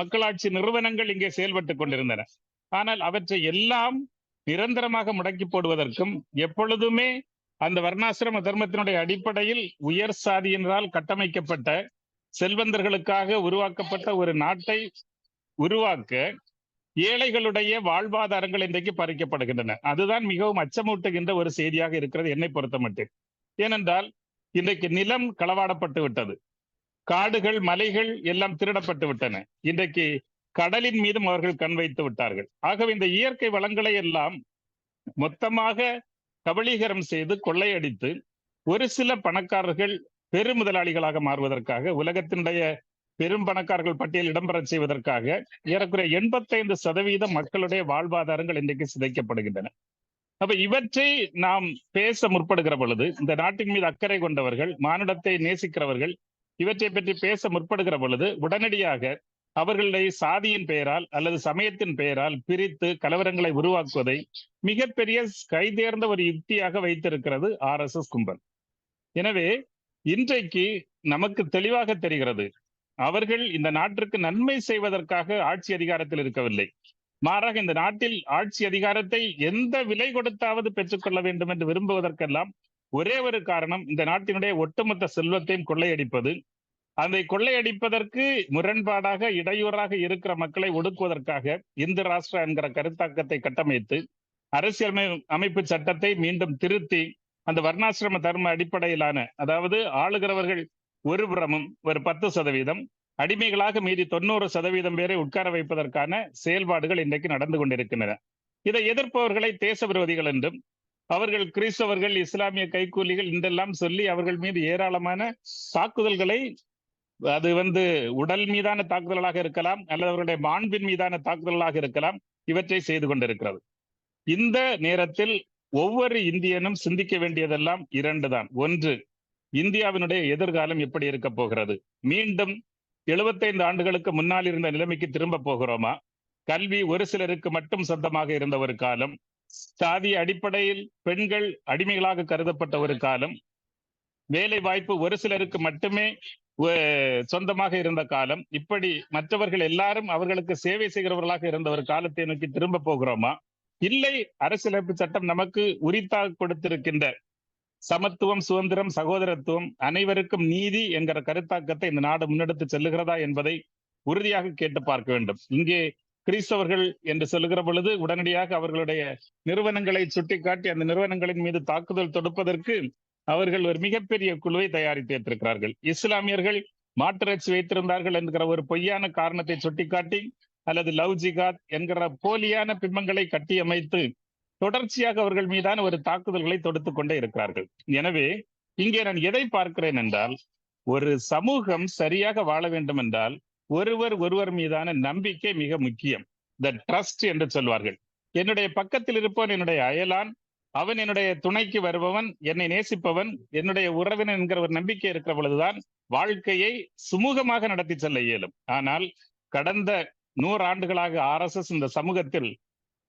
மக்களாட்சி நிறுவனங்கள் இங்கே செயல்பட்டுக் கொண்டிருந்தன. ஆனால் அவற்றை எல்லாம் நிரந்தரமாக முடக்கி போடுவதற்கும், எப்பொழுதுமே அந்த வர்ணாசிரம தர்மத்தினுடைய அடிப்படையில் உயர் சாதியினரால் கட்டமைக்கப்பட்ட செல்வந்தர்களுக்காக உருவாக்கப்பட்ட ஒரு நாட்டை உருவாக்க ஏழைகளுடைய வாழ்வாதாரங்கள் இன்றைக்கு பறிக்கப்படுகின்றன. அதுதான் மிகவும் அச்சமூட்டுகின்ற ஒரு செய்தியாக இருக்கிறது என்னை பொறுத்த மட்டும். ஏனென்றால் இன்றைக்கு நிலம் களவாடப்பட்டு விட்டது, காடுகள், மலைகள் எல்லாம் திருடப்பட்டு விட்டன. இன்றைக்கு கடலின் மீதும் அவர்கள் கண் வைத்து விட்டார்கள். ஆகவே இந்த இயற்கை வளங்களை எல்லாம் மொத்தமாக கபளீகரம் செய்து கொள்ளையடித்து ஒரு சில பணக்காரர்கள் பெருமுதலாளிகளாக மாறுவதற்காக, உலகத்தினுடைய பெரும் பணக்காரர்கள் பட்டியல் இடம்பெற செய்வதற்காக ஏறக்குறைய 85% மக்களுடைய வாழ்வாதாரங்கள் இன்றைக்கு சிதைக்கப்படுகின்றன. அப்ப இவற்றை நாம் பேச முற்படுகிற பொழுது, இந்த நாட்டின் மீது அக்கறை கொண்டவர்கள், மானுடத்தை நேசிக்கிறவர்கள் இவற்றை பற்றி பேச முற்படுகிற பொழுது உடனடியாக அவர்களுடைய சாதியின் பெயரால் அல்லது சமயத்தின் பெயரால் பிரித்து கலவரங்களை உருவாக்குவதை மிகப்பெரிய கைதேர்ந்த ஒரு யுக்தியாக வைத்திருக்கிறது RSS கும்பல். எனவே இன்றைக்கு நமக்கு தெளிவாக தெரிகிறது, அவர்கள் இந்த நாட்டிற்கு நன்மை செய்வதற்காக ஆட்சி அதிகாரத்தில் இருக்கவில்லை. மாறாக இந்த நாட்டில் ஆட்சி அதிகாரத்தை எந்த விலை கொடுத்தாவது பெற்றுக்கொள்ள வேண்டும் என்று விரும்புவதற்கெல்லாம் ஒரே ஒரு காரணம், இந்த நாட்டினுடைய ஒட்டுமொத்த செல்வத்தையும் கொள்ளையடிப்பது. அதை கொள்ளையடிப்பதற்கு முரண்பாடாக, இடையூறாக இருக்கிற மக்களை ஒடுக்குவதற்காக இந்து ராஷ்டிரா என்கிற கருத்தாக்கத்தை கட்டமைத்து அரசியல் அமைப்பு சட்டத்தை மீண்டும் திருத்தி அந்த வர்ணாசிரம தர்ம அடிப்படையிலான, அதாவது ஆளுகிறவர்கள் ஒரு புறமும் ஒரு 10%, அடிமைகளாக மீதி 90% பேரை உட்கார வைப்பதற்கான செயல்பாடுகள் இன்றைக்கு நடந்து கொண்டிருக்கின்றன. இதை எதிர்ப்பவர்களை தேச விரோதிகள் என்றும், அவர்கள் கிறிஸ்தவர்கள், இஸ்லாமிய கைக்கூலிகள் என்றெல்லாம் சொல்லி அவர்கள் மீது ஏராளமான தாக்குதல்களை, அது உடல் மீதான தாக்குதலாக இருக்கலாம் அல்லது அவர்களுடைய மாண்பின் மீதான தாக்குதலாக இருக்கலாம், இவற்றை செய்து கொண்டிருக்கிறது. இந்த நேரத்தில் ஒவ்வொரு இந்தியனும் சிந்திக்க வேண்டியதெல்லாம் 2 தான். ஒன்று, இந்தியாவினுடைய எதிர்காலம் எப்படி இருக்க போகிறது? மீண்டும் 75 ஆண்டுகளுக்கு முன்னால் இருந்த நிலைமைக்கு திரும்ப போகிறோமா? கல்வி ஒரு சிலருக்கு மட்டும் சொந்தமாக இருந்த ஒரு காலம், சாதி அடிப்படையில் பெண்கள் அடிமைகளாக கருதப்பட்ட ஒரு காலம், வேலை வாய்ப்பு ஒரு சிலருக்கு மட்டுமே சொந்தமாக இருந்த காலம். இப்படி மற்றவர்கள் எல்லாரும் அவர்களுக்கு சேவை செய்கிறவர்களாக இருந்த ஒரு காலத்தை நோக்கி திரும்ப போகிறோமா? இல்லை, அரசியலமைப்பு சட்டம் நமக்கு உரித்தாக கொடுத்திருக்கின்ற சமத்துவம், சுதந்திரம், சகோதரத்துவம், அனைவருக்கும் நீதி என்கிற கருத்தாக்கத்தை இந்த நாடு முன்னெடுத்து செல்லுகிறதா என்பதை உறுதியாக கேட்டு பார்க்க வேண்டும். இங்கே கிறிஸ்தவர்கள் என்று சொல்லுகிற பொழுது உடனடியாக அவர்களுடைய நிறுவனங்களை சுட்டிக்காட்டி அந்த நிறுவனங்களின் மீது தாக்குதல் தொடுப்பதற்கு அவர்கள் ஒரு மிகப்பெரிய குழுவை தயாரித்து வைத்திருக்கிறார்கள். இஸ்லாமியர்கள் மாட்டிறைச்சி வைத்திருந்தார்கள் என்கிற ஒரு பொய்யான காரணத்தை சுட்டிக்காட்டி அல்லது லவ் ஜிகாத் என்கிற போலியான பிம்பங்களை கட்டியமைத்து தொடர்ச்சியாக அவர்கள் மீதான ஒரு தாக்குதல்களை தொடுத்துக் கொண்டே இருக்கிறார்கள். எனவே இங்கே நான் எதை பார்க்கிறேன் என்றால், ஒரு சமூகம் சரியாக வாழ வேண்டும் என்றால் ஒருவர் மீதான நம்பிக்கை மிக முக்கியம். த ட்ரஸ்ட் என்று சொல்வார்கள். என்னுடைய பக்கத்தில் இருப்பவன் என்னுடைய அயலான், அவன் என்னுடைய துணைக்கு வருபவன், என்னை நேசிப்பவன், என்னுடைய உறவினர் என்கிற ஒரு நம்பிக்கை இருக்கிற பொழுதுதான் வாழ்க்கையை சுமூகமாக நடத்தி செல்ல இயலும். ஆனால் கடந்த 100 ஆண்டுகளாக RSS இந்த சமூகத்தில்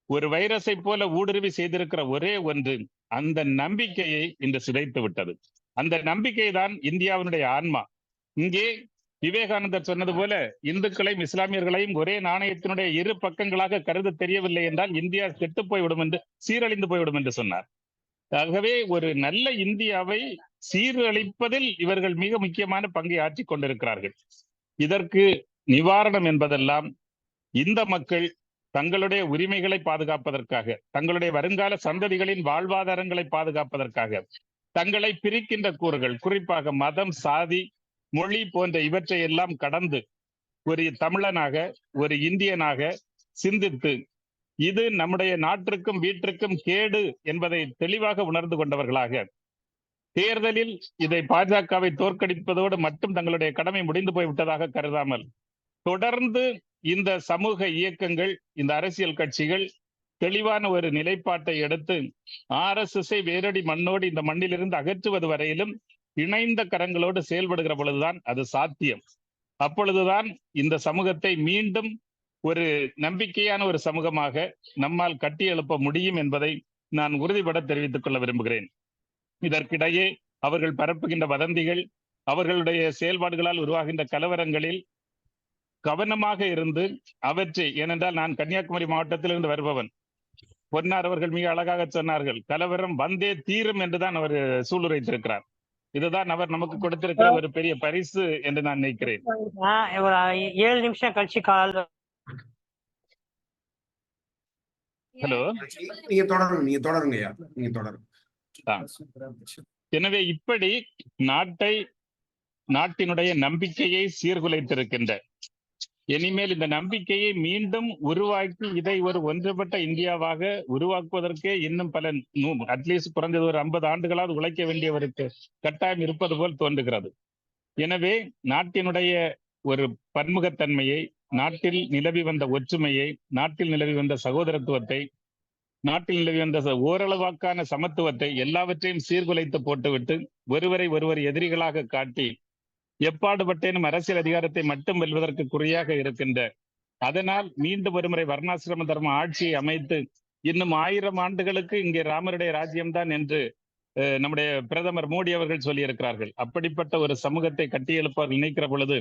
ஒரு வைரஸை போல ஊடுருவி செய்திருக்கிற ஒரே ஒன்று, அந்த நம்பிக்கையை இன்று சிதைத்து விட்டது. அந்த நம்பிக்கை தான் இந்தியாவினுடைய ஆன்மா. இங்கே விவேகானந்தர் சொன்னது போல இந்துக்களையும் இஸ்லாமியர்களையும் ஒரே நாணயத்தினுடைய இரு பக்கங்களாக கருத தெரியவில்லை என்றால் இந்தியா கெட்டு போய்விடும் என்று, சீரழிந்து போய்விடும் என்று சொன்னார். ஆகவே ஒரு நல்ல இந்தியாவை சீரழிப்பதில் இவர்கள் மிக முக்கியமான பங்கை ஆற்றிக் கொண்டிருக்கிறார்கள். இதற்கு நிவாரணம் என்பதெல்லாம் இந்த மக்கள் தங்களுடைய உரிமைகளை பாதுகாப்பதற்காக, தங்களுடைய வருங்கால சந்ததிகளின் வாழ்வாதாரங்களை பாதுகாப்பதற்காக தங்களை பிரிக்கின்ற கூறுகள், குறிப்பாக மதம், சாதி, மொழி போன்ற இவற்றை எல்லாம் கடந்து ஒரு தமிழனாக, ஒரு இந்தியனாக சிந்தித்து இது நம்முடைய நாட்டிற்கும் வீட்டிற்கும் கேடு என்பதை தெளிவாக உணர்ந்து கொண்டவர்களாக, தேர்தலில் இதை பாஜகவை தோற்கடிப்பதோடு மட்டும் தங்களுடைய கடமை முடிந்து போய்விட்டதாக கருதாமல் தொடர்ந்து இந்த சமூக இயக்கங்கள், இந்த அரசியல் கட்சிகள் தெளிவான ஒரு நிலைப்பாட்டை எடுத்து RSS-ஐ வேரடி மண்ணோடு இந்த மண்ணிலிருந்து அகற்றுவது வரையிலும் இணைந்த கரங்களோடு செயல்படுகிற பொழுதுதான் அது சாத்தியம். அப்பொழுதுதான் இந்த சமூகத்தை மீண்டும் ஒரு நம்பிக்கையான ஒரு சமூகமாக நம்மால் கட்டி எழுப்ப முடியும் என்பதை நான் உறுதிபட தெரிவித்துக் கொள்ள விரும்புகிறேன். இதற்கிடையே அவர்கள் பரப்புகின்ற வதந்திகள், அவர்களுடைய செயல்பாடுகளால் உருவாகின்ற கலவரங்களில் கவனமாக இருந்து அவற்றை, ஏனென்றால் நான் கன்னியாகுமரி மாவட்டத்திலிருந்து வருபவன். பொன்னார் அவர்கள் மிக அழகாக சொன்னார்கள், கலவரம் வந்தே தீரும் என்றுதான் அவர் சூளுரைத்திருக்கிறார். இதுதான் அவர் நமக்கு கொடுத்திருக்கிற ஒரு பெரிய பரிசு என்று நான் நினைக்கிறேன். ஒரு 7 நிமிஷம் கழிச்சு கால். ஹலோ, நீங்க தொடருங்க. எனவே இப்படி நாட்டினுடைய நம்பிக்கையை சீர்குலைத்திருக்கின்ற, இனிமேல் இந்த நம்பிக்கையை மீண்டும் உருவாக்கி இதை ஒரு ஒன்றுபட்ட இந்தியாவாக உருவாக்குவதற்கே இன்னும் பல அட்லீஸ்ட் குறைந்தது ஒரு 50 ஆண்டுகளாவது உழைக்க வேண்டியவருக்கு கட்டாயம் இருப்பது போல் தோன்றுகிறது. எனவே நாட்டினுடைய ஒரு பன்முகத்தன்மையை, நாட்டில் நிலவி வந்த ஒற்றுமையை, நாட்டில் நிலவி வந்த சகோதரத்துவத்தை, நாட்டில் நிலவி வந்த ஓரளவாக்கான சமத்துவத்தை எல்லாவற்றையும் சீர்குலைத்து போட்டுவிட்டு ஒருவர் எதிரிகளாக காட்டி எப்பாடுபட்டேனும் அரசியல் அதிகாரத்தை மட்டும் வெல்வதற்கு குறியாக இருக்கின்ற, அதனால் மீண்டும் ஒருமுறை வர்ணாசிரம தர்ம ஆட்சியை அமைத்து இன்னும் 1000 ஆண்டுகளுக்கு இங்கே ராமருடைய ராஜ்யம்தான் என்று நம்முடைய பிரதமர் மோடி அவர்கள் சொல்லியிருக்கிறார்கள். அப்படிப்பட்ட ஒரு சமூகத்தை கட்டியெழுப்பவர்கள் நினைக்கிற பொழுது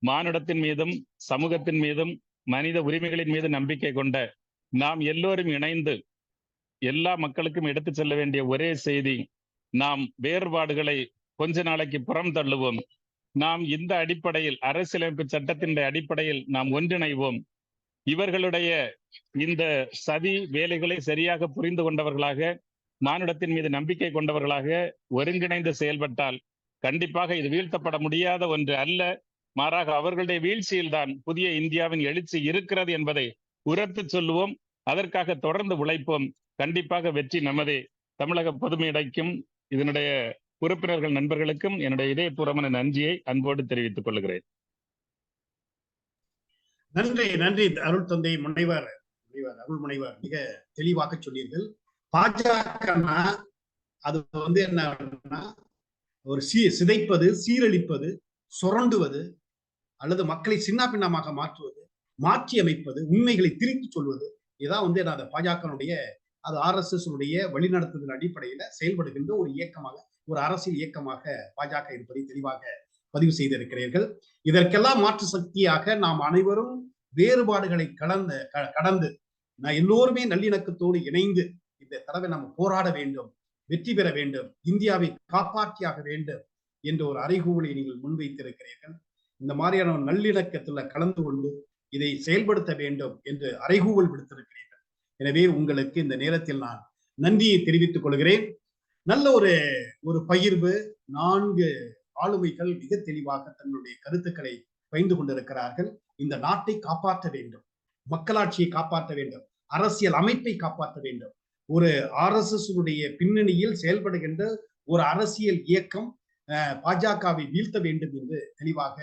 மானுடத்தின் மீதும் சமூகத்தின் மீதும் மனித உரிமைகளின் மீது நம்பிக்கை கொண்ட நாம் எல்லோரும் இணைந்து எல்லா மக்களுக்கும் எடுத்து செல்ல வேண்டிய ஒரே செய்தி, நாம் வேறுபாடுகளை கொஞ்ச நாளைக்கு புறம் தள்ளுவோம். நாம் இந்த அடிப்படையில், அரசியலமைப்பு சட்டத்தின் அடிப்படையில் நாம் ஒன்றிணைவோம். இவர்களுடைய இந்த சதி வேலைகளை சரியாக புரிந்து கொண்டவர்களாக, மானுடத்தின் மீது நம்பிக்கை கொண்டவர்களாக ஒருங்கிணைந்து செயல்பட்டால் கண்டிப்பாக இது வீழ்த்தப்பட முடியாத ஒன்று அல்ல. மாறாக அவர்களுடைய வீழ்ச்சியில்தான் புதிய இந்தியாவின் எழுச்சி இருக்கிறது என்பதை உரத்து சொல்லுவோம். அதற்காக தொடர்ந்து உழைப்போம். கண்டிப்பாக வெற்றி நமதே. தமிழக பொதுமேடைக்கும் இதனுடைய உறுப்பினர்கள் நண்பர்களுக்கும் என்னுடைய இதயபூர்வமான நன்றியை அன்போடு தெரிவித்துக் கொள்கிறேன். நன்றி அருள் தந்தை முனைவர் மிக தெளிவாக சொன்னீர்கள். பாஜகனா அது என்ன, ஒரு சிதைப்பது, சீரழிப்பது, சுரண்டுவது அல்லது மக்களை சின்ன பின்னமாக மாற்றுவது, மாற்றி அமைப்பது, உண்மைகளை திரித்து சொல்வது, இதான் அந்த பாஜகனுடைய, அது RSS வழிநடத்துதல் அடிப்படையில செயல்படுகின்ற ஒரு இயக்கமாக, ஒரு அரசியல் இயக்கமாக பாஜக இருப்பதை தெளிவாக பதிவு செய்திருக்கிறீர்கள். இதற்கெல்லாம் மாற்று சக்தியாக நாம் அனைவரும் வேறுபாடுகளை கடந்து எல்லோருமே நல்லிணக்கத்தோடு இணைந்து இந்த தடவை நம்ம போராட வேண்டும், வெற்றி பெற வேண்டும், இந்தியாவை காப்பாற்றியாக வேண்டும் என்ற ஒரு அறைகூவலை நீங்கள் முன்வைத்திருக்கிறீர்கள். இந்த மாதிரியான நல்லிணக்கத்துல கலந்து கொண்டு இதை செயல்படுத்த வேண்டும் என்று அறைகூவல் விடுத்திருக்கிறீர்கள். எனவே உங்களுக்கு இந்த நேரத்தில் நான் நன்றியை தெரிவித்துக் கொள்கிறேன். நல்ல ஒரு பகிர்வு. 4 ஆளுமைகள் மிக தெளிவாக தங்களுடைய கருத்துக்களை பகிர்ந்து கொண்டிருக்கிறார்கள். இந்த நாட்டை காப்பாற்ற வேண்டும், மக்களாட்சியை காப்பாற்ற வேண்டும், அரசியல் அமைப்பை காப்பாற்ற வேண்டும். ஒரு RSS பின்னணியில் செயல்படுகின்ற ஒரு அரசியல் இயக்கம் பாஜகவை வீழ்த்த வேண்டும் என்று தெளிவாக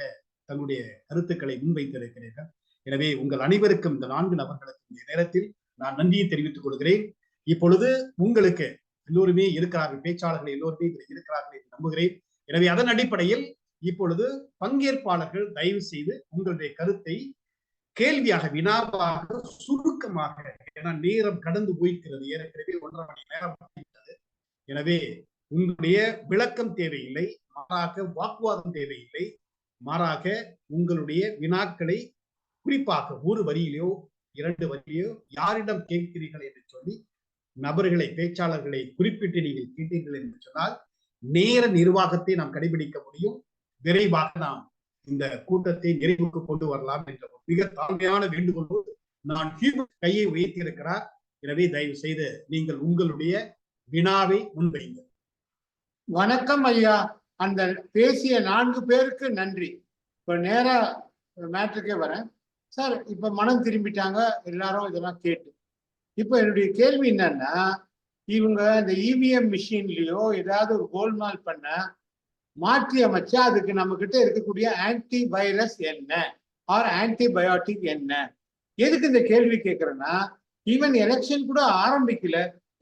தங்களுடைய கருத்துக்களை முன்வைத்திருக்கிறீர்கள். எனவே உங்கள் அனைவருக்கும் இந்த 4 நபர்களுக்கு இந்த நேரத்தில் நான் நன்றியை தெரிவித்துக் கொள்கிறேன். இப்பொழுது உங்களுக்கு எல்லோருமே இருக்கிறார்கள், பேச்சாளர்கள் எல்லோருமே இருக்கிறார்கள் என்று நம்புகிறேன். எனவே அதன் அடிப்படையில் இப்பொழுது பங்கேற்பாளர்கள் தயவு செய்து உங்களுடைய கருத்தை கேள்வியாக, வினாவாக, சுருக்கமாக, ஏன்னா நேரம் கடந்து போய்க்கிறது, ஏற்கனவே 1.5 மணி நேரம். எனவே உங்களுடைய விளக்கம் தேவையில்லை, மாறாக வாக்குவாதம் தேவையில்லை, மாறாக உங்களுடைய வினாக்களை குறிப்பாக 1 வரியிலோ 2 வரியிலோ யாரிடம் கேட்கிறீர்கள் என்று சொல்லி நபர்களை, பேச்சாளர்களை குறிப்பிட்டு நீங்கள் கேட்டீர்கள் என்று சொன்னால் நேர நிர்வாகத்தை நாம் கடைபிடிக்க முடியும், விரைவாக நாம் இந்த கூட்டத்தை நிறைவுக்கு கொண்டு வரலாம் என்ற மிக தாழ்மையான வேண்டுகோளோடு நான் கையை உயர்த்தியிருக்கிறார். எனவே தயவு செய்து நீங்கள் உங்களுடைய வினாவை முன்வைங்க. வணக்கம் ஐயா. அந்த பேசிய 4 பேருக்கு நன்றி. இப்ப நேரா மேட்ருக்கே வரேன் சார். இப்ப மனம் திரும்பிட்டாங்க எல்லாரும் இதெல்லாம் கேட்டு. இப்ப என்னுடைய கேள்வி என்னன்னா, இவங்க இந்த EVM மிஷின்லயோ ஏதாவது ஒரு கோல்மால் பண்ண மாற்றி அமைச்சா அதுக்கு நம்ம கிட்ட இருக்கக்கூடிய ஆன்டி வைரஸ் என்ன, ஆர் ஆன்டிபயோட்டிக் என்ன? எதுக்கு இந்த கேள்வி கேட்கிறேன்னா, ஈவன் எலெக்ஷன் கூட ஆரம்பிக்கல,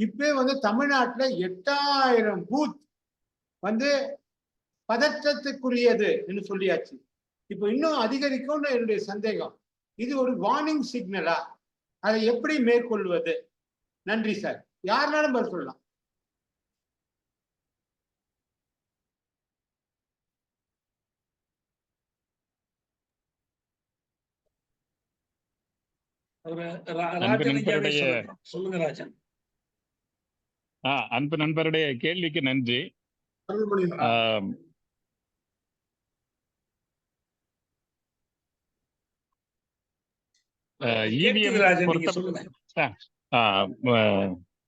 இப்பவே தமிழ்நாட்டுல 8000 பூத் பதற்றத்துக்குரியது என்று சொல்லியாச்சு. இப்போ இன்னும் அதிகரிக்கும்னு என்னுடைய சந்தேகம். இது ஒரு வார்னிங் சிக்னலா? அதை எப்படி மேற்கொள்வது? நன்றி சார். யாருனாலும் பதில் சொல்லலாம். சொல்லுங்க ராஜன். அன்பு நண்பருடைய கேள்விக்கு நன்றி.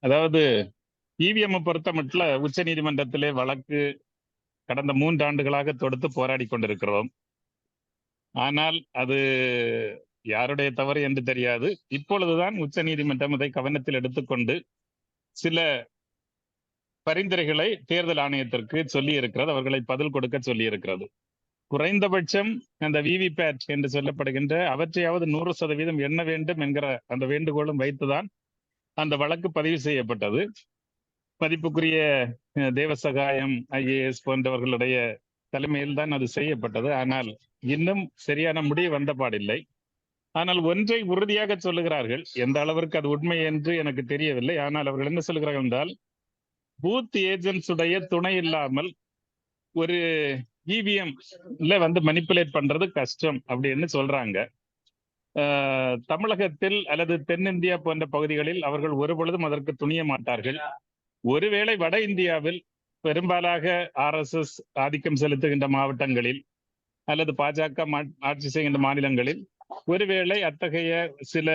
அதாவது EVM பொறுத்த மட்டும் உச்ச நீதிமன்றத்திலே வழக்கு கடந்த 3 ஆண்டுகளாக தொடுத்து போராடி கொண்டிருக்கிறோம். ஆனால் அது யாருடைய தவறு என்று தெரியாது. இப்பொழுதுதான் உச்ச நீதிமன்றம் இதை கவனத்தில் எடுத்துக்கொண்டு சில பரிந்துரைகளை தேர்தல் ஆணையத்திற்கு சொல்லி இருக்கிறது, அவர்களை பதில் கொடுக்க சொல்லி இருக்கிறது. குறைந்தபட்சம் அந்த VVPAT என்று சொல்லப்படுகின்ற அவற்றையாவது 100% எண்ண வேண்டும் என்கிற அந்த வேண்டுகோளும் வைத்துதான் அந்த வழக்கு பதிவு செய்யப்பட்டது. மதிப்புக்குரிய தேவசகாயம் IAS போன்றவர்களுடைய தலைமையில் தான் அது செய்யப்பட்டது. ஆனால் இன்னும் சரியான முடிவு வந்த பாடில்லை. ஆனால் ஒன்றை உறுதியாக சொல்லுகிறார்கள், எந்த அளவிற்கு அது உண்மை என்று எனக்கு தெரியவில்லை. ஆனால் அவர்கள் என்ன சொல்லுகிறார்கள் என்றால், பூத் ஏஜென்ட்ஸ் உடைய துணை இல்லாமல் ஒரு EVM மனிப்புலேட் பண்றது கஷ்டம் அப்படின்னு சொல்றாங்க. தமிழகத்தில் அல்லது தென்னிந்தியா போன்ற பகுதிகளில் அவர்கள் ஒருபொழுதும் அதற்கு துணிய மாட்டார்கள். ஒருவேளை வட இந்தியாவில் பெரும்பாலாக RSS ஆதிக்கம் செலுத்துகின்ற மாவட்டங்களில் அல்லது பாஜக ஆட்சி செய்கின்ற மாநிலங்களில் ஒருவேளை அத்தகைய சில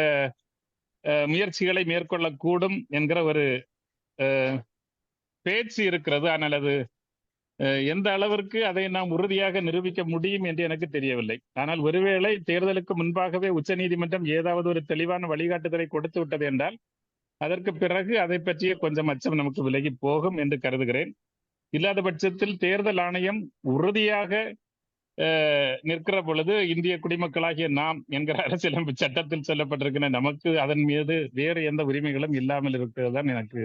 முயற்சிகளை மேற்கொள்ளக்கூடும் என்கிற ஒரு பேச்சு இருக்கிறது. ஆனால் அது எந்த அளவிற்கு அதை நாம் உறுதியாக நிரூபிக்க முடியும் என்று எனக்கு தெரியவில்லை. ஆனால் ஒருவேளை தேர்தலுக்கு முன்பாகவே உச்ச நீதிமன்றம் ஏதாவது ஒரு தெளிவான வழிகாட்டுதலை கொடுத்து விட்டது என்றால் அதற்கு பிறகு அதை பற்றிய கொஞ்சம் அச்சம் நமக்கு விலகி போகும் என்று கருதுகிறேன். இல்லாத பட்சத்தில் தேர்தல் ஆணையம் உறுதியாக நிற்கிற பொழுது இந்திய குடிமக்களாகிய நாம் என்கிற அரசியலமைப்பு சட்டத்தில் சொல்லப்பட்டிருக்கிற நமக்கு அதன் மீது வேறு எந்த உரிமைகளும் இல்லாமல் இருக்கிறது தான் எனக்கு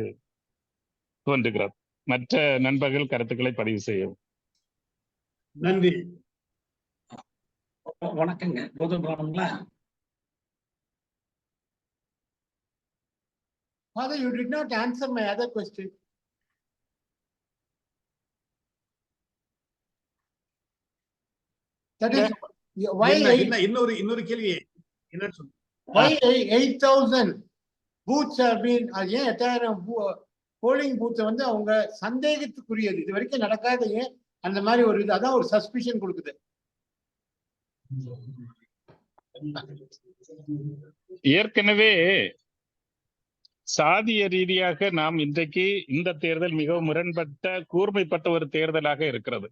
தோன்றுகிறது. மற்ற நண்பர்கள் கருத்துக்களை பதிவு செய்யவும். நன்றி. வணக்கங்க. Father, you did not answer my other question. That is why இன்னொரு கேள்வி என்னன்னு சொல்லுங்க. why 8,000 booths have been, ஏன் 8,000 போலிங் பூத் வந்து அவங்க சந்தேகத்துக்குரியது, இது வரைக்கும் நடக்காத, ஏன் அந்த மாதிரி ஒரு இது, அதான் ஒரு சஸ்பிஷன் கொடுக்குது. ஏற்கனவே சாதிய ரீதியாக நாம் இன்றைக்கு இந்த தேர்தல் மிகவும் முரண்பட்ட கூர்மைப்பட்ட ஒரு தேர்தலாக இருக்கிறது.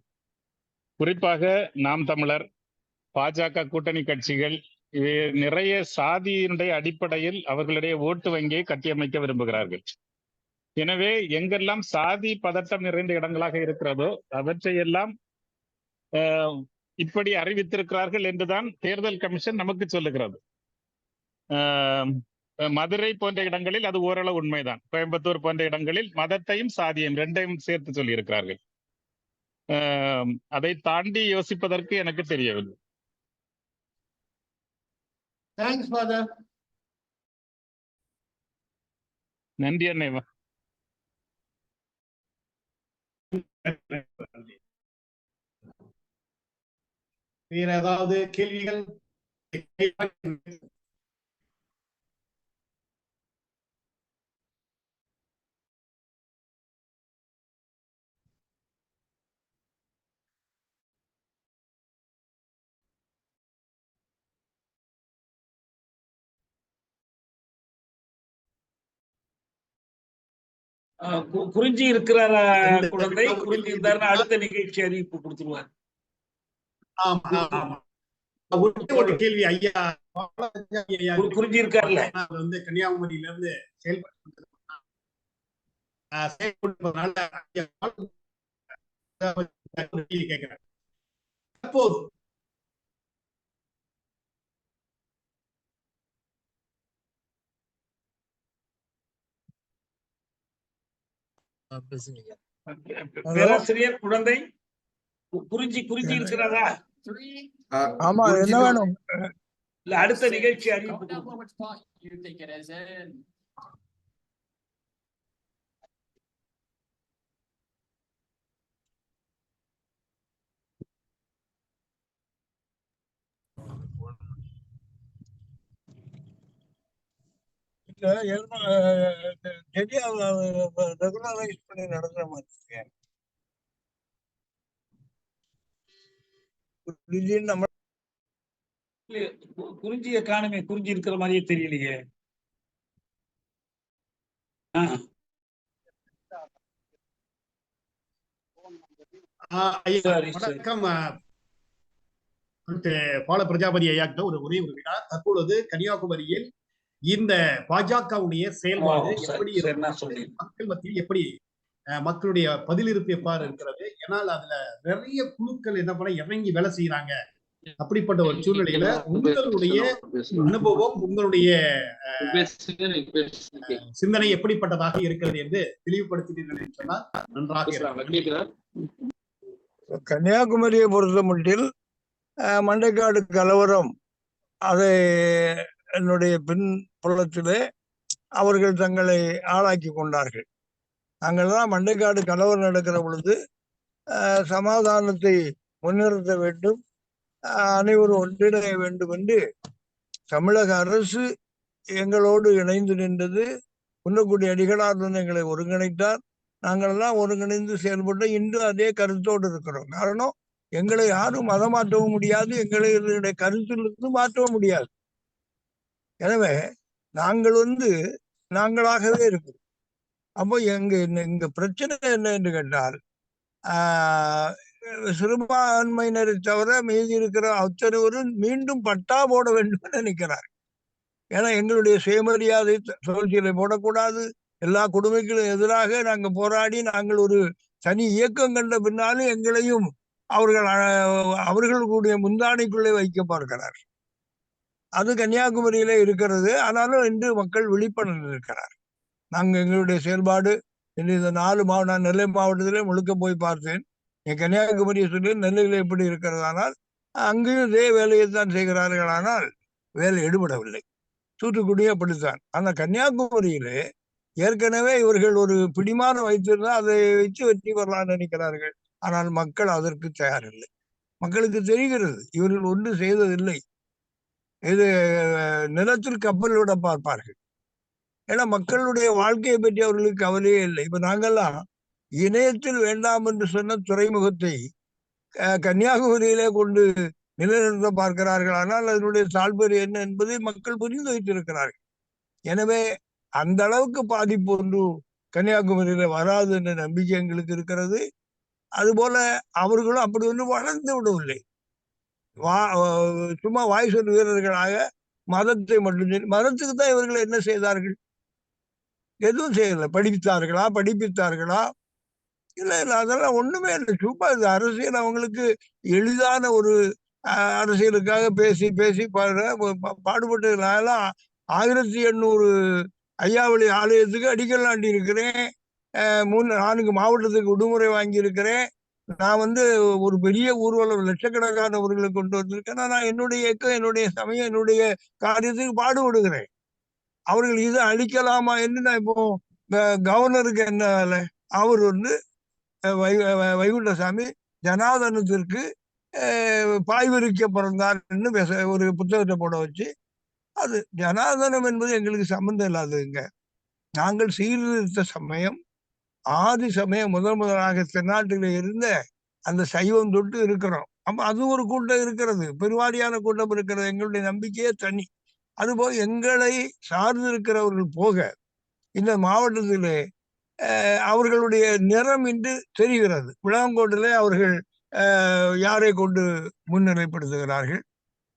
குறிப்பாக நாம் தமிழர், பாஜக கூட்டணி கட்சிகள் நிறைய சாதியினுடைய அடிப்படையில் அவர்களுடைய ஓட்டு வங்கியை கட்டியமைக்க விரும்புகிறார்கள். எனவே எங்கெல்லாம் சாதி பதட்டம் நிறைந்த இடங்களாக இருக்கிறதோ அவற்றையெல்லாம் இப்படி அறிவித்திருக்கிறார்கள் என்றுதான் தேர்தல் கமிஷன் நமக்கு சொல்லுகிறது. மதுரை போன்ற இடங்களில் அது ஓரளவு உண்மைதான். கோயம்புத்தூர் போன்ற இடங்களில் மதத்தையும் சாதியையும் ரெண்டையும் சேர்த்து சொல்லி இருக்கிறார்கள். அதை தாண்டி யோசிப்பதற்கு எனக்கு தெரியவில்லை. Thanks father. நன்றி அண்ணேவா. வேற ஏதாவது கேள்விகள்? குறிஞ்சி இருக்கிறாரா குழந்தை? குறிஞ்சி இருந்தாருன்னா அடுத்த நிகழ்ச்சி அறிவிப்பு கொடுத்துருவார். ஒரு கேள்வி ஐயா, குறிஞ்சி இருக்காருல்ல, வந்து கன்னியாகுமரியில இருந்து செயல்படுறதுனால கேட்கிறேன். தற்போது பேராசிரியர் குழந்தை குறிஞ்சி இருக்கிறாரா? ஆமா, என்ன வேணும்? இல்ல அடுத்த நிகழ்ச்சி அறிவிப்பு. ரெகுலரைஸ் பண்ணி நடத்துற மாதிரி நம்ம குறிஞ்சிய காணுமே, குறிஞ்சி இருக்கிற மாதிரியே தெரியலையே. வணக்கம். பால பிரஜாபதி ஐயாக்கிட்ட ஒரே ஒரு வினா. தற்பொழுது கன்னியாகுமரியில் இந்த பாஜகவுடைய செயல்பாடு எப்படி மக்கள் மத்தியில் எப்படி மக்களுடைய பதிலிருப்பு எவ்வாறு இருக்கிறது? ஏன்னால் அதுல நிறைய குழுக்கள் என்ன பண்ண இறங்கி வேலை செய்யறாங்க. அப்படிப்பட்ட ஒரு சூழ்நிலையில உங்களுடைய அனுபவம், உங்களுடைய சிந்தனை எப்படிப்பட்டதாக இருக்கிறது என்று தெளிவுபடுத்தினீர்கள் என்று சொன்னால் நன்றாக இருக்கும். கன்னியாகுமரியை பொறுத்த மட்டில் மண்டைக்காடு கலவரம், அதை என்னுடைய பின்புலத்திலே அவர்கள் தங்களை ஆளாக்கி கொண்டார்கள். நாங்கள்தான் மண்டைக்காடு கலவரம் நடக்கிற பொழுது சமாதானத்தை முன்னிறுத்த வேண்டும், அனைவரும் ஒன்றிணைய வேண்டும் என்று தமிழக அரசு எங்களோடு இணைந்து நின்றது. குன்னக்குடி அடிகளார் வந்து எங்களை ஒருங்கிணைத்தார். நாங்களெல்லாம் ஒருங்கிணைந்து செயல்பட்டு இன்று அதே கருத்தோடு இருக்கிறோம். காரணம், எங்களை யாரும் மதம் மாற்றவும் முடியாது, எங்களுடைய கருத்திலிருந்து மாற்றவும் முடியாது. எனவே நாங்கள் நாங்களாகவே இருக்கிறோம். அப்போ எங்க பிரச்சனை என்ன என்று கேட்டால், சிறுபான்மையினரை தவிர மீதி இருக்கிற அத்தனைவரும் மீண்டும் பட்டா போட வேண்டும் நினைக்கிறார். ஏன்னா எங்களுடைய சுயமரியாதை சுழற்சிகளை போடக்கூடாது. எல்லா கொடுமைகளும் எதிராக நாங்க போராடி நாங்கள் ஒரு தனி இயக்கம் கண்ட பின்னாலும் எங்களையும் அவர்களுடைய முந்தானைக்குள்ளே வைக்க பார்க்கிறார். அது கன்னியாகுமரியிலே இருக்கிறது. ஆனாலும் இன்று மக்கள் விழிப்புணர்வு இருக்கிறார். நாங்கள் எங்களுடைய செயல்பாடு இந்த 4 மாவட்டம், நான் நெல்லை மாவட்டத்திலே முழுக்க போய் பார்த்தேன். என் கன்னியாகுமரியை சொல்லி நெல்லையில் எப்படி இருக்கிறதானால் அங்கேயும் இதே வேலையை தான் செய்கிறார்கள். ஆனால் வேலை எடுபடவில்லை. தூத்துக்குடியும் அப்படித்தான். ஆனால் கன்னியாகுமரியிலே ஏற்கனவே இவர்கள் ஒரு பிடிமானம் வைத்திருந்தால் அதை வச்சு வெற்றி பெறலாம்னு நினைக்கிறார்கள். ஆனால் மக்கள் அதற்கு தயாரில்லை. மக்களுக்கு தெரிகிறது இவர்கள் ஒன்று செய்ததில்லை. இது நிலத்தில் கப்பல் விட பார்ப்பார்கள். ஏன்னா மக்களுடைய வாழ்க்கையை பற்றி அவர்களுக்கு கவலையே இல்லை. இப்ப நாங்கெல்லாம் இணையத்தில் வேண்டாம் என்று சொன்ன துறைமுகத்தை கன்னியாகுமரியிலே கொண்டு நிலைநிறுத்த பார்க்கிறார்கள். ஆனால் அதனுடைய தாழ்பெரு என்ன என்பதை மக்கள் புரிந்து வைத்திருக்கிறார்கள். எனவே அந்த அளவுக்கு பாதிப்பு ஒன்று கன்னியாகுமரியில வராது என்ற நம்பிக்கை எங்களுக்கு இருக்கிறது. அதுபோல அவர்களும் அப்படி ஒன்று வளர்ந்து விடவில்லை. சும்மா வாய் சொல் வீரர்களாக மதத்தை மட்டும் சொல்லி, மதத்துக்கு தான் இவர்கள் என்ன செய்தார்கள்? எதுவும் செய்யல. படிப்பித்தார்களா? இல்ல அதெல்லாம் ஒண்ணுமே இல்லை. சும்மா இது அரசியல் அவங்களுக்கு எளிதான ஒரு அரசியலுக்காக பேசி பேசி பாடுபட்டு. நான்லாம் 1800 ஐயாவளி ஆலயத்துக்கு அடிக்கல் நாட்டி இருக்கிறேன். 4 மாவட்டத்துக்கு விடுமுறை வாங்கி இருக்கிறேன். நான் ஒரு பெரிய ஊர்வலம் லட்சக்கணக்கானவர்களை கொண்டு வந்திருக்கேன். நான் என்னுடைய இயக்கம், என்னுடைய சமயம், என்னுடைய காரியத்துக்கு பாடுபடுகிறேன். அவர்கள் இதை அழிக்கலாமா என்று நான் இப்போ கவர்னருக்கு என்ன வேலை? அவர் வைகுண்டசாமி ஜனாதனத்திற்கு பாய்விரிக்க பிறந்தார் ஒரு புத்தகத்தை போட வச்சு, அது ஜனாதனம் என்பது எங்களுக்கு சம்பந்தம் இல்லாததுங்க. நாங்கள் சீர்திருத்த சமயம், ஆதி சமயம் முதலாக தென்னாட்டில இருந்த அந்த சைவம் தொட்டு இருக்கிறோம். அப்ப அது ஒரு கூட்டம் இருக்கிறது, பெருவாரியான கூட்டம் இருக்கிறது. எங்களுடைய நம்பிக்கையே தனி. அதுபோல் எங்களை சார்ந்து இருக்கிறவர்கள் போக இந்த மாவட்டத்திலே அவர்களுடைய நிறம் இன்று தெரிகிறது. விளாங்கோட்டிலே அவர்கள் யாரை கொண்டு முன்னிலைப்படுத்துகிறார்கள்?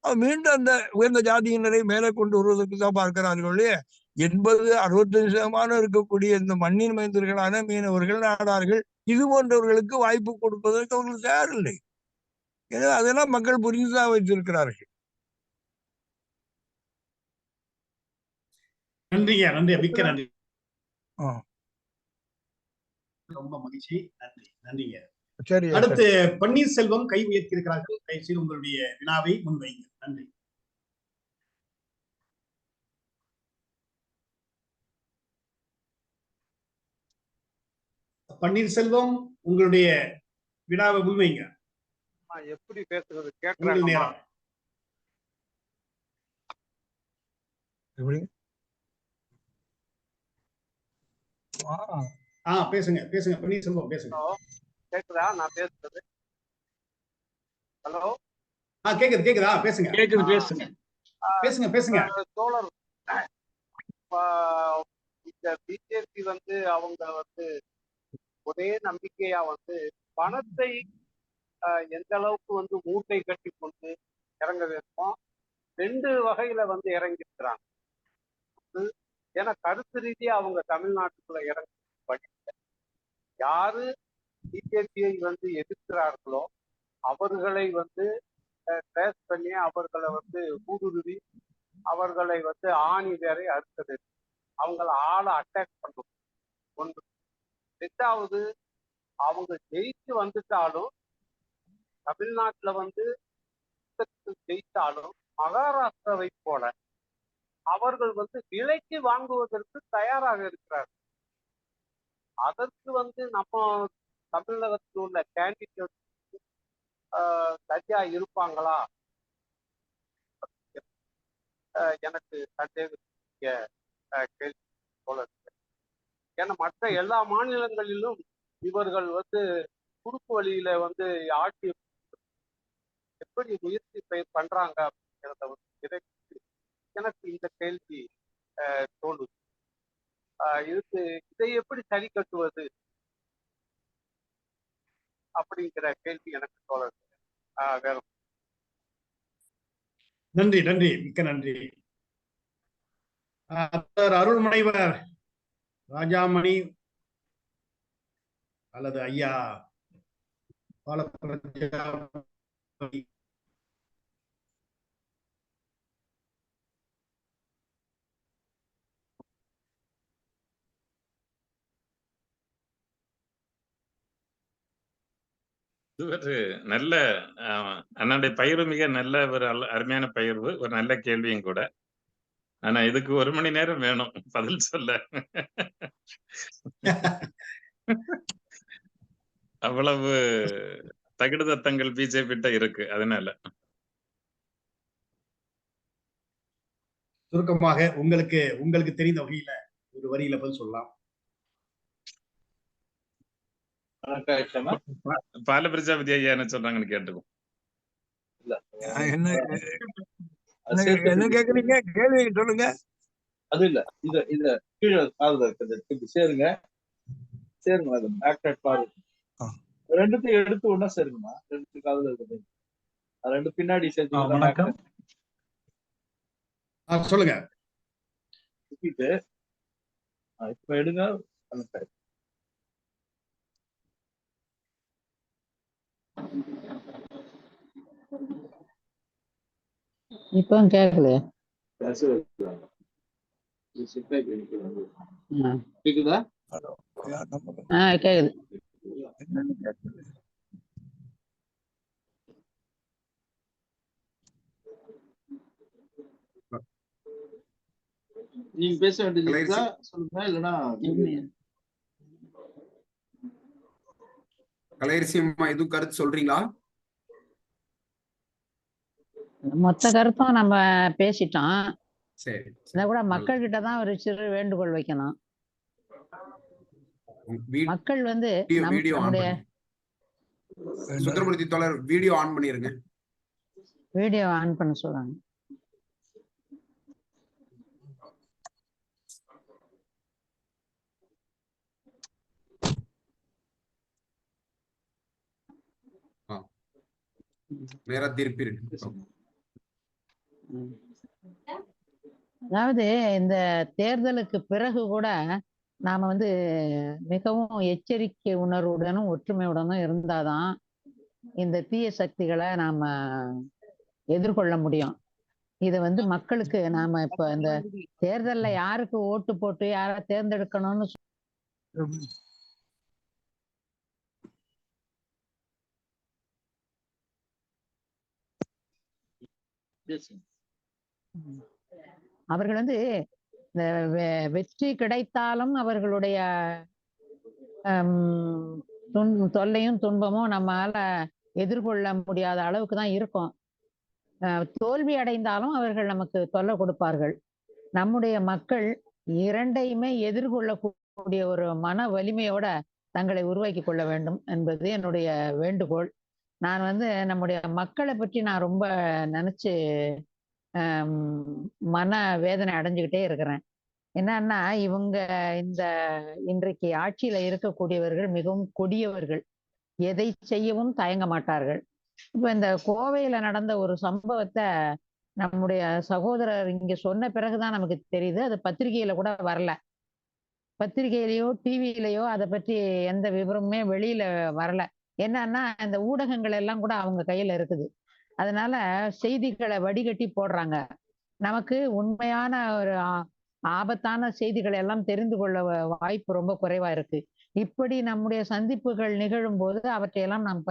மீண்டும் அந்த உயர்ந்த ஜாதியினரை மேலே கொண்டு வருவதற்கு தான் பார்க்கிறார்கள். 80-65% இருக்கக்கூடிய இந்த மண்ணின் மைந்தர்களான மீனவர்கள், நாடார்கள், இது போன்றவர்களுக்கு வாய்ப்பு கொடுப்பதற்கு அவர்கள் தயாரில்லை. எனவே அதெல்லாம் மக்கள் புரிந்துதான் வைத்திருக்கிறார்கள். நன்றிங்க, நன்றி, மிக்க நன்றி. ரொம்ப மகிழ்ச்சி. நன்றி, நன்றிங்க. சரி, அடுத்து பன்னீர்செல்வம் கை உயர்த்தி இருக்கிறார்கள். தயவுசெய்து உங்களுடைய வினாவை முன்வைங்க. நன்றி. பன்னீர்செல்வம், உங்களுடைய வினாவை முன்வைங்க. எப்படி பேசுறது? நேரம். பேசுங்க பன்னீர்செல்வம், பேசுங்க. கேக்குதா நான் பேசுறது? ஹலோ, கேக்குதா? பேசுங்க. பேசுங்க. தோழர், இந்த பிஜேபி அவங்க ஒரே நம்பிக்கையா பணத்தை எந்த அளவுக்கு மூட்டை கட்டி கொண்டு இறங்க வேண்டுமோ 2 வகையில இறங்கி இருக்கிறாங்க. ஏன்னா கருத்து ரீதியா அவங்க தமிழ்நாட்டுக்குள்ள இறங்க படிக்கல. யாரு பிஜேபியை எதிர்க்கிறார்களோ அவர்களை ட்ரேஸ் பண்ணி அவர்களை ஊடுருவி அவர்களை ஆணி வேறை அறுத்தது, அவங்கள ஆளை அட்டாக் பண்ணணும். 1. 2வது, அவங்க ஜெயிச்சு வந்துட்டாலும் தமிழ்நாட்டுல ஜெயித்தாலும் மகாராஷ்டிராவை போல அவர்கள் விலைக்கு வாங்குவதற்கு தயாராக இருக்கிறார்கள். அதற்கு நம்ம தமிழகத்தில் உள்ள கேண்டிடேட் சரியா இருப்பாங்களா? எனக்கு சந்தேக கேள்வி போல இருக்கு. ஏன்னா மற்ற எல்லா மாநிலங்களிலும் இவர்கள் குறுக்கு வழியில ஆட்சி எப்படி முயற்சி பண்றாங்க அப்படிங்கிறத எனக்கு இந்த கேள்வி தோணுது. இதை எப்படி சரி கட்டுவது அப்படிங்கிற கேள்வி எனக்கு தோணுது. வேற. நன்றி, மிக்க நன்றி. அருள்முனைவர் ராஜாமணி அல்லது ஐயா பாலப்பிரஜாபதி ஒரு நல்ல அண்ணனுடைய பயிர்வு மிக நல்ல ஒரு அருமையான பயிர்வு, ஒரு நல்ல கேள்வியும் கூட. ஆனா இதுக்கு 1 மணி நேரம் வேணும் பதில் சொல்ல. அவ்வளவு தகுடு தத்தங்கள் பிஜேபி கிட்ட இருக்கு. அதனால சுருக்கமாக உங்களுக்கு தெரிந்த வகையில ஒரு வரியில பதில் சொல்லலாம். பால பிரஜாபதி ஐயா என்ன சொல்றாங்கன்னு கேட்டுக்கும். என்ன கேக்குறீங்க? கேள்வி சொல்லுங்க. அது இல்ல, இத கீழே காதுல இருக்கிறது சேருங்க அது ஆக்டட் பாரு. ரெண்டுத்தையும் எடுத்து ஒண்ணா சேருங்கம்மா. ரெண்டு காதுல இருக்குது, அது ரெண்டு பின்னாடி சேர்த்து. வணக்கம். சொல்லுங்க. இப்ப எடுங்க. இப்போ கேட்கலையா? கேக்குதா? கேக்குது. நீங்க பேச வேண்டியது சொல்லுங்க, இல்லைன்னா கலையரசி அம்மா எதுவும் கருத்து சொல்றீங்களா? மொத்த கருத்தும் நம்ம பேசிட்டோம். சரி, இத கூட மக்கள் கிட்டதான் ஒரு சிறு வேண்டுகோள் வைக்கணும். மக்கள் வந்து நம்முடைய சுந்தரமூர்த்தி தோழர் வீடியோ ஆன் பண்ணிருங்க. வீடியோ ஆன் பண்ண சொல்றாங்க. நேரா திருப்பி. அதாவது இந்த தேர்தலுக்கு பிறகு கூட நாம வந்து மிகவும் எச்சரிக்கை உணர்வுடனும் ஒற்றுமையுடனும் இருந்தாதான் இந்த தீய சக்திகளை நாம எதிர்கொள்ள முடியும். இதை வந்து மக்களுக்கு நாம இப்ப இந்த தேர்தல்ல யாருக்கு ஓட்டு போட்டு யாரை தேர்ந்தெடுக்கணும்னு அவர்கள் வந்து இந்த வெற்றி கிடைத்தாலும் அவர்களுடைய தொல்லையும் துன்பமும் நம்மால எதிர்கொள்ள முடியாத அளவுக்கு தான் இருக்கும். தோல்வி அடைந்தாலும் அவர்கள் நமக்கு தொல்லை கொடுப்பார்கள். நம்முடைய மக்கள் இரண்டையுமே எதிர்கொள்ளக்கூடிய ஒரு மன வலிமையோட தங்களை உருவாக்கி கொள்ள வேண்டும் என்பது என்னுடைய வேண்டுகோள். நான் வந்து நம்முடைய மக்களை பற்றி நான் ரொம்ப நினைச்சு மன வேதனை அடைஞ்சுக்கிட்டே இருக்கிறேன். என்னன்னா இவங்க இன்றைக்கு ஆட்சியில இருக்கக்கூடியவர்கள் மிகவும் கொடியவர்கள், எதை செய்யவும் தயங்க மாட்டார்கள். இப்ப இந்த கோவையில நடந்த ஒரு சம்பவத்தை நம்முடைய சகோதரர் இங்க சொன்ன பிறகுதான் நமக்கு தெரியுது. அது பத்திரிகையில கூட வரல. பத்திரிகையிலயோ டிவியிலயோ அதை பற்றி எந்த விவரமுமே வெளியில வரல. என்னன்னா இந்த ஊடகங்கள் எல்லாம் கூட அவங்க கையில இருக்குது. அதனால செய்திகளை வடிகட்டி போடுறாங்க. நமக்கு உண்மையான ஒரு ஆபத்தான செய்திகளை எல்லாம் தெரிந்து கொள்ள வாய்ப்பு ரொம்ப குறைவா இருக்கு. இப்படி நம்முடைய சந்திப்புகள் நிகழும் போது அவற்றையெல்லாம் நாம்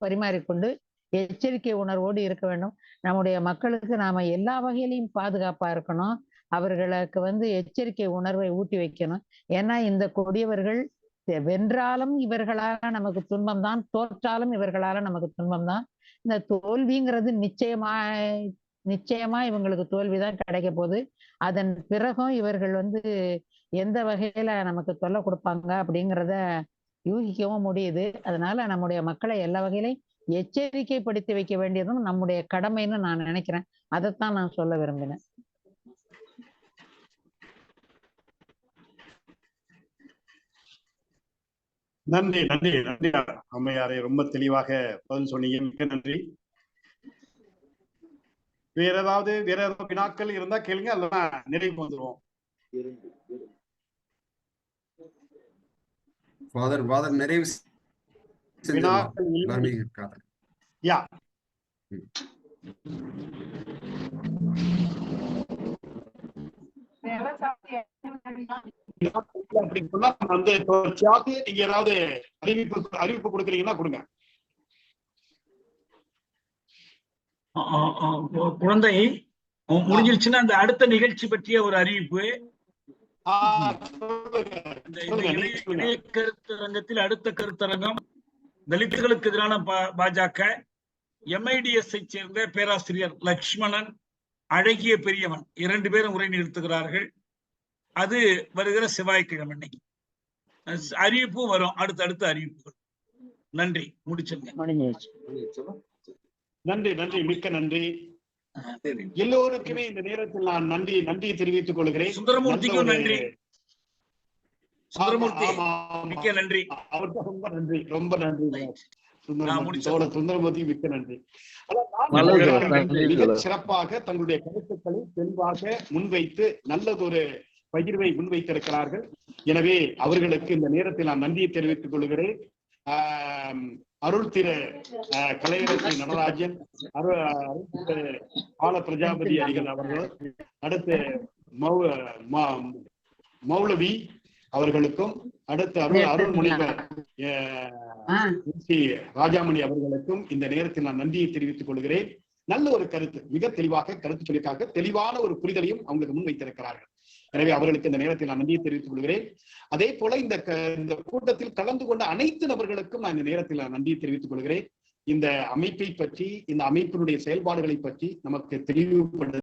பரிமாறிக்கொண்டு எச்சரிக்கை உணர்வோடு இருக்க வேண்டும். நம்முடைய மக்களுக்கு நாம எல்லா வகையிலையும் பாதுகாப்பா இருக்கணும். அவர்களுக்கு வந்து எச்சரிக்கை உணர்வை ஊட்டி வைக்கணும். ஏன்னா இந்த கொடியவர்கள் வென்றாலும் இவர்களால நமக்கு துன்பம் தான், தோற்றாலும் இவர்களால நமக்கு துன்பம் தான். இந்த தோல்விங்கிறது நிச்சயமா இவங்களுக்கு தோல்விதான் கிடைக்க போகுது. அதன் பிறகும் இவர்கள் வந்து எந்த வகையில நமக்கு தொல்லை கொடுப்பாங்க அப்படிங்கிறத யூகிக்கவும் முடியுது. அதனால நம்முடைய மக்களை எல்லா வகையிலையும் எச்சரிக்கைப்படுத்தி வைக்க வேண்டியதும் நம்முடைய கடமைன்னு நான் நினைக்கிறேன். அதைத்தான் நான் சொல்ல விரும்பினேன். நன்றி நன்றி நன்றி அம்மையாரே, ரொம்ப தெளிவாக பதில் சொன்னீங்க. மிக நன்றி. வேற ஏதாவது வினாக்கள் இருந்தா கேளுங்க, அதெல்லாம் நிறைவு வந்துருவோம். நிறைவு யா வந்து தொடர்ச்சியாக நீங்க ஏதாவது அறிவிப்பு கொடுக்குறீங்கன்னா கொடுங்க. குழந்தை முடிஞ்சிருச்சுன்னா அந்த அடுத்த நிகழ்ச்சி பற்றிய ஒரு அறிவிப்பு. இணைய கருத்தரங்கத்தில் அடுத்த கருத்தரங்கம் தலித்துகளுக்கு எதிரான பாஜக, MIDS சேர்ந்த பேராசிரியர் லக்ஷ்மணன், அழகிய பெரியவன் 2 பேரும் உரை நிறுத்துகிறார்கள். அது வருகிற செவ்வாய்க்கிழமை அறிவிப்பும் வரும். அடுத்தடுத்த அறிவிப்புகள். நன்றி. முடிச்சிருங்க. நன்றி, மிக்க நன்றி. எல்லோருக்குமே இந்த நேரத்தில் நான் நன்றியை தெரிவித்துக் கொள்கிறேன். சுந்தரமூர்த்திக்கும் நன்றி. சுந்தரமூர்த்தி மிக்க நன்றி. ரொம்ப நன்றி சுந்தரமூர்த்தி, மிக்க நன்றி. மிக சிறப்பாக தங்களுடைய கருத்துக்களை தெளிவாக முன்வைத்து நல்லதொரு பகிர்வை முன்வைத்திருக்கிறார்கள். எனவே அவர்களுக்கு இந்த நேரத்தில் நான் நன்றியை தெரிவித்துக் கொள்கிறேன். அருள் திரு கலையரசி நடராஜன், பால பிரஜாபதி அடிகள் அவர்கள், அடுத்து மௌலவி அவர்களுக்கும், அடுத்து அருள்மொழிவர் ராஜாமணி அவர்களுக்கும் இந்த நேரத்தில் நான் நன்றியை தெரிவித்துக் கொள்கிறேன். நல்ல ஒரு கருத்து, மிக தெளிவாக கருத்து சொல்லியிருக்காங்க. தெளிவான ஒரு புரிதலையும் அவங்களுக்கு முன்வைத்திருக்கிறார்கள். எனவே அவர்களுக்கு இந்த நேரத்தில் நான் நன்றியை தெரிவித்துக் கொள்கிறேன். அதே போல இந்த கூட்டத்தில் கலந்து கொண்ட அனைத்து நபர்களுக்கும் நான் இந்த நேரத்தில் நன்றியை தெரிவித்துக் கொள்கிறேன். இந்த அமைப்பை பற்றி, இந்த அமைப்பினுடைய செயல்பாடுகளை பற்றி நமக்கு தெளிவுபடுத்த